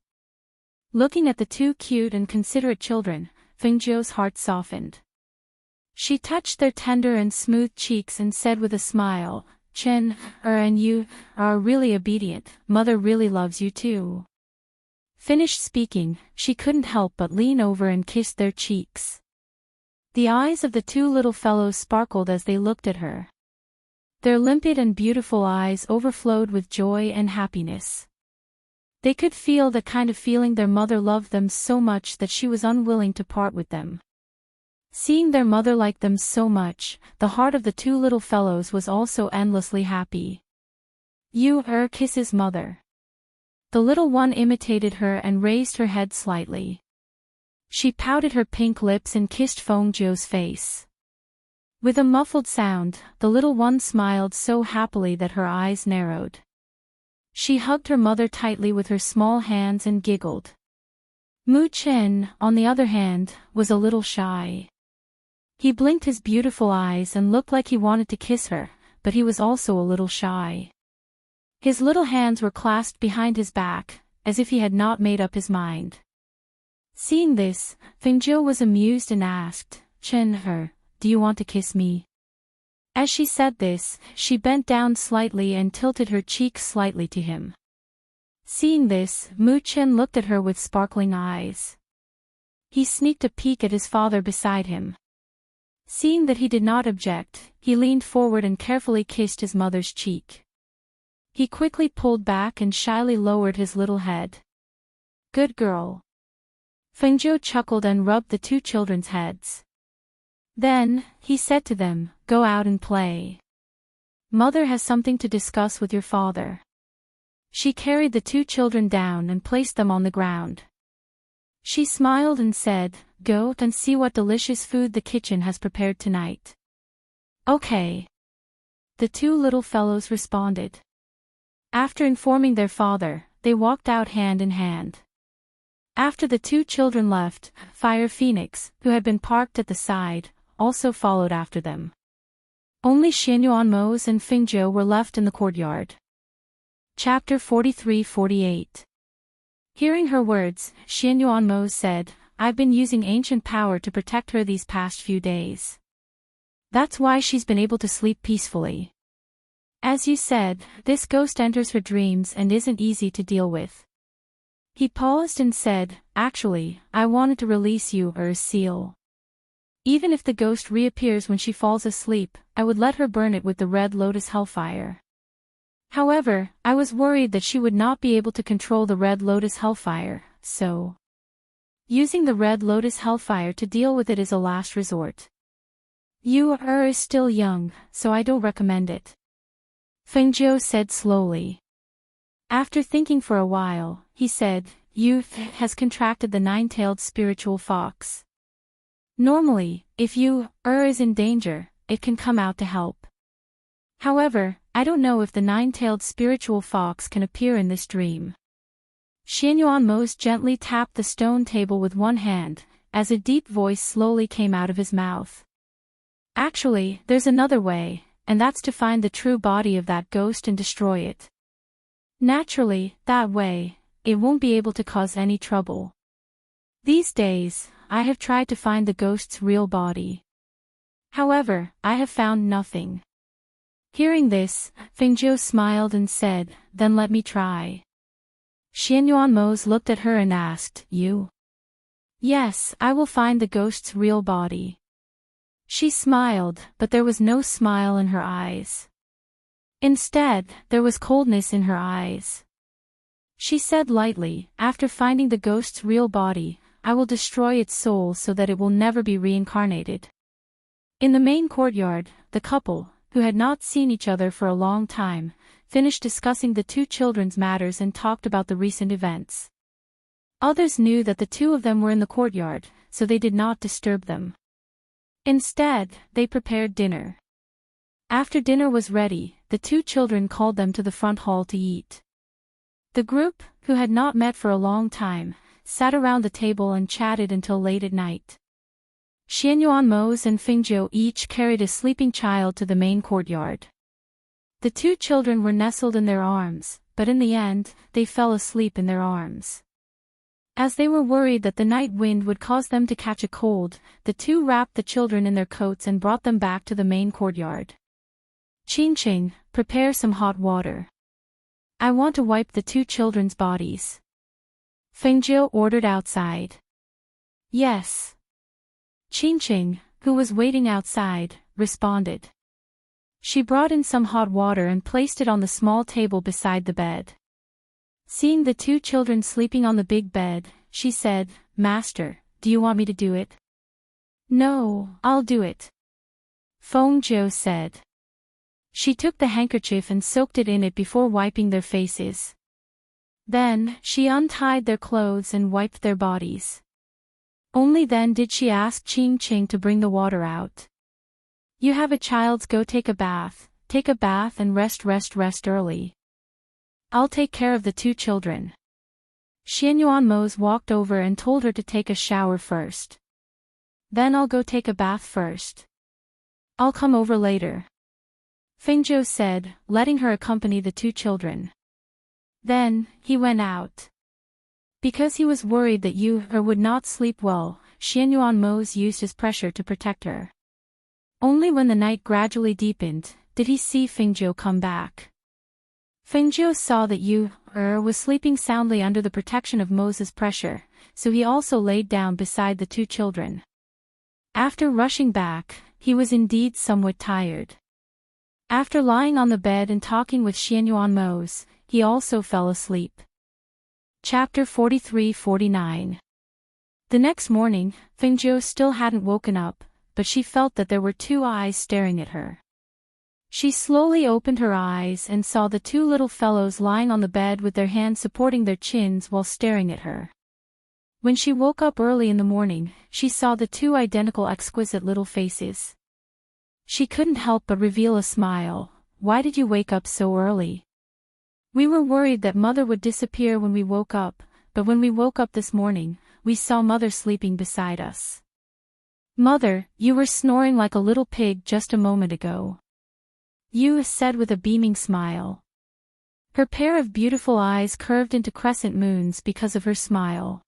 A: Looking at the two cute and considerate children, Fengjiu's heart softened. She touched their tender and smooth cheeks and said with a smile, Chen, and you are really obedient, mother really loves you too. Finished speaking, she couldn't help but lean over and kiss their cheeks. The eyes of the two little fellows sparkled as they looked at her. Their limpid and beautiful eyes overflowed with joy and happiness. They could feel the kind of feeling their mother loved them so much that she was unwilling to part with them. Seeing their mother like them so much, the heart of the two little fellows was also endlessly happy. You kiss his mother. The little one imitated her and raised her head slightly. She pouted her pink lips and kissed Fengjiu's face. With a muffled sound, the little one smiled so happily that her eyes narrowed. She hugged her mother tightly with her small hands and giggled. Mu Chen, on the other hand, was a little shy. He blinked his beautiful eyes and looked like he wanted to kiss her, but he was also a little shy. His little hands were clasped behind his back, as if he had not made up his mind. Seeing this, Fengjiu was amused and asked, Chen, do you want to kiss me? As she said this, she bent down slightly and tilted her cheeks slightly to him. Seeing this, Mu Chen looked at her with sparkling eyes. He sneaked a peek at his father beside him. Seeing that he did not object, he leaned forward and carefully kissed his mother's cheek. He quickly pulled back and shyly lowered his little head. Good girl. Fengjiu chuckled and rubbed the two children's heads. Then, he said to them, Go out and play. Mother has something to discuss with your father. She carried the two children down and placed them on the ground. She smiled and said, Go and see what delicious food the kitchen has prepared tonight. Okay. The two little fellows responded. After informing their father, they walked out hand in hand. After the two children left, Fire Phoenix, who had been parked at the side, also followed after them. Only Xianyuanmos and Fengjiu were left in the courtyard. Chapter 43-48. Hearing her words, Xianyuanmos said, I've been using ancient power to protect her these past few days. That's why she's been able to sleep peacefully. As you said, this ghost enters her dreams and isn't easy to deal with. He paused and said, Actually, I wanted to release you seal. Even if the ghost reappears when she falls asleep, I would let her burn it with the Red Lotus Hellfire. However, I was worried that she would not be able to control the Red Lotus Hellfire, so using the Red Lotus Hellfire to deal with it is a last resort. You is still young, so I don't recommend it. Fengjiu said slowly. After thinking for a while, he said, Youth has contracted the nine-tailed spiritual fox. Normally, if you is in danger, it can come out to help. However, I don't know if the nine-tailed spiritual fox can appear in this dream. Xianyuanmos gently tapped the stone table with one hand, as a deep voice slowly came out of his mouth. Actually, there's another way, and that's to find the true body of that ghost and destroy it. Naturally, that way, it won't be able to cause any trouble. These days, I have tried to find the ghost's real body. However, I have found nothing. Hearing this, Fengjiu smiled and said, Then let me try. Xianyuanmos looked at her and asked, You? Yes, I will find the ghost's real body. She smiled, but there was no smile in her eyes. Instead, there was coldness in her eyes. She said lightly, After finding the ghost's real body, I will destroy its soul so that it will never be reincarnated. In the main courtyard, the couple, who had not seen each other for a long time, finished discussing the two children's matters and talked about the recent events. Others knew that the two of them were in the courtyard, so they did not disturb them. Instead, they prepared dinner. After dinner was ready, the two children called them to the front hall to eat. The group, who had not met for a long time, sat around the table and chatted until late at night. Xianyuanmos and Fengjiu each carried a sleeping child to the main courtyard. The two children were nestled in their arms, but in the end, they fell asleep in their arms. As they were worried that the night wind would cause them to catch a cold, the two wrapped the children in their coats and brought them back to the main courtyard. Qingqing, prepare some hot water. I want to wipe the two children's bodies. Fengjiu ordered outside. Yes. Qingqing, who was waiting outside, responded. She brought in some hot water and placed it on the small table beside the bed. Seeing the two children sleeping on the big bed, she said, Master, do you want me to do it? No, I'll do it. Fengjiu said. She took the handkerchief and soaked it in it before wiping their faces. Then, she untied their clothes and wiped their bodies. Only then did she ask Qingqing to bring the water out. You have a child, go take a bath and rest early. I'll take care of the two children. Xianyuanmo's walked over and told her to take a shower first. Then I'll go take a bath first. I'll come over later. Fengjiu said, letting her accompany the two children. Then, he went out. Because he was worried that Yu would not sleep well, Xianyuanmo's used his pressure to protect her. Only when the night gradually deepened, did he see Fengjiu come back. Fengjiu saw that Yu was sleeping soundly under the protection of Mo's pressure, so he also laid down beside the two children. After rushing back, he was indeed somewhat tired. After lying on the bed and talking with Xianyuanmo's, he also fell asleep. Chapter 43-49. The next morning, Fengjiu still hadn't woken up, but she felt that there were two eyes staring at her. She slowly opened her eyes and saw the two little fellows lying on the bed with their hands supporting their chins while staring at her. When she woke up early in the morning, she saw the two identical exquisite little faces. She couldn't help but reveal a smile. Why did you wake up so early? We were worried that Mother would disappear when we woke up, but when we woke up this morning, we saw Mother sleeping beside us. Mother, you were snoring like a little pig just a moment ago. Yu said with a beaming smile. Her pair of beautiful eyes curved into crescent moons because of her smile.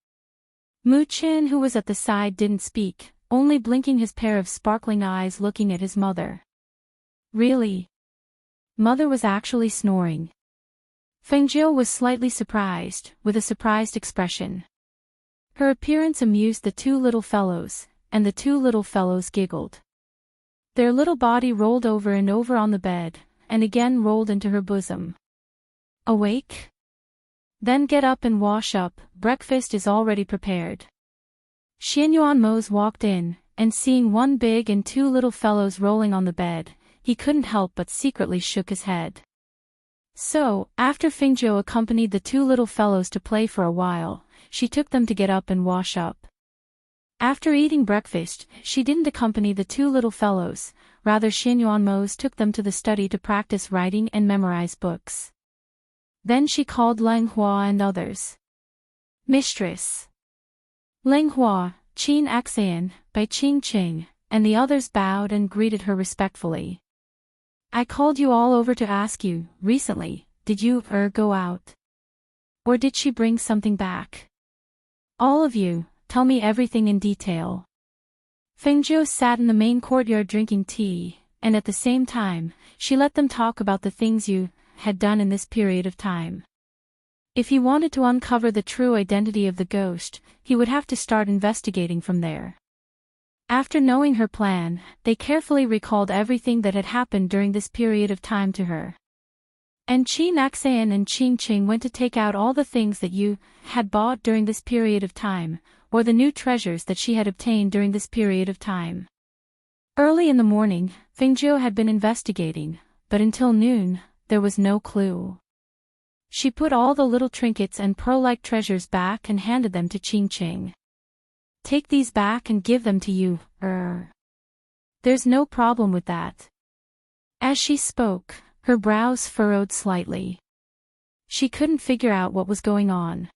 A: Mu Qin, who was at the side, didn't speak, only blinking his pair of sparkling eyes looking at his mother. Really? Mother was actually snoring. Fengjiu was slightly surprised, with a surprised expression. Her appearance amused the two little fellows, and the two little fellows giggled. Their little body rolled over and over on the bed, and again rolled into her bosom. Awake? Then get up and wash up, breakfast is already prepared. Xianyuanmo's walked in, and seeing one big and two little fellows rolling on the bed, he couldn't help but secretly shook his head. So, after Fengjiu accompanied the two little fellows to play for a while, she took them to get up and wash up. After eating breakfast, she didn't accompany the two little fellows, rather Xianyuanmo's took them to the study to practice writing and memorize books. Then she called Leng Hua and others. Mistress. Leng Hua, Qin Axan, by Qingqing, and the others bowed and greeted her respectfully. I called you all over to ask you, recently, did you go out? Or did she bring something back? All of you, tell me everything in detail. Fengjiu sat in the main courtyard drinking tea, and at the same time, she let them talk about the things Yu had done in this period of time. If he wanted to uncover the true identity of the ghost, he would have to start investigating from there. After knowing her plan, they carefully recalled everything that had happened during this period of time to her. And Qin Axan and Qingqing went to take out all the things that Yu had bought during this period of time, or the new treasures that she had obtained during this period of time. Early in the morning, Fengjiu had been investigating, but until noon, there was no clue. She put all the little trinkets and pearl-like treasures back and handed them to Qingqing. Take these back and give them to Yu. There's no problem with that. As she spoke, her brows furrowed slightly. She couldn't figure out what was going on.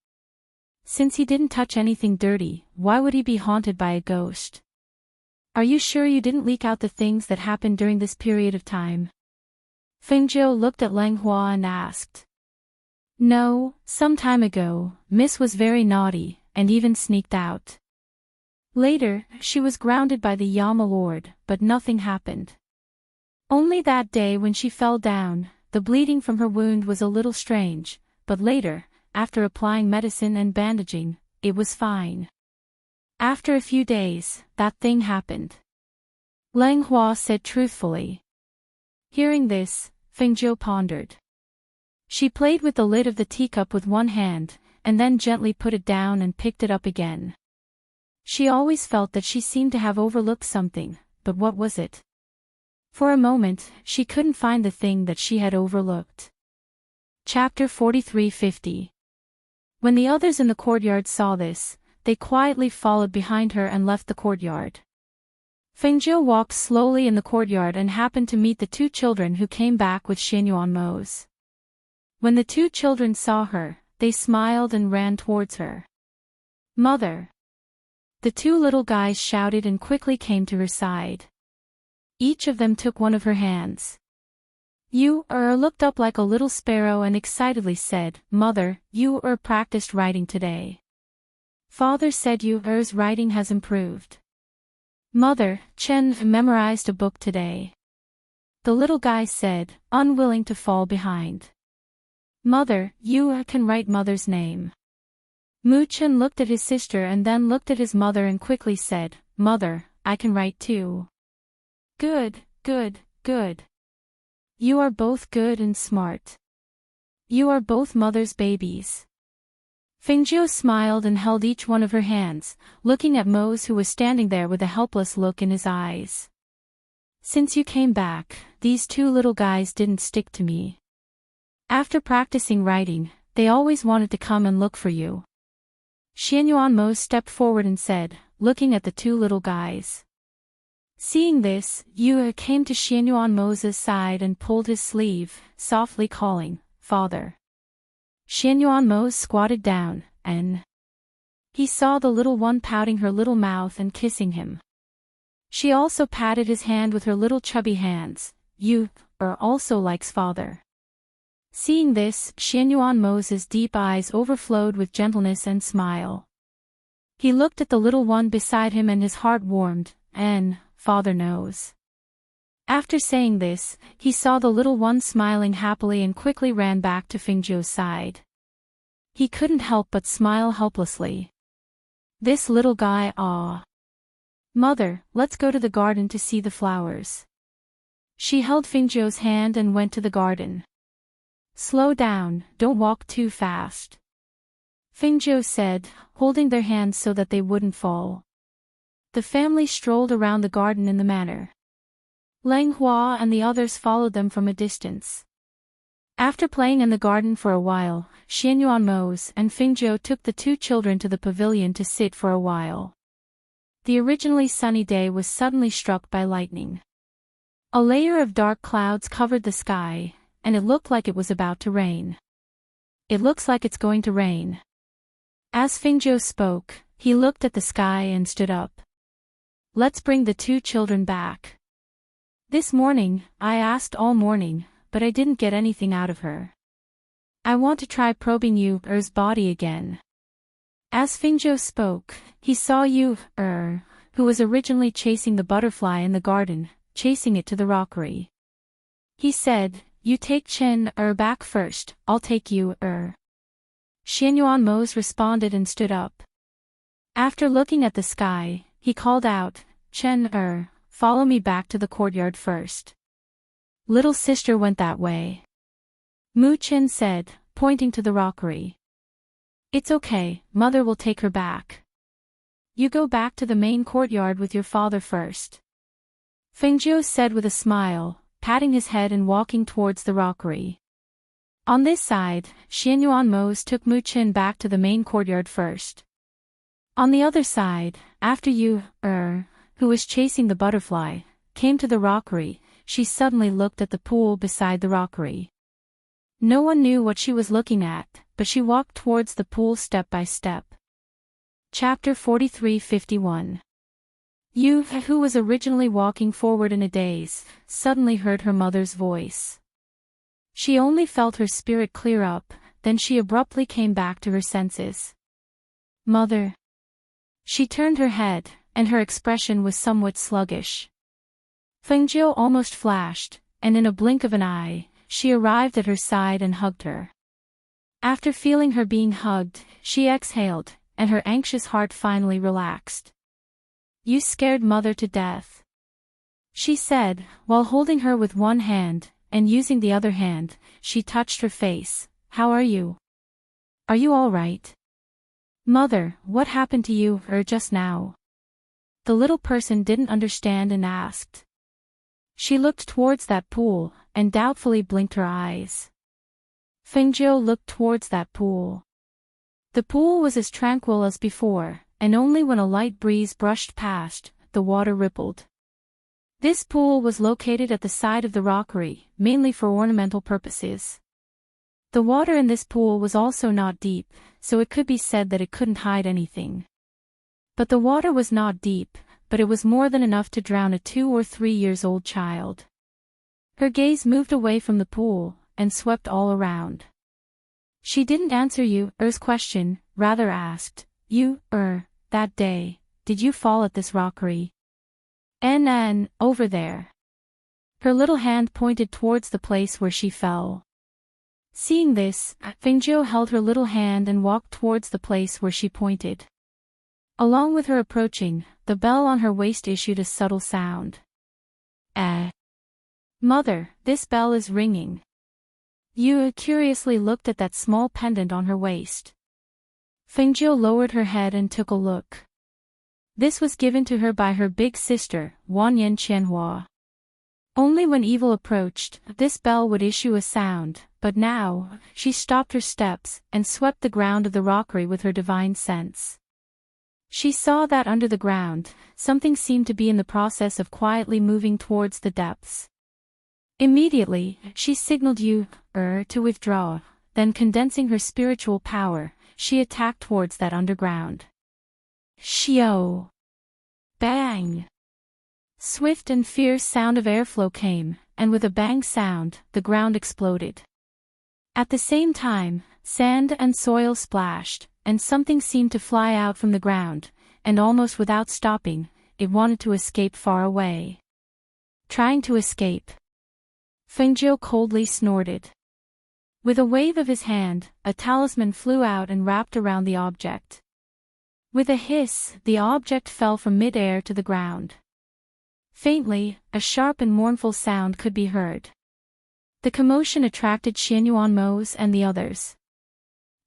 A: Since he didn't touch anything dirty, why would he be haunted by a ghost? Are you sure you didn't leak out the things that happened during this period of time? Fengjiu looked at Leng Hua and asked. No, some time ago, Miss was very naughty, and even sneaked out. Later, she was grounded by the Yama Lord, but nothing happened. Only that day when she fell down, the bleeding from her wound was a little strange, but later, after applying medicine and bandaging, it was fine. After a few days, that thing happened. Lang Hua said truthfully. Hearing this, Fengjiu pondered. She played with the lid of the teacup with one hand, and then gently put it down and picked it up again. She always felt that she seemed to have overlooked something, but what was it? For a moment, she couldn't find the thing that she had overlooked. Chapter 43:50. When the others in the courtyard saw this, they quietly followed behind her and left the courtyard. Fengjiu walked slowly in the courtyard and happened to meet the two children who came back with Xianyuan Mo's. When the two children saw her, they smiled and ran towards her. "Mother!" The two little guys shouted and quickly came to her side. Each of them took one of her hands. You looked up like a little sparrow and excitedly said, "Mother, you practiced writing today. Father said you's writing has improved." "Mother, Chen memorized a book today," the little guy said, unwilling to fall behind. "Mother, you can write Mother's name." Mu Chen looked at his sister and then looked at his mother and quickly said, "Mother, I can write too." Good, good, good. You are both good and smart. You are both Mother's babies. Fengjiu smiled and held each one of her hands, looking at Mose who was standing there with a helpless look in his eyes. "Since you came back, these two little guys didn't stick to me. After practicing writing, they always wanted to come and look for you." Xianyuan Mose stepped forward and said, looking at the two little guys. Seeing this, Yu came to Xianyuan Mose's side and pulled his sleeve, softly calling, "Father." Xianyuan Mose squatted down, and he saw the little one pouting her little mouth and kissing him. She also patted his hand with her little chubby hands. "You also likes father." Seeing this, Xianyuan Mose's deep eyes overflowed with gentleness and smile. He looked at the little one beside him and his heart warmed, and "Father knows." After saying this, he saw the little one smiling happily and quickly ran back to Fengjiu's side. He couldn't help but smile helplessly. This little guy, "Mother, let's go to the garden to see the flowers." She held Fengjiu's hand and went to the garden. "Slow down, don't walk too fast," Fengjiu said, holding their hands so that they wouldn't fall. The family strolled around the garden in the manner. Lang Hua and the others followed them from a distance. After playing in the garden for a while, Xianyuan Mose and Fengjiu took the two children to the pavilion to sit for a while. The originally sunny day was suddenly struck by lightning. A layer of dark clouds covered the sky, and it looked like it was about to rain. "It looks like it's going to rain." As Fengjiu spoke, he looked at the sky and stood up. "Let's bring the two children back. This morning, I asked all morning, but I didn't get anything out of her. I want to try probing Yu's body again." As Fengjiu spoke, he saw Yu, who was originally chasing the butterfly in the garden, chasing it to the rockery. He said, "You take Chen back first, I'll take you Xianyuan Mose responded and stood up. After looking at the sky, he called out, "Chen follow me back to the courtyard first." Little sister went that way. Mu Chen said, pointing to the rockery. "It's okay, Mother will take her back. You go back to the main courtyard with your father first," Fengjiu said with a smile, patting his head and walking towards the rockery. On this side, Xianyuan Mose took Mu Chen back to the main courtyard first. On the other side, after Yu, who was chasing the butterfly, came to the rockery, she suddenly looked at the pool beside the rockery. No one knew what she was looking at, but she walked towards the pool step by step. Chapter 43:51. Yu, who was originally walking forward in a daze, suddenly heard her mother's voice. She only felt her spirit clear up, then she abruptly came back to her senses. Mother. She turned her head, and her expression was somewhat sluggish. Fengjiu almost flashed, and in a blink of an eye, she arrived at her side and hugged her. After feeling her being hugged, she exhaled, and her anxious heart finally relaxed. You scared Mother to death, she said, while holding her with one hand, and using the other hand, she touched her face. How are you? Are you all right? Mother, what happened to you, just now? The little person didn't understand and asked. She looked towards that pool, and doubtfully blinked her eyes. Fengjiu looked towards that pool. The pool was as tranquil as before, and only when a light breeze brushed past, the water rippled. This pool was located at the side of the rockery, mainly for ornamental purposes. The water in this pool was also not deep, so it could be said that it couldn't hide anything. But the water was not deep, but it was more than enough to drown a 2 or 3 years old child. Her gaze moved away from the pool, and swept all around. She didn't answer Yu's question, rather asked, You, that day, did you fall at this rockery? Over there. Her little hand pointed towards the place where she fell. Seeing this, Fengjiu held her little hand and walked towards the place where she pointed. Along with her approaching, the bell on her waist issued a subtle sound. Mother, this bell is ringing. Yu curiously looked at that small pendant on her waist. Fengjiu lowered her head and took a look. This was given to her by her big sister, Wanyan Qianhua. Only when evil approached, this bell would issue a sound, but now, she stopped her steps, and swept the ground of the rockery with her divine sense. She saw that under the ground, something seemed to be in the process of quietly moving towards the depths. Immediately, she signaled Yu to withdraw, then condensing her spiritual power, she attacked towards that underground. Shio! Bang! Swift and fierce sound of airflow came, and with a bang sound, the ground exploded. At the same time, sand and soil splashed, and something seemed to fly out from the ground, and almost without stopping, it wanted to escape far away. Trying to escape. Fengjiu coldly snorted. With a wave of his hand, a talisman flew out and wrapped around the object. With a hiss, the object fell from mid-air to the ground. Faintly, a sharp and mournful sound could be heard. The commotion attracted Xianyuanmos and the others.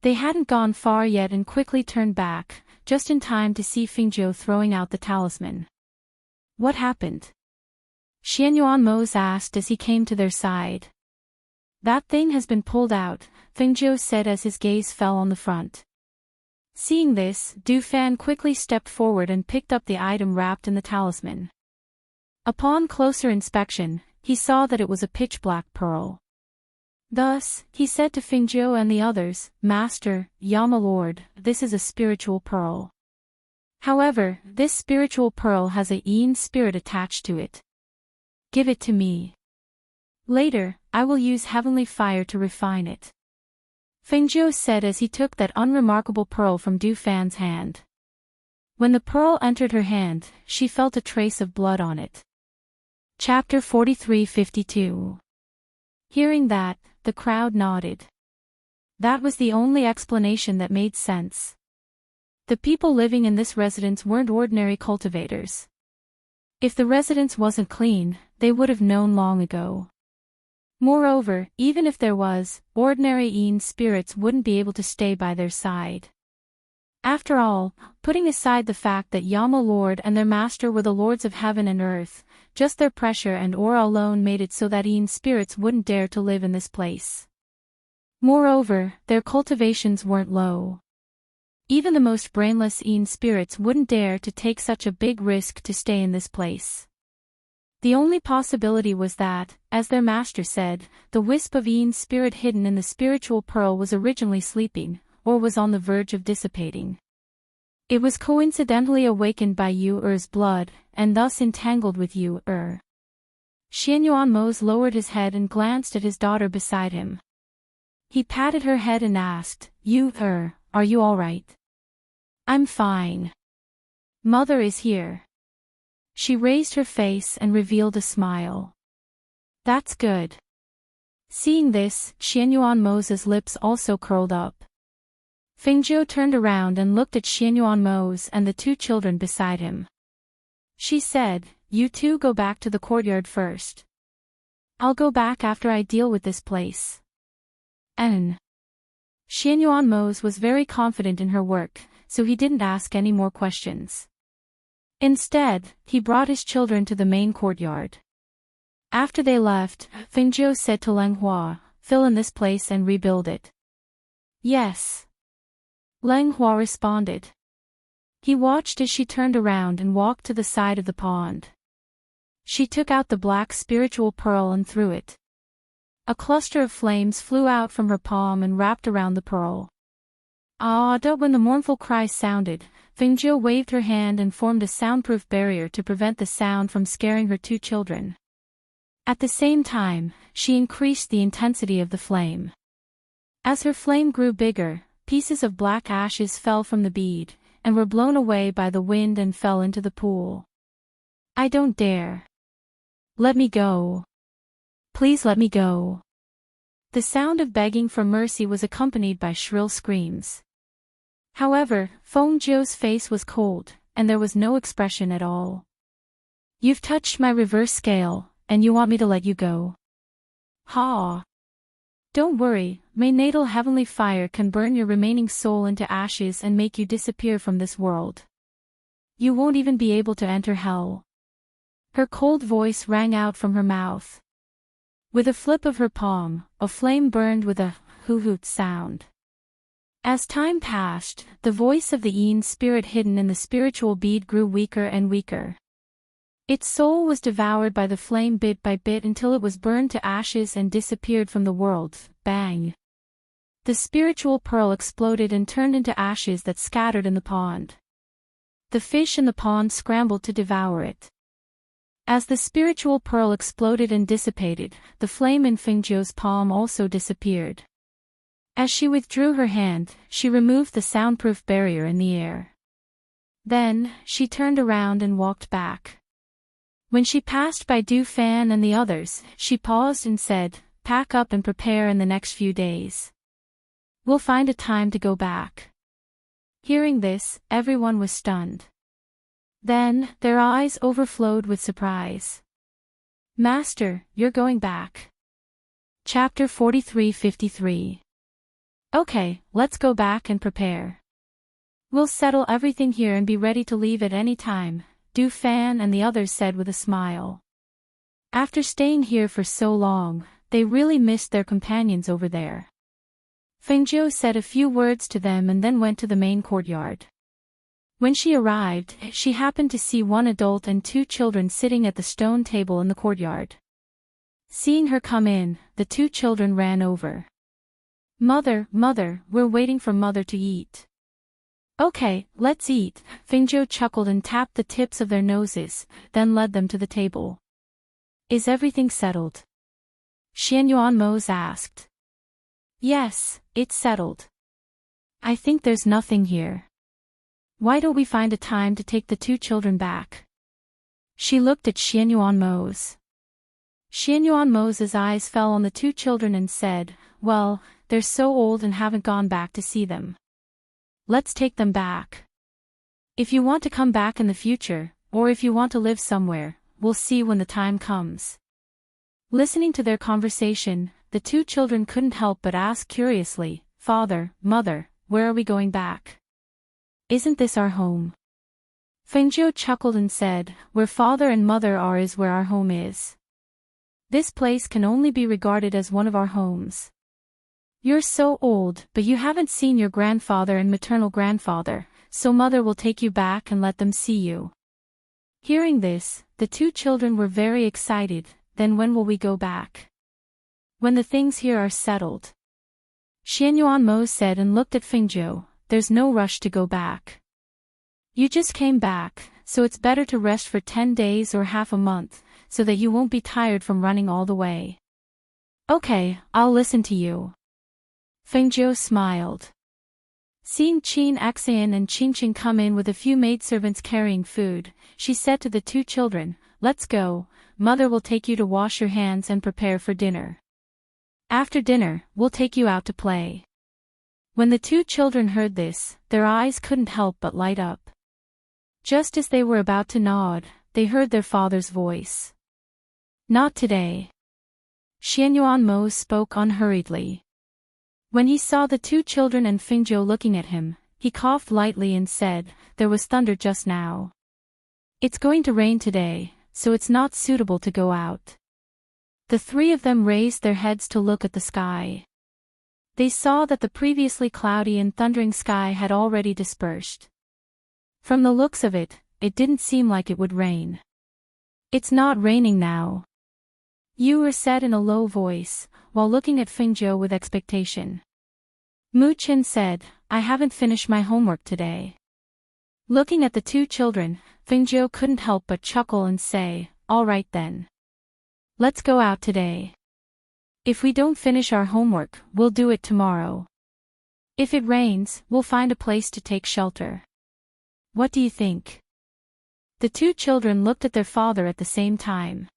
A: They hadn't gone far yet and quickly turned back, just in time to see Fengjiu throwing out the talisman. What happened? Xianyuanmos asked as he came to their side. That thing has been pulled out, Fengjiu said as his gaze fell on the front. Seeing this, Du Fan quickly stepped forward and picked up the item wrapped in the talisman. Upon closer inspection, he saw that it was a pitch-black pearl. Thus, he said to Fengjiu and the others, Master, Yama Lord, this is a spiritual pearl. However, this spiritual pearl has a yin spirit attached to it. Give it to me. Later, I will use heavenly fire to refine it. Fengjiu said as he took that unremarkable pearl from Du Fan's hand. When the pearl entered her hand, she felt a trace of blood on it. Chapter 43-52. Hearing that, the crowd nodded. That was the only explanation that made sense. The people living in this residence weren't ordinary cultivators. If the residence wasn't clean, they would have known long ago. Moreover, even if there was, ordinary yin spirits wouldn't be able to stay by their side. After all, putting aside the fact that Yama Lord and their master were the lords of heaven and earth, just their pressure and aura alone made it so that yin spirits wouldn't dare to live in this place. Moreover, their cultivations weren't low. Even the most brainless yin spirits wouldn't dare to take such a big risk to stay in this place. The only possibility was that, as their master said, the wisp of yin spirit hidden in the spiritual pearl was originally sleeping, or was on the verge of dissipating. It was coincidentally awakened by Yu's blood, and thus entangled with Yu. Xianyuanmos lowered his head and glanced at his daughter beside him. He patted her head and asked, are you all right? I'm fine. Mother is here. She raised her face and revealed a smile. That's good. Seeing this, Xianyuan Mo's lips also curled up. Fengjiu turned around and looked at Xianyuan Mo and the two children beside him. She said, you two go back to the courtyard first. I'll go back after I deal with this place. Xianyuan Mo was very confident in her work, so he didn't ask any more questions. Instead, he brought his children to the main courtyard. After they left, Fengjiu said to Leng Hua, fill in this place and rebuild it. Yes. Leng Hua responded. He watched as she turned around and walked to the side of the pond. She took out the black spiritual pearl and threw it. A cluster of flames flew out from her palm and wrapped around the pearl. When the mournful cry sounded, Fengjiu waved her hand and formed a soundproof barrier to prevent the sound from scaring her two children. At the same time, she increased the intensity of the flame. As her flame grew bigger, pieces of black ashes fell from the bead, and were blown away by the wind and fell into the pool. I don't dare. Let me go. Please let me go. The sound of begging for mercy was accompanied by shrill screams. However, Fengjiu's face was cold, and there was no expression at all. You've touched my reverse scale, and you want me to let you go? Ha! Don't worry, my natal heavenly fire can burn your remaining soul into ashes and make you disappear from this world. You won't even be able to enter hell. Her cold voice rang out from her mouth. With a flip of her palm, a flame burned with a hoo-hoot sound. As time passed, the voice of the Yin spirit hidden in the spiritual bead grew weaker and weaker. Its soul was devoured by the flame bit by bit until it was burned to ashes and disappeared from the world. Bang! The spiritual pearl exploded and turned into ashes that scattered in the pond. The fish in the pond scrambled to devour it. As the spiritual pearl exploded and dissipated, the flame in Fengjiu's palm also disappeared. As she withdrew her hand, she removed the soundproof barrier in the air. Then, she turned around and walked back. When she passed by Du Fan and the others, she paused and said, pack up and prepare in the next few days. We'll find a time to go back. Hearing this, everyone was stunned. Then, their eyes overflowed with surprise. Master, you're going back. Chapter 43-53. Okay, let's go back and prepare. We'll settle everything here and be ready to leave at any time, Du Fan and the others said with a smile. After staying here for so long, they really missed their companions over there. Fengjiu said a few words to them and then went to the main courtyard. When she arrived, she happened to see one adult and two children sitting at the stone table in the courtyard. Seeing her come in, the two children ran over. Mother, we're waiting for Mother to eat. Okay, let's eat. Fengjiu chuckled and tapped the tips of their noses, then led them to the table. Is everything settled? Xianyuan Mo asked. Yes, it's settled. I think there's nothing here. Why don't we find a time to take the two children back? She looked at Xianyuan Mo. Xianyuan Mo's eyes fell on the two children and said, well, they're so old and haven't gone back to see them. Let's take them back. If you want to come back in the future, or if you want to live somewhere, we'll see when the time comes. Listening to their conversation, the two children couldn't help but ask curiously, Father, Mother, where are we going back? Isn't this our home? Fengjiu chuckled and said, where Father and Mother are is where our home is. This place can only be regarded as one of our homes. You're so old, but you haven't seen your grandfather and maternal grandfather, so Mother will take you back and let them see you. Hearing this, the two children were very excited. Then when will we go back? When the things here are settled. Xianyuan Mo said and looked at Fengjiu, there's no rush to go back. You just came back, so it's better to rest for 10 days or half a month, so that you won't be tired from running all the way. Okay, I'll listen to you. Fengjiu smiled. Seeing Qin Axian and Qingqing come in with a few maidservants carrying food, she said to the two children, "Let's go, mother will take you to wash your hands and prepare for dinner. After dinner, we'll take you out to play." When the two children heard this, their eyes couldn't help but light up. Just as they were about to nod, they heard their father's voice. "Not today." Xianyuan Mo spoke unhurriedly. When he saw the two children and Fengjiu looking at him, he coughed lightly and said, "There was thunder just now. It's going to rain today, so it's not suitable to go out." The three of them raised their heads to look at the sky. They saw that the previously cloudy and thundering sky had already dispersed. From the looks of it, it didn't seem like it would rain. "It's not raining now," Yu said in a low voice, while looking at Fengjiu with expectation. Mu Qin said, "I haven't finished my homework today." Looking at the two children, Fengjiu couldn't help but chuckle and say, "All right then. Let's go out today. If we don't finish our homework, we'll do it tomorrow. If it rains, we'll find a place to take shelter. What do you think?" The two children looked at their father at the same time.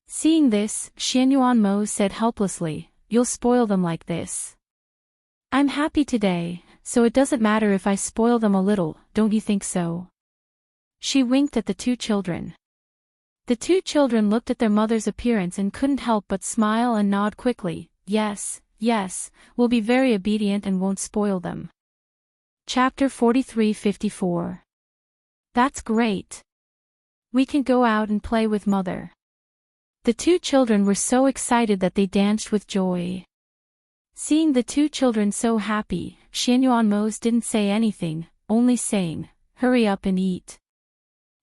A: Seeing this, Xianyuan Mo said helplessly, "You'll spoil them like this." "I'm happy today, so it doesn't matter if I spoil them a little, don't you think so?" She winked at the two children. The two children looked at their mother's appearance and couldn't help but smile and nod quickly. Yes, yes, we'll be very obedient and won't spoil them." Chapter 43-54. That's great. We can go out and play with mother. The two children were so excited that they danced with joy. Seeing the two children so happy, Xianyuan Mo didn't say anything, only saying, "Hurry up and eat.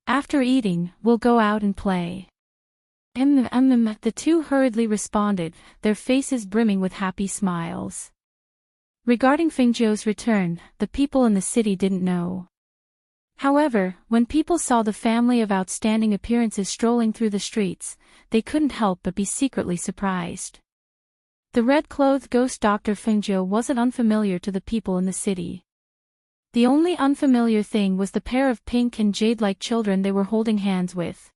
A: After eating, we'll go out and play." The two hurriedly responded, their faces brimming with happy smiles. Regarding Fengjiu's return, the people in the city didn't know. However, when people saw the family of outstanding appearances strolling through the streets, they couldn't help but be secretly surprised. The red-clothed ghost Dr. Fengjiu wasn't unfamiliar to the people in the city. The only unfamiliar thing was the pair of pink and jade-like children they were holding hands with.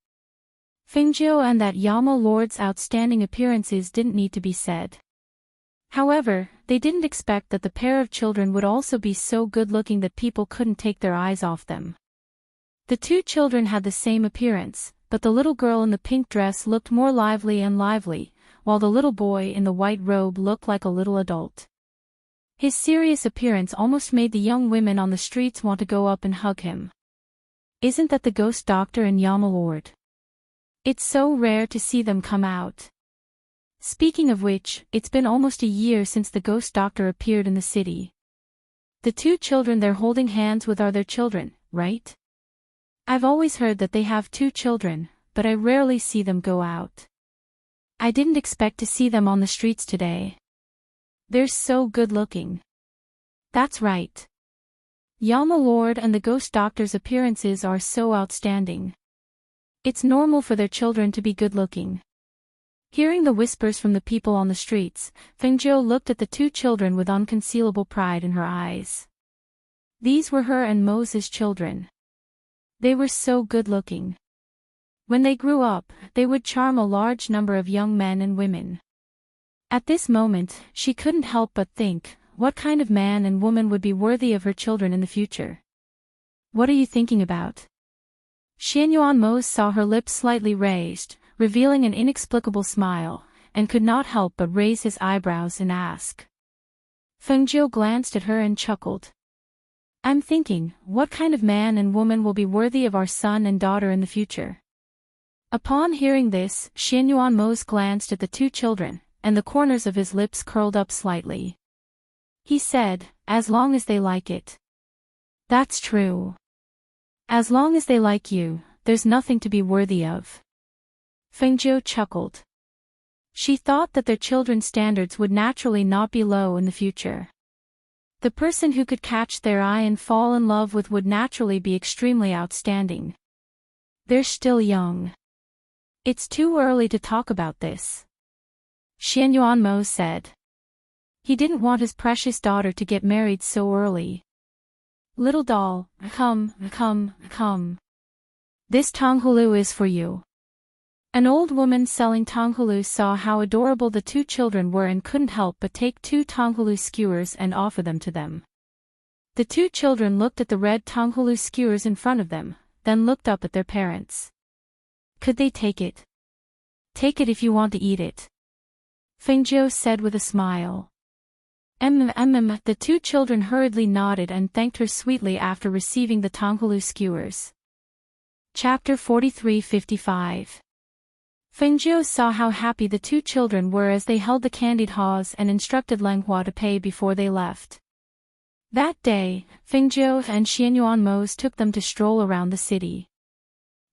A: Fengjiu and that Yama Lord's outstanding appearances didn't need to be said. However, they didn't expect that the pair of children would also be so good-looking that people couldn't take their eyes off them. The two children had the same appearance, but the little girl in the pink dress looked more lively, while the little boy in the white robe looked like a little adult. His serious appearance almost made the young women on the streets want to go up and hug him. Isn't that the ghost doctor and Yama Lord? It's so rare to see them come out. Speaking of which, it's been almost a year since the ghost doctor appeared in the city. The two children they're holding hands with are their children, right? I've always heard that they have two children, but I rarely see them go out. I didn't expect to see them on the streets today. They're so good-looking. That's right. Yama Lord and the ghost doctor's appearances are so outstanding. It's normal for their children to be good-looking. Hearing the whispers from the people on the streets, Fengjiu looked at the two children with unconcealable pride in her eyes. These were her and Mo's children. They were so good-looking. When they grew up, they would charm a large number of young men and women. At this moment, she couldn't help but think, what kind of man and woman would be worthy of her children in the future? What are you thinking about? Xianyuan Mo saw her lips slightly raised, revealing an inexplicable smile, and could not help but raise his eyebrows and ask. Fengjiu glanced at her and chuckled. I'm thinking, what kind of man and woman will be worthy of our son and daughter in the future? Upon hearing this, Xianyuan Mo glanced at the two children, and the corners of his lips curled up slightly. He said, as long as they like it. That's true. As long as they like you, there's nothing to be worthy of. Fengjiu chuckled. She thought that their children's standards would naturally not be low in the future. The person who could catch their eye and fall in love with would naturally be extremely outstanding. They're still young. It's too early to talk about this. Xianyuan Mo said. He didn't want his precious daughter to get married so early. Little doll, come, come, come. This tanghulu is for you. An old woman selling tanghulu saw how adorable the two children were and couldn't help but take 2 tanghulu skewers and offer them to them. The 2 children looked at the red tanghulu skewers in front of them, then looked up at their parents. Could they take it? Take it if you want to eat it. Fengjiu said with a smile. The 2 children hurriedly nodded and thanked her sweetly after receiving the tanghulu skewers. Chapter 43:55. Fengjiu saw how happy the 2 children were as they held the candied haws and instructed Lang Hua to pay before they left. That day, Fengjiu and Xianyuan Mose took them to stroll around the city.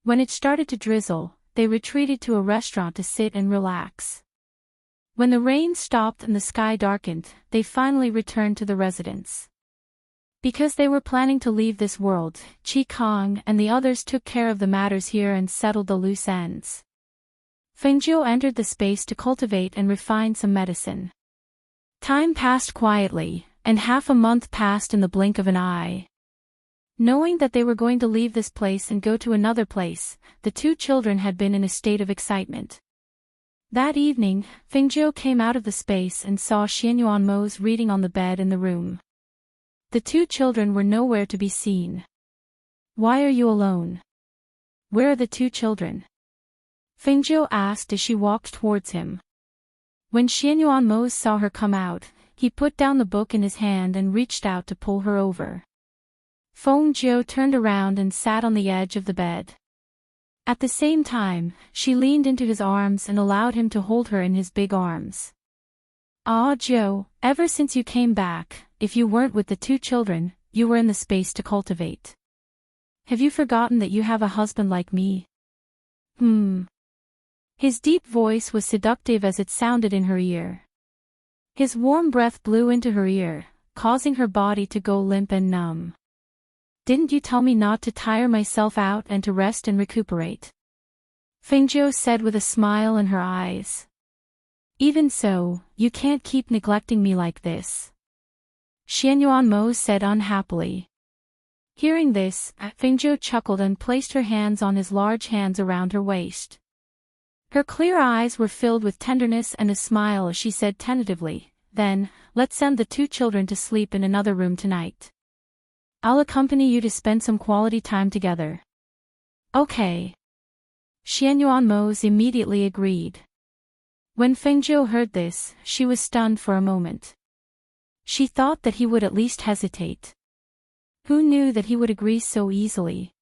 A: When it started to drizzle, they retreated to a restaurant to sit and relax. When the rain stopped and the sky darkened, they finally returned to the residence. Because they were planning to leave this world, Qi Kong and the others took care of the matters here and settled the loose ends. Fengjiu entered the space to cultivate and refine some medicine. Time passed quietly, and half a month passed in the blink of an eye. Knowing that they were going to leave this place and go to another place, the 2 children had been in a state of excitement. That evening, Fengjiu came out of the space and saw Xianyuan Mose reading on the bed in the room. The 2 children were nowhere to be seen. Why are you alone? Where are the 2 children? Fengjiu asked as she walked towards him. When Xianyuan Mose saw her come out, he put down the book in his hand and reached out to pull her over. Fengjiu turned around and sat on the edge of the bed. At the same time, she leaned into his arms and allowed him to hold her in his big arms. Ah, Joe, ever since you came back, if you weren't with the 2 children, you were in the space to cultivate. Have you forgotten that you have a husband like me? His deep voice was seductive as it sounded in her ear. His warm breath blew into her ear, causing her body to go limp and numb. Didn't you tell me not to tire myself out and to rest and recuperate? Fengjiu said with a smile in her eyes. Even so, you can't keep neglecting me like this. Xianyuan Mose said unhappily. Hearing this, Fengjiu chuckled and placed her hands on his large hands around her waist. Her clear eyes were filled with tenderness and a smile as she said tentatively, then, let's send the 2 children to sleep in another room tonight. I'll accompany you to spend some quality time together. Okay. Xianyuan Mose immediately agreed. When Fengjiu heard this, she was stunned for a moment. She thought that he would at least hesitate. Who knew that he would agree so easily?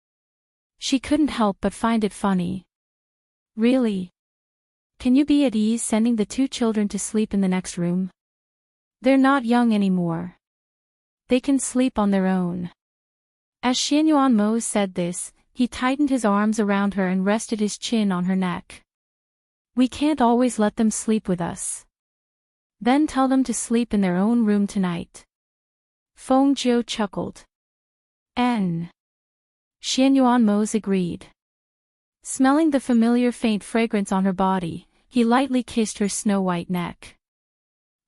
A: She couldn't help but find it funny. Really? Can you be at ease sending the 2 children to sleep in the next room? They're not young anymore. They can sleep on their own. As Xianyuan Mose said this, he tightened his arms around her and rested his chin on her neck. We can't always let them sleep with us. Then tell them to sleep in their own room tonight. Fengjiu chuckled. Xianyuan Mose agreed. Smelling the familiar faint fragrance on her body, he lightly kissed her snow-white neck.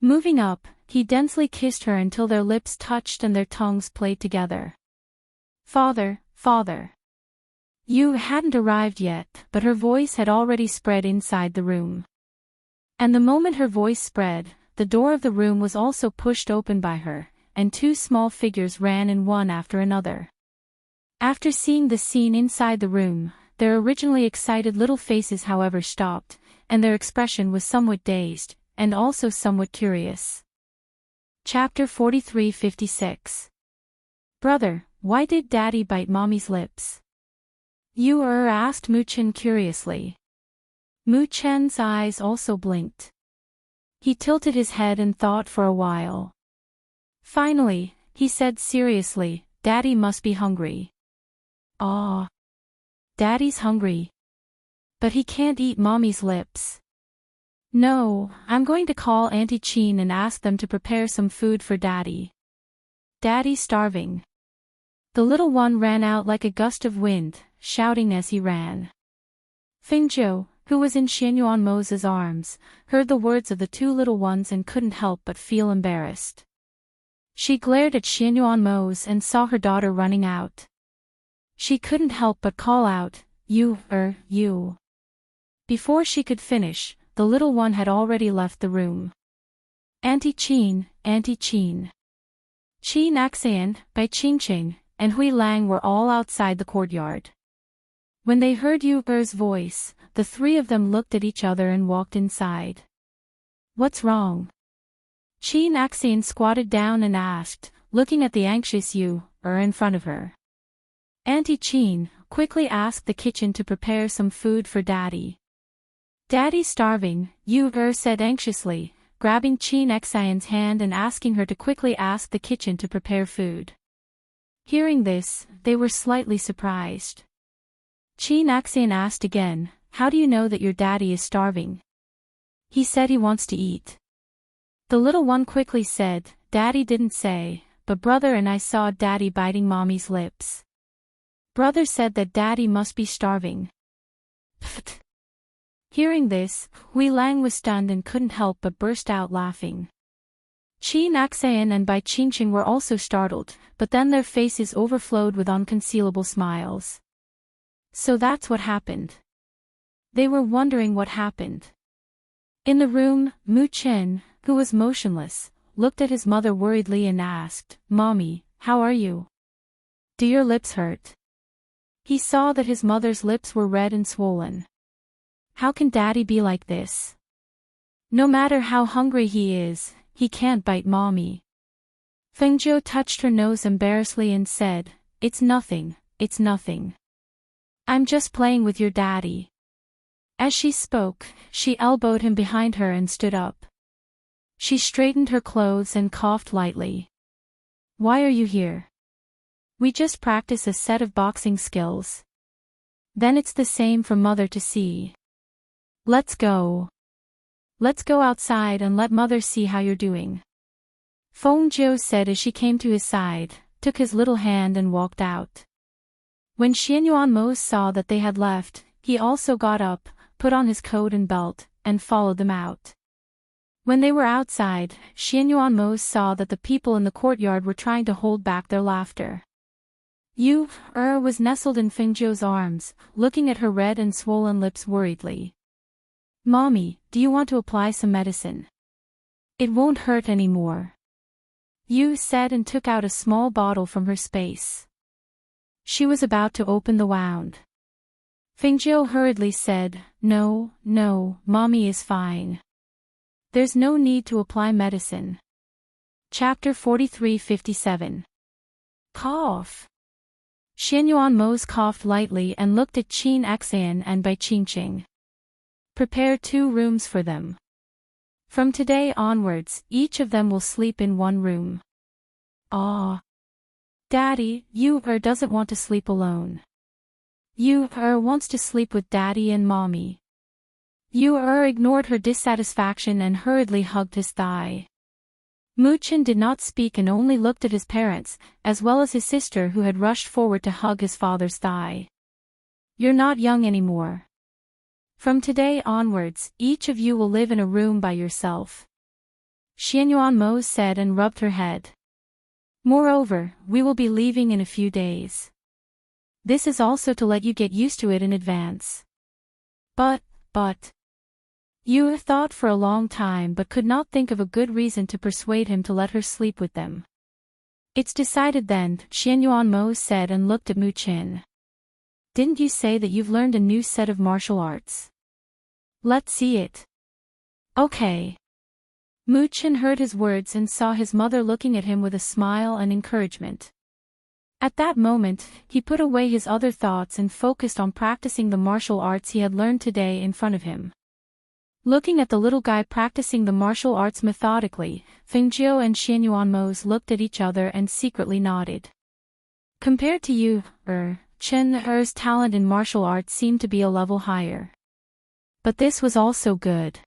A: Moving up, he densely kissed her until their lips touched and their tongues played together. Father, father. You hadn't arrived yet, but her voice had already spread inside the room. And the moment her voice spread, the door of the room was also pushed open by her, and 2 small figures ran in one after another. After seeing the scene inside the room, their originally excited little faces however stopped, and their expression was somewhat dazed, and also somewhat curious. Chapter 43:56. Brother, why did Daddy bite Mommy's lips? You asked Mu Chen curiously. Mu Chen's eyes also blinked. He tilted his head and thought for a while. Finally, he said seriously, Daddy must be hungry. Ah. Daddy's hungry. But he can't eat Mommy's lips. No, I'm going to call Auntie Chin and ask them to prepare some food for Daddy. Daddy's starving. The little one ran out like a gust of wind, shouting as he ran. Fengjiu, who was in Xianyuanmo's arms, heard the words of the two little ones and couldn't help but feel embarrassed. She glared at Xianyuanmo and saw her daughter running out. She couldn't help but call out, you. Before she could finish, the little one had already left the room. Auntie Qin, Auntie Qin. Qin Axian, Bai Qingqing, and Hui Lang were all outside the courtyard. When they heard Yu Er's voice, the three of them looked at each other and walked inside. What's wrong? Qin Axian squatted down and asked, looking at the anxious Yu Er in front of her. Auntie Qin, quickly asked the kitchen to prepare some food for Daddy. Daddy's starving, Yu Er said anxiously, grabbing Qin Axian's hand and asking her to quickly ask the kitchen to prepare food. Hearing this, they were slightly surprised. Qin Axian asked again, how do you know that your daddy is starving? He said he wants to eat. The little one quickly said, Daddy didn't say, but brother and I saw Daddy biting Mommy's lips. Brother said that Daddy must be starving. Pfft. Hearing this, Hui Lang was stunned and couldn't help but burst out laughing. Qin Axian and Bai Qingqing were also startled, but then their faces overflowed with unconcealable smiles. So that's what happened. They were wondering what happened. In the room, Mu Chen, who was motionless, looked at his mother worriedly and asked, Mommy, how are you? Do your lips hurt? He saw that his mother's lips were red and swollen. How can Daddy be like this? No matter how hungry he is, he can't bite Mommy. Fengjiu touched her nose embarrassedly and said, It's nothing, it's nothing. I'm just playing with your daddy. As she spoke, she elbowed him behind her and stood up. She straightened her clothes and coughed lightly. Why are you here? We just practice a set of boxing skills. Then it's the same for Mother to see. Let's go. Let's go outside and let Mother see how you're doing. Feng Jiu said as she came to his side, took his little hand and walked out. When Xianyuanmo saw that they had left, he also got up, put on his coat and belt, and followed them out. When they were outside, Xianyuanmo saw that the people in the courtyard were trying to hold back their laughter. Yu Er was nestled in Fengjiu's arms, looking at her red and swollen lips worriedly. Mommy, do you want to apply some medicine? It won't hurt anymore. Yu said and took out a small bottle from her space. She was about to open the wound. Fengjiu hurriedly said, No, Mommy is fine. There's no need to apply medicine. Chapter 43:57. Cough. Xianyuanmo coughed lightly and looked at Qin Axian and Bai Qingqing. Prepare 2 rooms for them. From today onwards, each of them will sleep in one room. Ah. Daddy, Yu Er doesn't want to sleep alone. Yu Er wants to sleep with Daddy and Mommy. Yu Er ignored her dissatisfaction and hurriedly hugged his thigh. Mu Chen did not speak and only looked at his parents, as well as his sister who had rushed forward to hug his father's thigh. You're not young anymore. From today onwards, each of you will live in a room by yourself. Xianyuanmo said and rubbed her head. Moreover, we will be leaving in a few days. This is also to let you get used to it in advance. But. Yu thought for a long time but could not think of a good reason to persuade him to let her sleep with them. It's decided then, Xianyuanmo said and looked at Mu Chen. Didn't you say that you've learned a new set of martial arts? Let's see it. Okay. Mu Chen heard his words and saw his mother looking at him with a smile and encouragement. At that moment, he put away his other thoughts and focused on practicing the martial arts he had learned today in front of him. Looking at the little guy practicing the martial arts methodically, Fengjiu and Xianyuanmo looked at each other and secretly nodded. Compared to Yu Er, Chen Er's talent in martial arts seemed to be a level higher. But this was also good.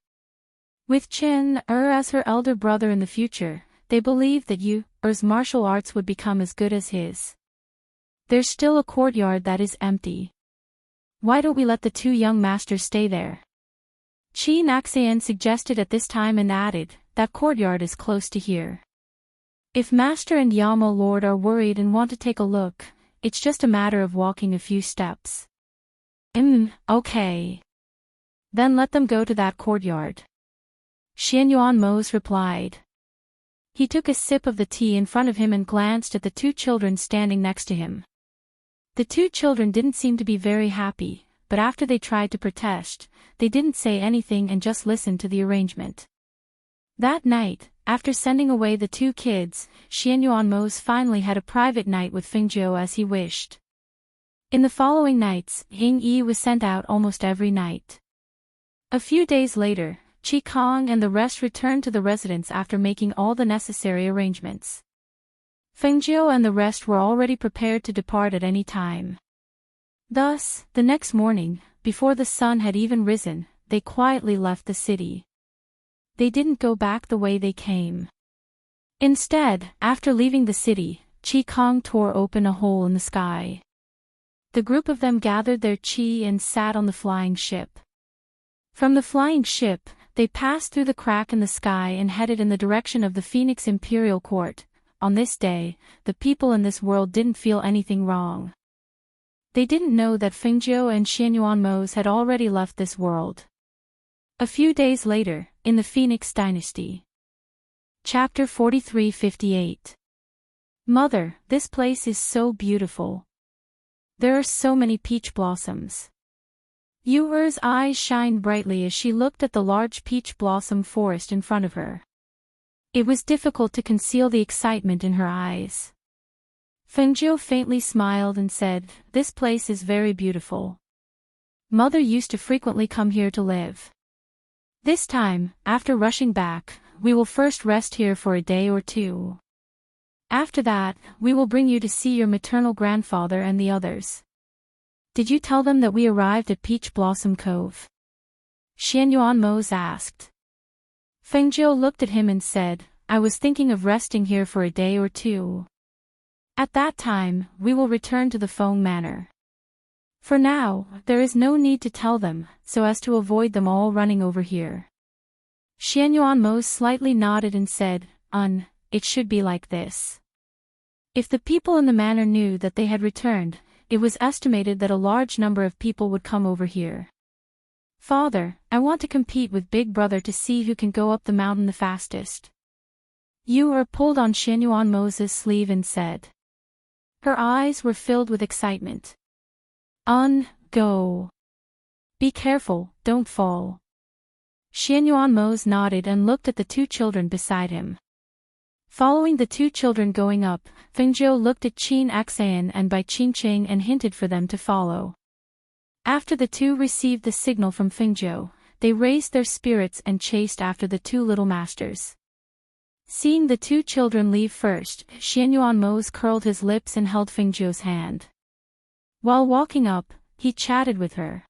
A: With Chen Er as her elder brother in the future, they believed that Yu Er's martial arts would become as good as his. There's still a courtyard that is empty. Why don't we let the 2 young masters stay there? Qi Naxian suggested at this time and added, that courtyard is close to here. If Master and Yama Lord are worried and want to take a look, it's just a matter of walking a few steps. Okay. Then let them go to that courtyard. Xianyuan Mose replied. He took a sip of the tea in front of him and glanced at the two children standing next to him. The two children didn't seem to be very happy, but after they tried to protest, they didn't say anything and just listened to the arrangement. That night, after sending away the two kids, Xianyuan Mose finally had a private night with Fengjiu as he wished. In the following nights, Ying Yi was sent out almost every night. A few days later, Qi Kong and the rest returned to the residence after making all the necessary arrangements. Fengjiu and the rest were already prepared to depart at any time. Thus, the next morning, before the sun had even risen, they quietly left the city. They didn't go back the way they came. Instead, after leaving the city, Qi Kong tore open a hole in the sky. The group of them gathered their qi and sat on the flying ship. From the flying ship, they passed through the crack in the sky and headed in the direction of the Phoenix Imperial Court. On this day, the people in this world didn't feel anything wrong. They didn't know that Fengjiu and Xianyuan Mose had already left this world. A few days later, in the Phoenix Dynasty. Chapter 43-58. Mother, this place is so beautiful. There are so many peach blossoms. Yuer's eyes shined brightly as she looked at the large peach blossom forest in front of her. It was difficult to conceal the excitement in her eyes. Fengjiu faintly smiled and said, this place is very beautiful. Mother used to frequently come here to live. This time, after rushing back, we will first rest here for a day or two. After that, we will bring you to see your maternal grandfather and the others. Did you tell them that we arrived at Peach Blossom Cove? Xianyuan Mose asked. Fengjiu looked at him and said, I was thinking of resting here for a day or two. At that time, we will return to the Feng Manor. For now, there is no need to tell them, so as to avoid them all running over here. Xianyuan Mose slightly nodded and said, it should be like this. If the people in the manor knew that they had returned, it was estimated that a large number of people would come over here. Father, I want to compete with Big Brother to see who can go up the mountain the fastest. Yuer pulled on Xianyuan Mose's sleeve and said. Her eyes were filled with excitement. Go. Be careful, don't fall. Xianyuan Mose nodded and looked at the two children beside him. Following the two children going up, Fengjiu looked at Qin Naxian and Bai Qingqing and hinted for them to follow. After the two received the signal from Fengjiu, they raised their spirits and chased after the two little masters. Seeing the two children leave first, Xianyuan Mose curled his lips and held Fengjiu's hand. While walking up, he chatted with her.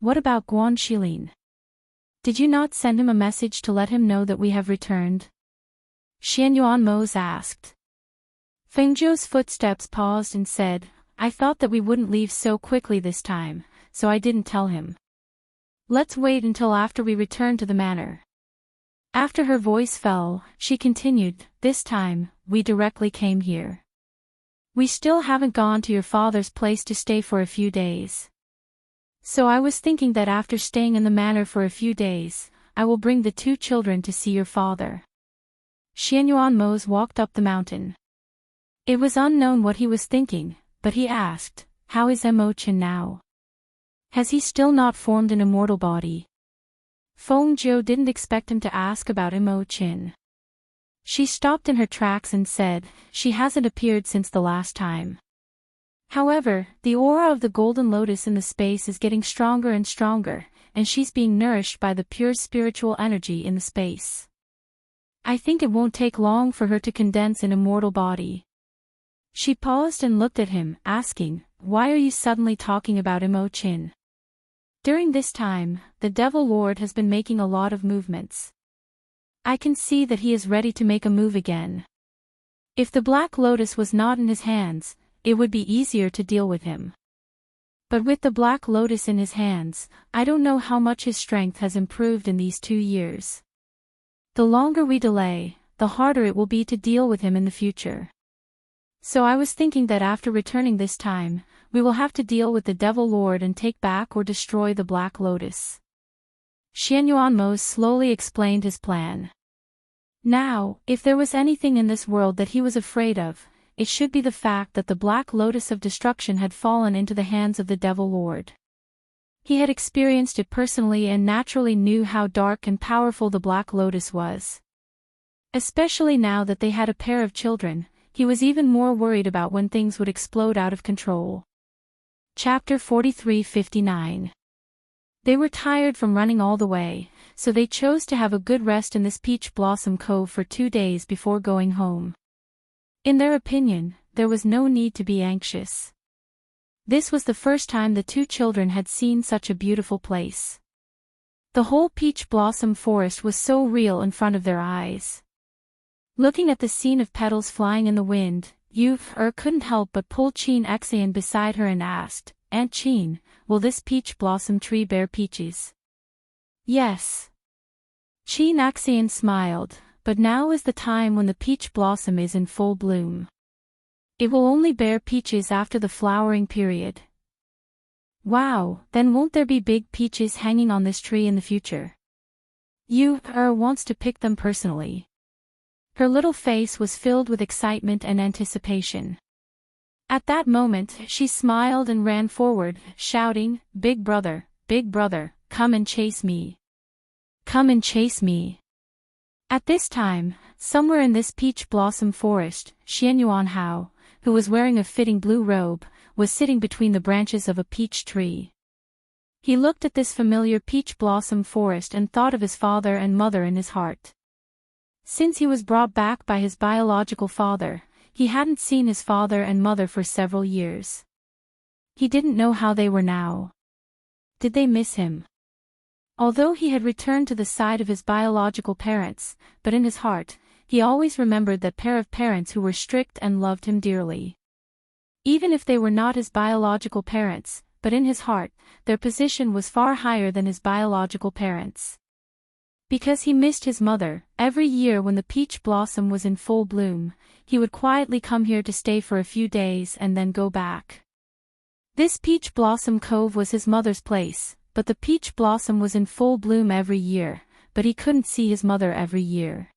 A: What about Guan Shilin? Did you not send him a message to let him know that we have returned? Xianyuan Mose asked. Fengjiu's footsteps paused and said, I thought that we wouldn't leave so quickly this time, so I didn't tell him. Let's wait until after we return to the manor. After her voice fell, she continued, this time, we directly came here. We still haven't gone to your father's place to stay for a few days. So I was thinking that after staying in the manor for a few days, I will bring the two children to see your father. Xianyuan Mose walked up the mountain. It was unknown what he was thinking, but he asked, how is Emo-chan now? Has he still not formed an immortal body? Fengjiu didn't expect him to ask about Emo-chan. She stopped in her tracks and said, she hasn't appeared since the last time. However, the aura of the golden lotus in the space is getting stronger and stronger, and she's being nourished by the pure spiritual energy in the space. I think it won't take long for her to condense an immortal body. She paused and looked at him, asking, why are you suddenly talking about Emo-chan? During this time, the Devil Lord has been making a lot of movements. I can see that he is ready to make a move again. If the Black Lotus was not in his hands, it would be easier to deal with him. But with the black lotus in his hands, I don't know how much his strength has improved in these 2 years. The longer we delay, the harder it will be to deal with him in the future. So I was thinking that after returning this time, we will have to deal with the Devil Lord and take back or destroy the Black Lotus. Xianyuanmo slowly explained his plan. Now, if there was anything in this world that he was afraid of, it should be the fact that the Black Lotus of Destruction had fallen into the hands of the Devil Lord. He had experienced it personally and naturally knew how dark and powerful the Black Lotus was. Especially now that they had a pair of children, he was even more worried about when things would explode out of control. Chapter 43:59. They were tired from running all the way, so they chose to have a good rest in this Peach Blossom Cove for 2 days before going home. In their opinion, there was no need to be anxious. This was the first time the 2 children had seen such a beautiful place. The whole peach blossom forest was so real in front of their eyes. Looking at the scene of petals flying in the wind, couldn't help but pull Chin Xian beside her and asked, "Aunt Chin, will this peach blossom tree bear peaches?" "Yes." Chin Xian smiled, but now is the time when the peach blossom is in full bloom. It will only bear peaches after the flowering period. Wow, then won't there be big peaches hanging on this tree in the future? Wants to pick them personally. Her little face was filled with excitement and anticipation. At that moment, she smiled and ran forward, shouting, big brother, come and chase me. Come and chase me." At this time, somewhere in this peach blossom forest, Xianyuanhao, who was wearing a fitting blue robe, was sitting between the branches of a peach tree. He looked at this familiar peach blossom forest and thought of his father and mother in his heart. Since he was brought back by his biological father, he hadn't seen his father and mother for several years. He didn't know how they were now. Did they miss him? Although he had returned to the side of his biological parents, but in his heart, he always remembered that pair of parents who were strict and loved him dearly. Even if they were not his biological parents, but in his heart, their position was far higher than his biological parents. Because he missed his mother, every year when the peach blossom was in full bloom, he would quietly come here to stay for a few days and then go back. This peach blossom cove was his mother's place, but the peach blossom was in full bloom every year, but he couldn't see his mother every year.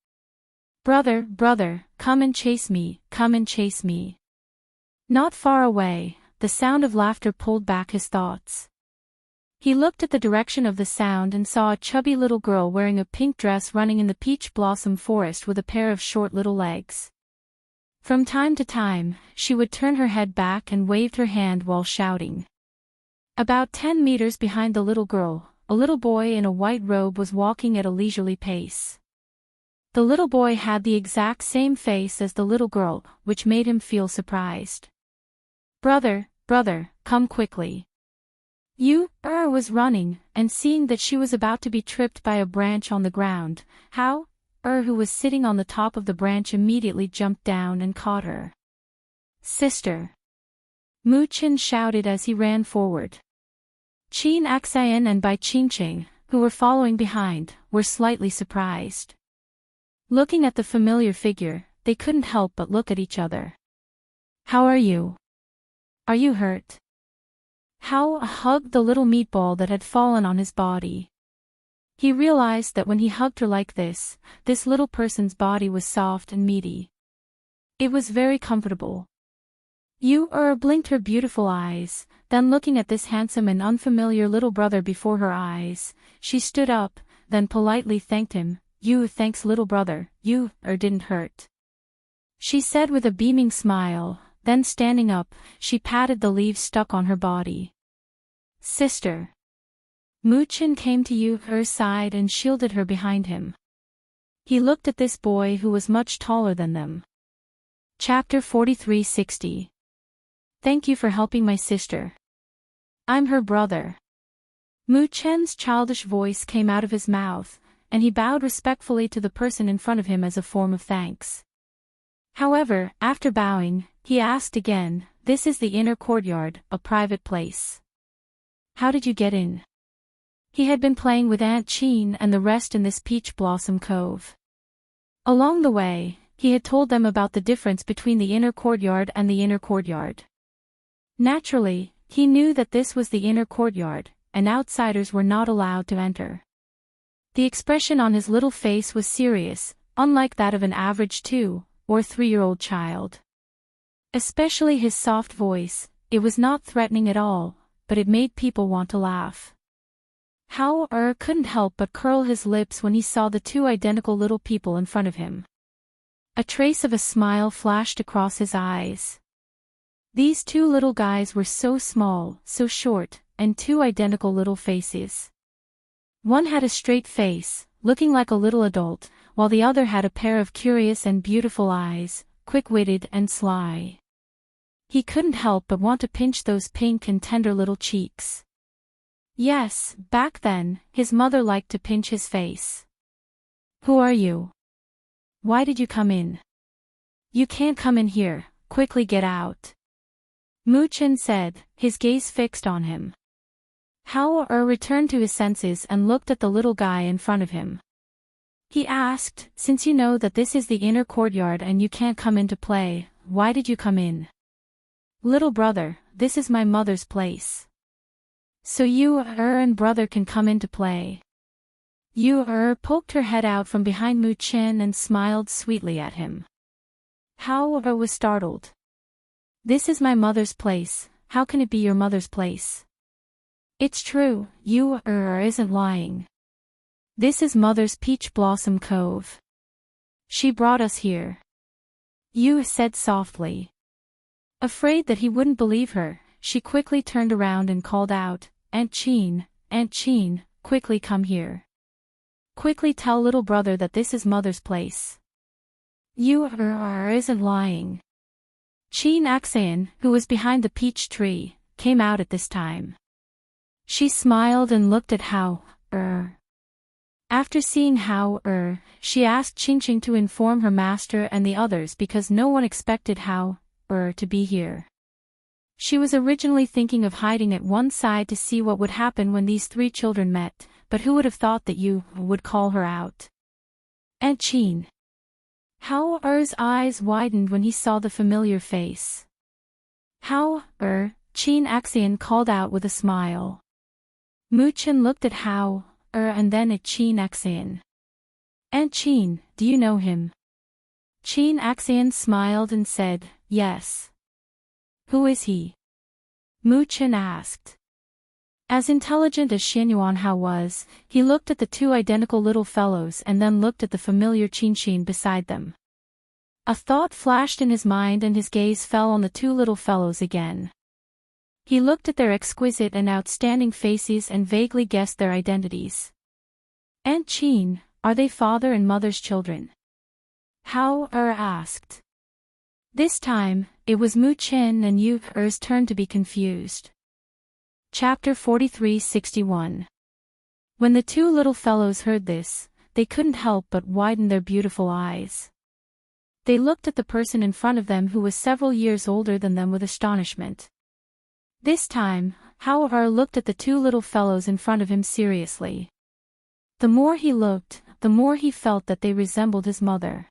A: Brother, come and chase me, come and chase me." Not far away, the sound of laughter pulled back his thoughts. He looked at the direction of the sound and saw a chubby little girl wearing a pink dress running in the peach blossom forest with a pair of short little legs. From time to time, she would turn her head back and waved her hand while shouting. About 10 meters behind the little girl, a little boy in a white robe was walking at a leisurely pace. The little boy had the exact same face as the little girl, which made him feel surprised. Brother, come quickly." Was running, and seeing that she was about to be tripped by a branch on the ground, who was sitting on the top of the branch immediately jumped down and caught her. "Sister!" Mu Chen shouted as he ran forward. Chin Xian and Bai Qingqing, who were following behind, were slightly surprised. Looking at the familiar figure, they couldn't help but look at each other. "How are you? Are you hurt?" Hao hugged the little meatball that had fallen on his body. He realized that when he hugged her like this little person's body was soft and meaty. It was very comfortable. Blinked her beautiful eyes, then looking at this handsome and unfamiliar little brother before her eyes, she stood up, then politely thanked him. Thanks little brother, didn't hurt," she said with a beaming smile, then standing up, she patted the leaves stuck on her body. "Sister." Mu Chen came to her side and shielded her behind him. He looked at this boy who was much taller than them. Chapter 43:60. Thank you for helping my sister. I'm her brother. Mu Chen's childish voice came out of his mouth, and he bowed respectfully to the person in front of him as a form of thanks. However, after bowing, he asked again, "This is the inner courtyard, a private place. How did you get in? He had been playing with Aunt Chin and the rest in this peach blossom cove. Along the way, he had told them about the difference between the inner courtyard and the inner courtyard. Naturally, he knew that this was the inner courtyard, and outsiders were not allowed to enter. The expression on his little face was serious, unlike that of an average 2- or 3-year-old child. Especially his soft voice, it was not threatening at all, but it made people want to laugh. Hao couldn't help but curl his lips when he saw the two identical little people in front of him. A trace of a smile flashed across his eyes. These two little guys were so small, so short, and two identical little faces. One had a straight face, looking like a little adult, while the other had a pair of curious and beautiful eyes, quick-witted and sly. He couldn't help but want to pinch those pink and tender little cheeks. Yes, back then, his mother liked to pinch his face. Who are you? Why did you come in? You can't come in here, quickly get out. Mu Chen said, his gaze fixed on him. Hao returned to his senses and looked at the little guy in front of him. He asked, since you know that this is the inner courtyard and you can't come in to play, why did you come in? Little brother, this is my mother's place. So you and brother can come in to play. You poked her head out from behind Mu Chen and smiled sweetly at him. Hao was startled. This is my mother's place, how can it be your mother's place? It's true, you isn't lying. This is mother's peach blossom cove. She brought us here. You said softly. Afraid that he wouldn't believe her, she quickly turned around and called out, Aunt Chin, quickly come here. Quickly tell little brother that this is mother's place. You isn't lying. Chin Axian, who was behind the peach tree, came out at this time. She smiled and looked at Hao. After seeing Hao, she asked Qingqing to inform her master and the others because no one expected Hao, to be here. She was originally thinking of hiding at one side to see what would happen when these three children met, but who would have thought that you would call her out? Aunt Chin. Hao's eyes widened when he saw the familiar face. Hao, Chin Axian called out with a smile. Mu Chen looked at Hao, and then at Chin Axian. Aunt Chin, do you know him? Chin Axian smiled and said, yes. Who is he? Mu Chen asked. As intelligent as Xianyuan Hao was, he looked at the two identical little fellows and then looked at the familiar Qingqing beside them. A thought flashed in his mind and his gaze fell on the two little fellows again. He looked at their exquisite and outstanding faces and vaguely guessed their identities. Aunt Chin, are they father and mother's children? Hao asked. This time, it was Mu Chen and Yu's turn to be confused. Chapter 43:61. When the two little fellows heard this, they couldn't help but widen their beautiful eyes. They looked at the person in front of them who was several years older than them with astonishment. This time, Hao looked at the two little fellows in front of him seriously. The more he looked, the more he felt that they resembled his mother.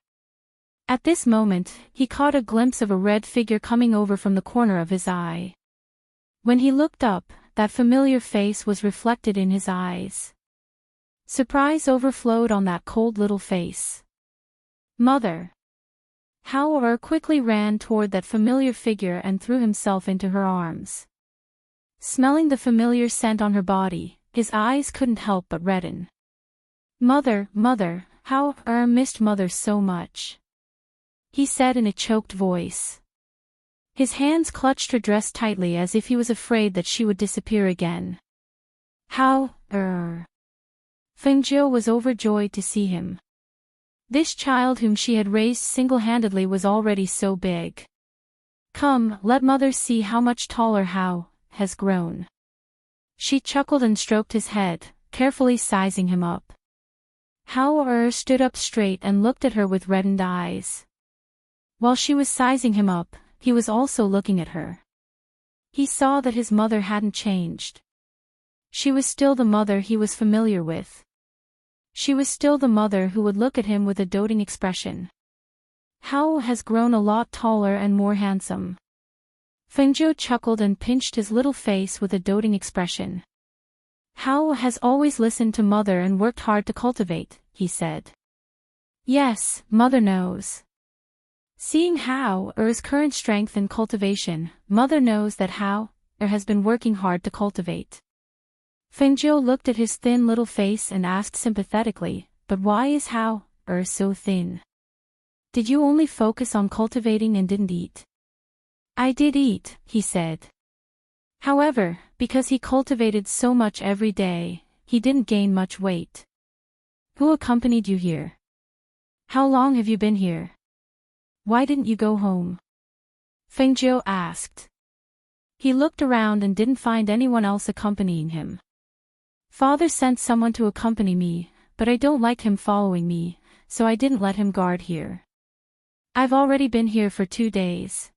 A: At this moment, he caught a glimpse of a red figure coming over from the corner of his eye. When he looked up, that familiar face was reflected in his eyes. Surprise overflowed on that cold little face. Mother! Hao quickly ran toward that familiar figure and threw himself into her arms. Smelling the familiar scent on her body, his eyes couldn't help but redden. Mother, mother, Hao missed mother so much. He said in a choked voice. His hands clutched her dress tightly as if he was afraid that she would disappear again. Hao, Fengjiu was overjoyed to see him. This child whom she had raised single-handedly was already so big. Come, let mother see how much taller Hao has grown. She chuckled and stroked his head, carefully sizing him up. Hao stood up straight and looked at her with reddened eyes. While she was sizing him up, he was also looking at her. He saw that his mother hadn't changed. She was still the mother he was familiar with. She was still the mother who would look at him with a doting expression. Hao has grown a lot taller and more handsome. Fengjiu chuckled and pinched his little face with a doting expression. Hao has always listened to mother and worked hard to cultivate, he said. Yes, mother knows. Seeing Hao's current strength in cultivation, mother knows that Hao has been working hard to cultivate. Fengjiu looked at his thin little face and asked sympathetically, but why is Hao so thin? Did you only focus on cultivating and didn't eat? I did eat, he said. However, because he cultivated so much every day, he didn't gain much weight. Who accompanied you here? How long have you been here? Why didn't you go home? Fengjiu asked. He looked around and didn't find anyone else accompanying him. Father sent someone to accompany me, but I don't like him following me, so I didn't let him guard here. I've already been here for 2 days.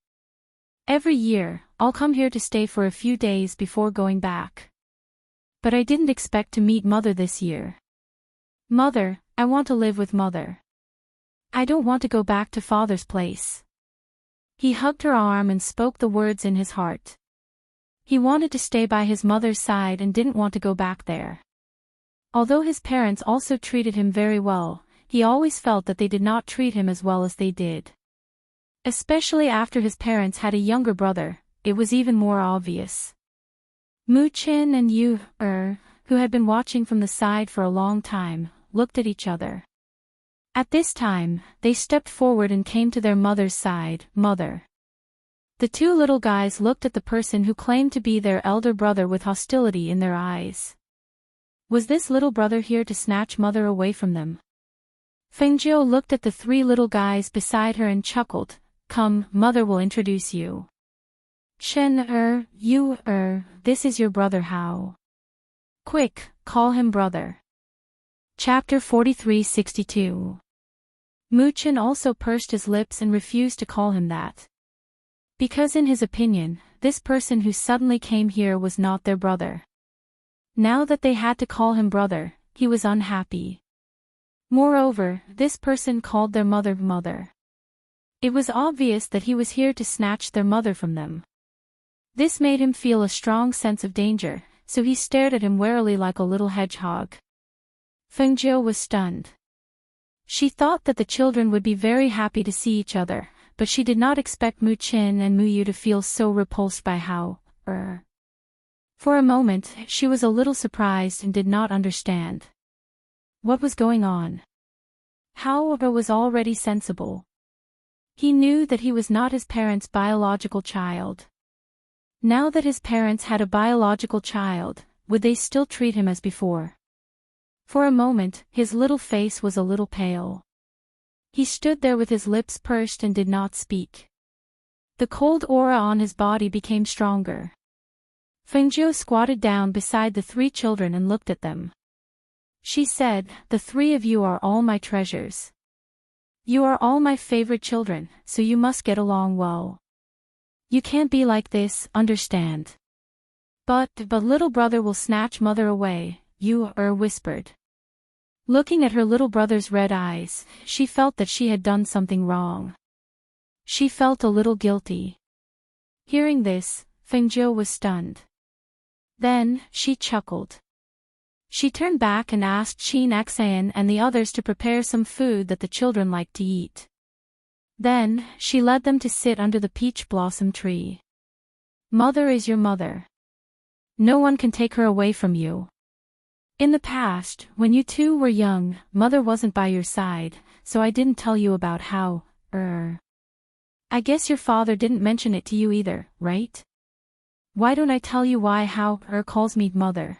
A: Every year, I'll come here to stay for a few days before going back. But I didn't expect to meet Mother this year. Mother, I want to live with Mother. I don't want to go back to Father's place. He hugged her arm and spoke the words in his heart. He wanted to stay by his mother's side and didn't want to go back there. Although his parents also treated him very well, he always felt that they did not treat him as well as they did. Especially after his parents had a younger brother, it was even more obvious. Mu Qin and Yu, who had been watching from the side for a long time, looked at each other. At this time, they stepped forward and came to their mother's side. Mother. The 2 little guys looked at the person who claimed to be their elder brother with hostility in their eyes. Was this little brother here to snatch Mother away from them? Fengjiu looked at the 3 little guys beside her and chuckled. Come, Mother will introduce you. Chen you this is your brother Hao. Quick, call him brother. Chapter 4362. Mu Chen also pursed his lips and refused to call him that. Because in his opinion, this person who suddenly came here was not their brother. Now that they had to call him brother, he was unhappy. Moreover, this person called their mother mother. It was obvious that he was here to snatch their mother from them. This made him feel a strong sense of danger, so he stared at him warily like a little hedgehog. Fengjiu was stunned. She thought that the children would be very happy to see each other, but she did not expect Mu Qin and Mu Yu to feel so repulsed by Hao. For a moment, she was a little surprised and did not understand. What was going on? Hao was already sensible. He knew that he was not his parents' biological child. Now that his parents had a biological child, would they still treat him as before? For a moment, his little face was a little pale. He stood there with his lips pursed and did not speak. The cold aura on his body became stronger. Fengjiu squatted down beside the 3 children and looked at them. She said, the 3 of you are all my treasures. You are all my favorite children, so you must get along well. You can't be like this, understand? But little brother will snatch Mother away, Yu whispered. Looking at her little brother's red eyes, she felt that she had done something wrong. She felt a little guilty. Hearing this, Fengjiu was stunned. Then, she chuckled. She turned back and asked Qin Xan and the others to prepare some food that the children liked to eat. Then, she led them to sit under the peach blossom tree. Mother is your mother. No one can take her away from you. In the past, when you 2 were young, Mother wasn't by your side, so I didn't tell you about how, I guess your father didn't mention it to you either, right? Why don't I tell you why Hao calls me Mother?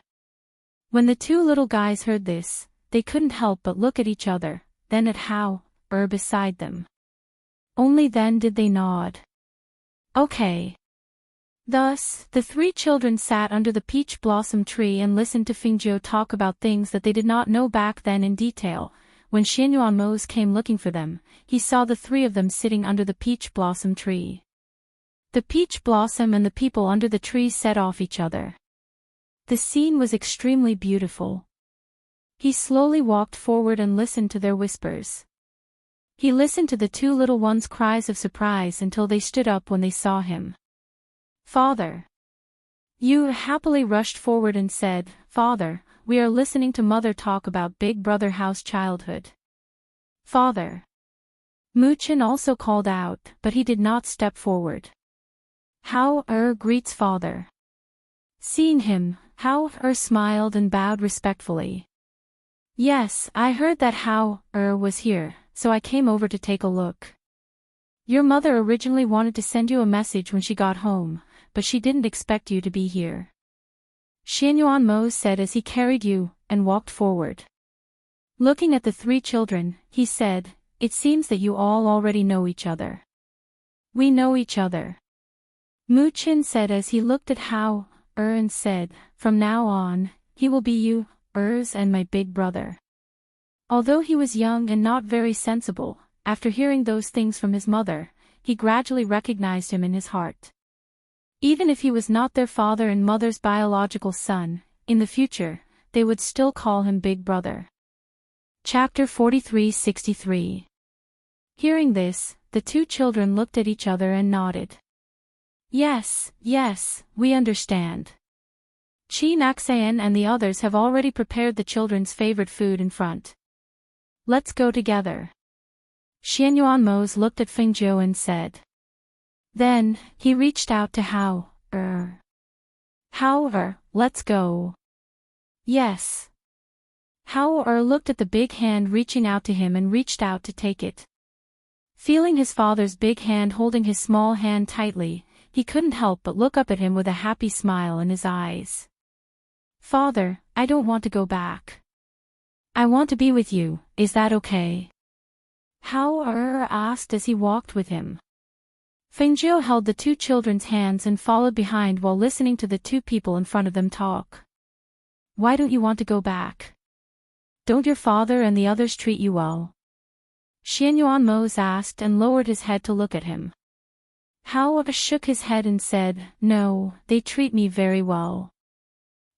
A: When the 2 little guys heard this, they couldn't help but look at each other, then at Hao beside them. Only then did they nod. Okay. Thus, the 3 children sat under the peach blossom tree and listened to Fengjiu talk about things that they did not know back then in detail. When Xianyuan came looking for them, he saw the 3 of them sitting under the peach blossom tree. The peach blossom and the people under the tree set off each other. The scene was extremely beautiful. He slowly walked forward and listened to their whispers. He listened to the two little ones' cries of surprise until they stood up when they saw him. "Father!" Yu happily rushed forward and said, "Father, we are listening to Mother talk about Big Brother House childhood." "Father!" Muchin also called out, but he did not step forward. How greets father. Seeing him, How smiled and bowed respectfully. "Yes, I heard that How was here, so I came over to take a look. Your mother originally wanted to send you a message when she got home, but she didn't expect you to be here." Xianyuan Mo said as he carried Yu and walked forward. Looking at the three children, he said, "It seems that you all already know each other." "We know each other." Muchin said as he looked at How and said, "From now on, he will be Yu's and my big brother." Although he was young and not very sensible, after hearing those things from his mother, he gradually recognized him in his heart. Even if he was not their father and mother's biological son, in the future, they would still call him Big Brother. Chapter 43-63. Hearing this, the two children looked at each other and nodded. Yes, we understand. Chi Naxayan and the others have already prepared the children's favorite food in front. Let's go together. Xianyuan Mose looked at Fengjiu and said. Then, he reached out to How let's go. Yes. How looked at the big hand reaching out to him and reached out to take it. Feeling his father's big hand holding his small hand tightly, he couldn't help but look up at him with a happy smile in his eyes. "Father, I don't want to go back. I want to be with you, is that okay?" How asked as he walked with him. Fengjiu held the two children's hands and followed behind while listening to the two people in front of them talk. "Why don't you want to go back? Don't your father and the others treat you well?" Xianyuan Mose asked and lowered his head to look at him. How shook his head and said, "No, they treat me very well.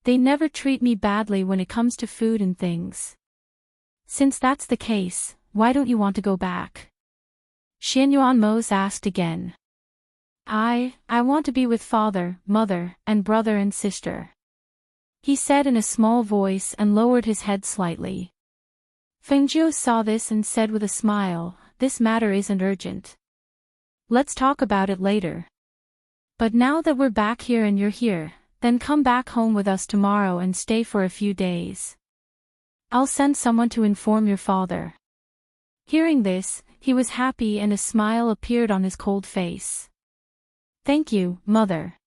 A: They never treat me badly when it comes to food and things." "Since that's the case, why don't you want to go back?" Xianyuan Mose asked again. I want to be with father, mother, and brother and sister," he said in a small voice and lowered his head slightly. Fengjiu saw this and said with a smile, "This matter isn't urgent. Let's talk about it later. But now that we're back here and you're here, then come back home with us tomorrow and stay for a few days. I'll send someone to inform your father." Hearing this, he was happy and a smile appeared on his cold face. "Thank you, mother."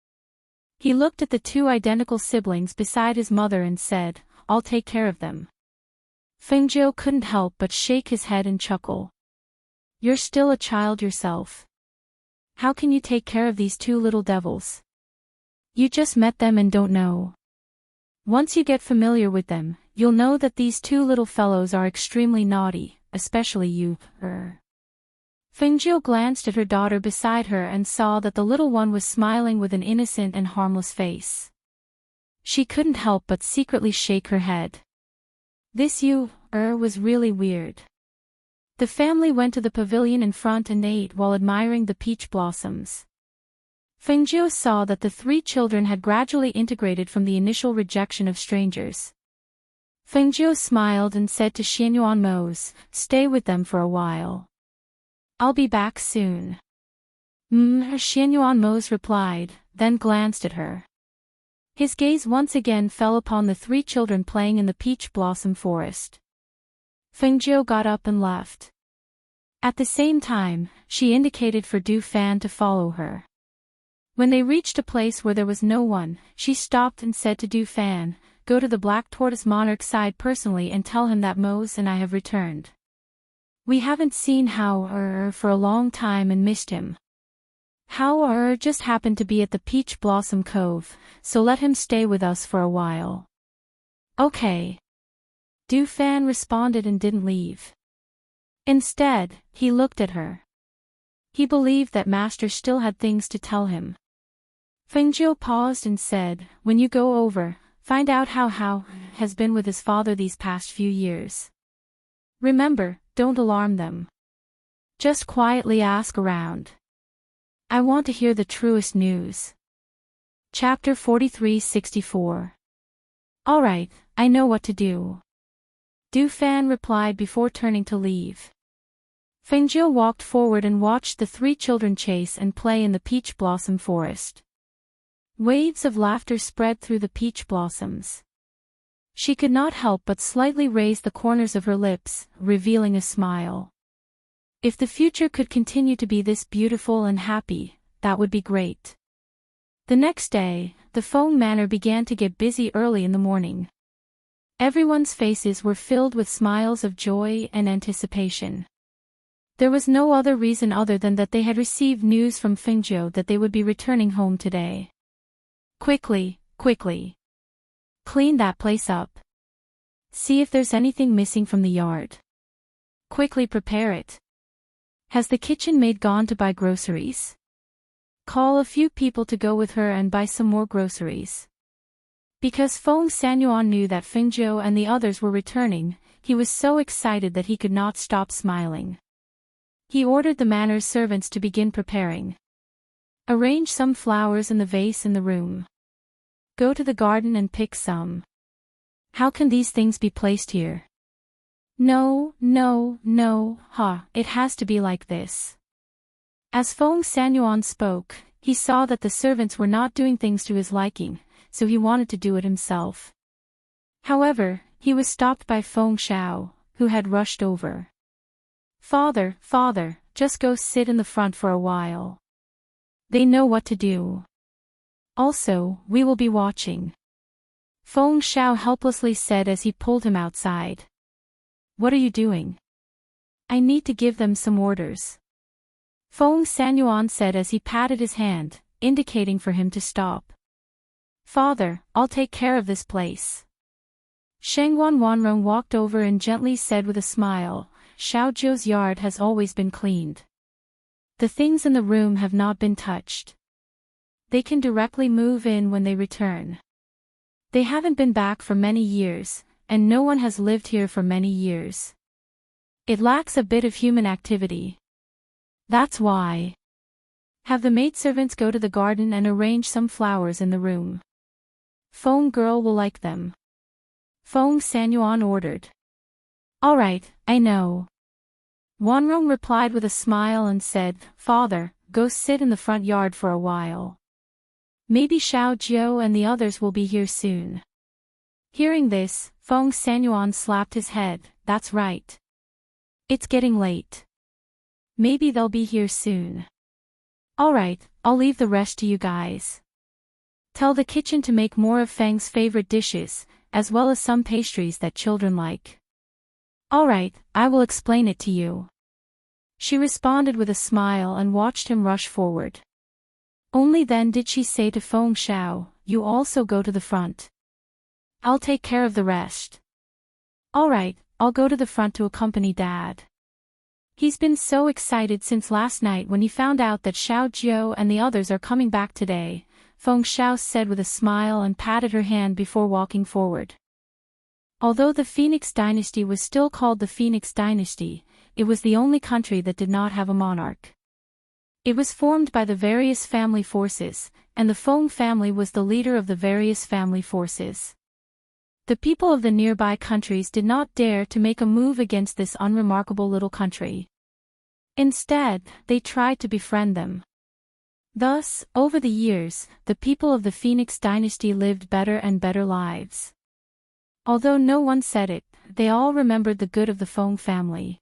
A: He looked at the two identical siblings beside his mother and said, "I'll take care of them." Fengjiu couldn't help but shake his head and chuckle. "You're still a child yourself. How can you take care of these two little devils? You just met them and don't know. Once you get familiar with them, you'll know that these two little fellows are extremely naughty, especially you, Fengjiu glanced at her daughter beside her and saw that the little one was smiling with an innocent and harmless face. She couldn't help but secretly shake her head. This was really weird. The family went to the pavilion in front and ate while admiring the peach blossoms. Fengjiu saw that the three children had gradually integrated from the initial rejection of strangers. Fengjiu smiled and said to Xianyuan Mose, "Stay with them for a while. I'll be back soon." Xianyuan Mose replied, then glanced at her. His gaze once again fell upon the three children playing in the peach blossom forest. Fengjiu got up and left. At the same time, she indicated for Du Fan to follow her. When they reached a place where there was no one, she stopped and said to Du Fan, "Go to the Black Tortoise Monarch's side personally and tell him that Mose and I have returned. We haven't seen How for a long time and missed him. How just happened to be at the Peach Blossom Cove, so let him stay with us for a while." "Okay." Du Fan responded and didn't leave. Instead, he looked at her. He believed that Master still had things to tell him. Fengjiu paused and said, "When you go over, Find out how Hao has been with his father these past few years. Remember, don't alarm them. Just quietly ask around. I want to hear the truest news. Chapter 43-64. Alright, I know what to do. Du Fan replied before turning to leave. Fengjiu walked forward and watched the three children chase and play in the peach blossom forest. Waves of laughter spread through the peach blossoms. She could not help but slightly raise the corners of her lips, revealing a smile. If the future could continue to be this beautiful and happy, that would be great. The next day, the Feng Manor began to get busy early in the morning. Everyone's faces were filled with smiles of joy and anticipation. There was no other reason other than that they had received news from Fengjiu that they would be returning home today. Quickly, quickly. Clean that place up. See if there's anything missing from the yard. Quickly prepare it. Has the kitchen maid gone to buy groceries? Call a few people to go with her and buy some more groceries. Because Feng Sanyuan knew that Fengjiu and the others were returning, he was so excited that he could not stop smiling. He ordered the manor's servants to begin preparing. Arrange some flowers in the vase in the room. Go to the garden and pick some. How can these things be placed here? No, it has to be like this. As Feng Sanyuan spoke, he saw that the servants were not doing things to his liking, so he wanted to do it himself. However, he was stopped by Feng Xiao, who had rushed over. Father, just go sit in the front for a while. They know what to do. Also, we will be watching. Feng Xiao helplessly said as he pulled him outside. What are you doing? I need to give them some orders. Feng Sanyuan said as he patted his hand, indicating for him to stop. Father, I'll take care of this place. Shengwan Wanrong walked over and gently said with a smile, Xiaojiu's yard has always been cleaned. The things in the room have not been touched. They can directly move in when they return. They haven't been back for many years, and no one has lived here for many years. It lacks a bit of human activity. That's why. Have the maidservants go to the garden and arrange some flowers in the room. Feng girl will like them. Feng Sanyuan ordered. Alright, I know. Wanrong replied with a smile and said, Father, go sit in the front yard for a while. Maybe Xiaojiu and the others will be here soon. Hearing this, Feng Sanyuan slapped his head, that's right. It's getting late. Maybe they'll be here soon. Alright, I'll leave the rest to you guys. Tell the kitchen to make more of Feng's favorite dishes, as well as some pastries that children like. Alright, I will explain it to you. She responded with a smile and watched him rush forward. Only then did she say to Feng Xiao, you also go to the front. I'll take care of the rest. Alright, I'll go to the front to accompany Dad. He's been so excited since last night when he found out that Xiaojiu and the others are coming back today, Feng Xiao said with a smile and patted her hand before walking forward. Although the Phoenix dynasty was still called the Phoenix dynasty, it was the only country that did not have a monarch. It was formed by the various family forces, and the Feng family was the leader of the various family forces. The people of the nearby countries did not dare to make a move against this unremarkable little country. Instead, they tried to befriend them. Thus, over the years, the people of the Phoenix dynasty lived better and better lives. Although no one said it, they all remembered the good of the Feng family.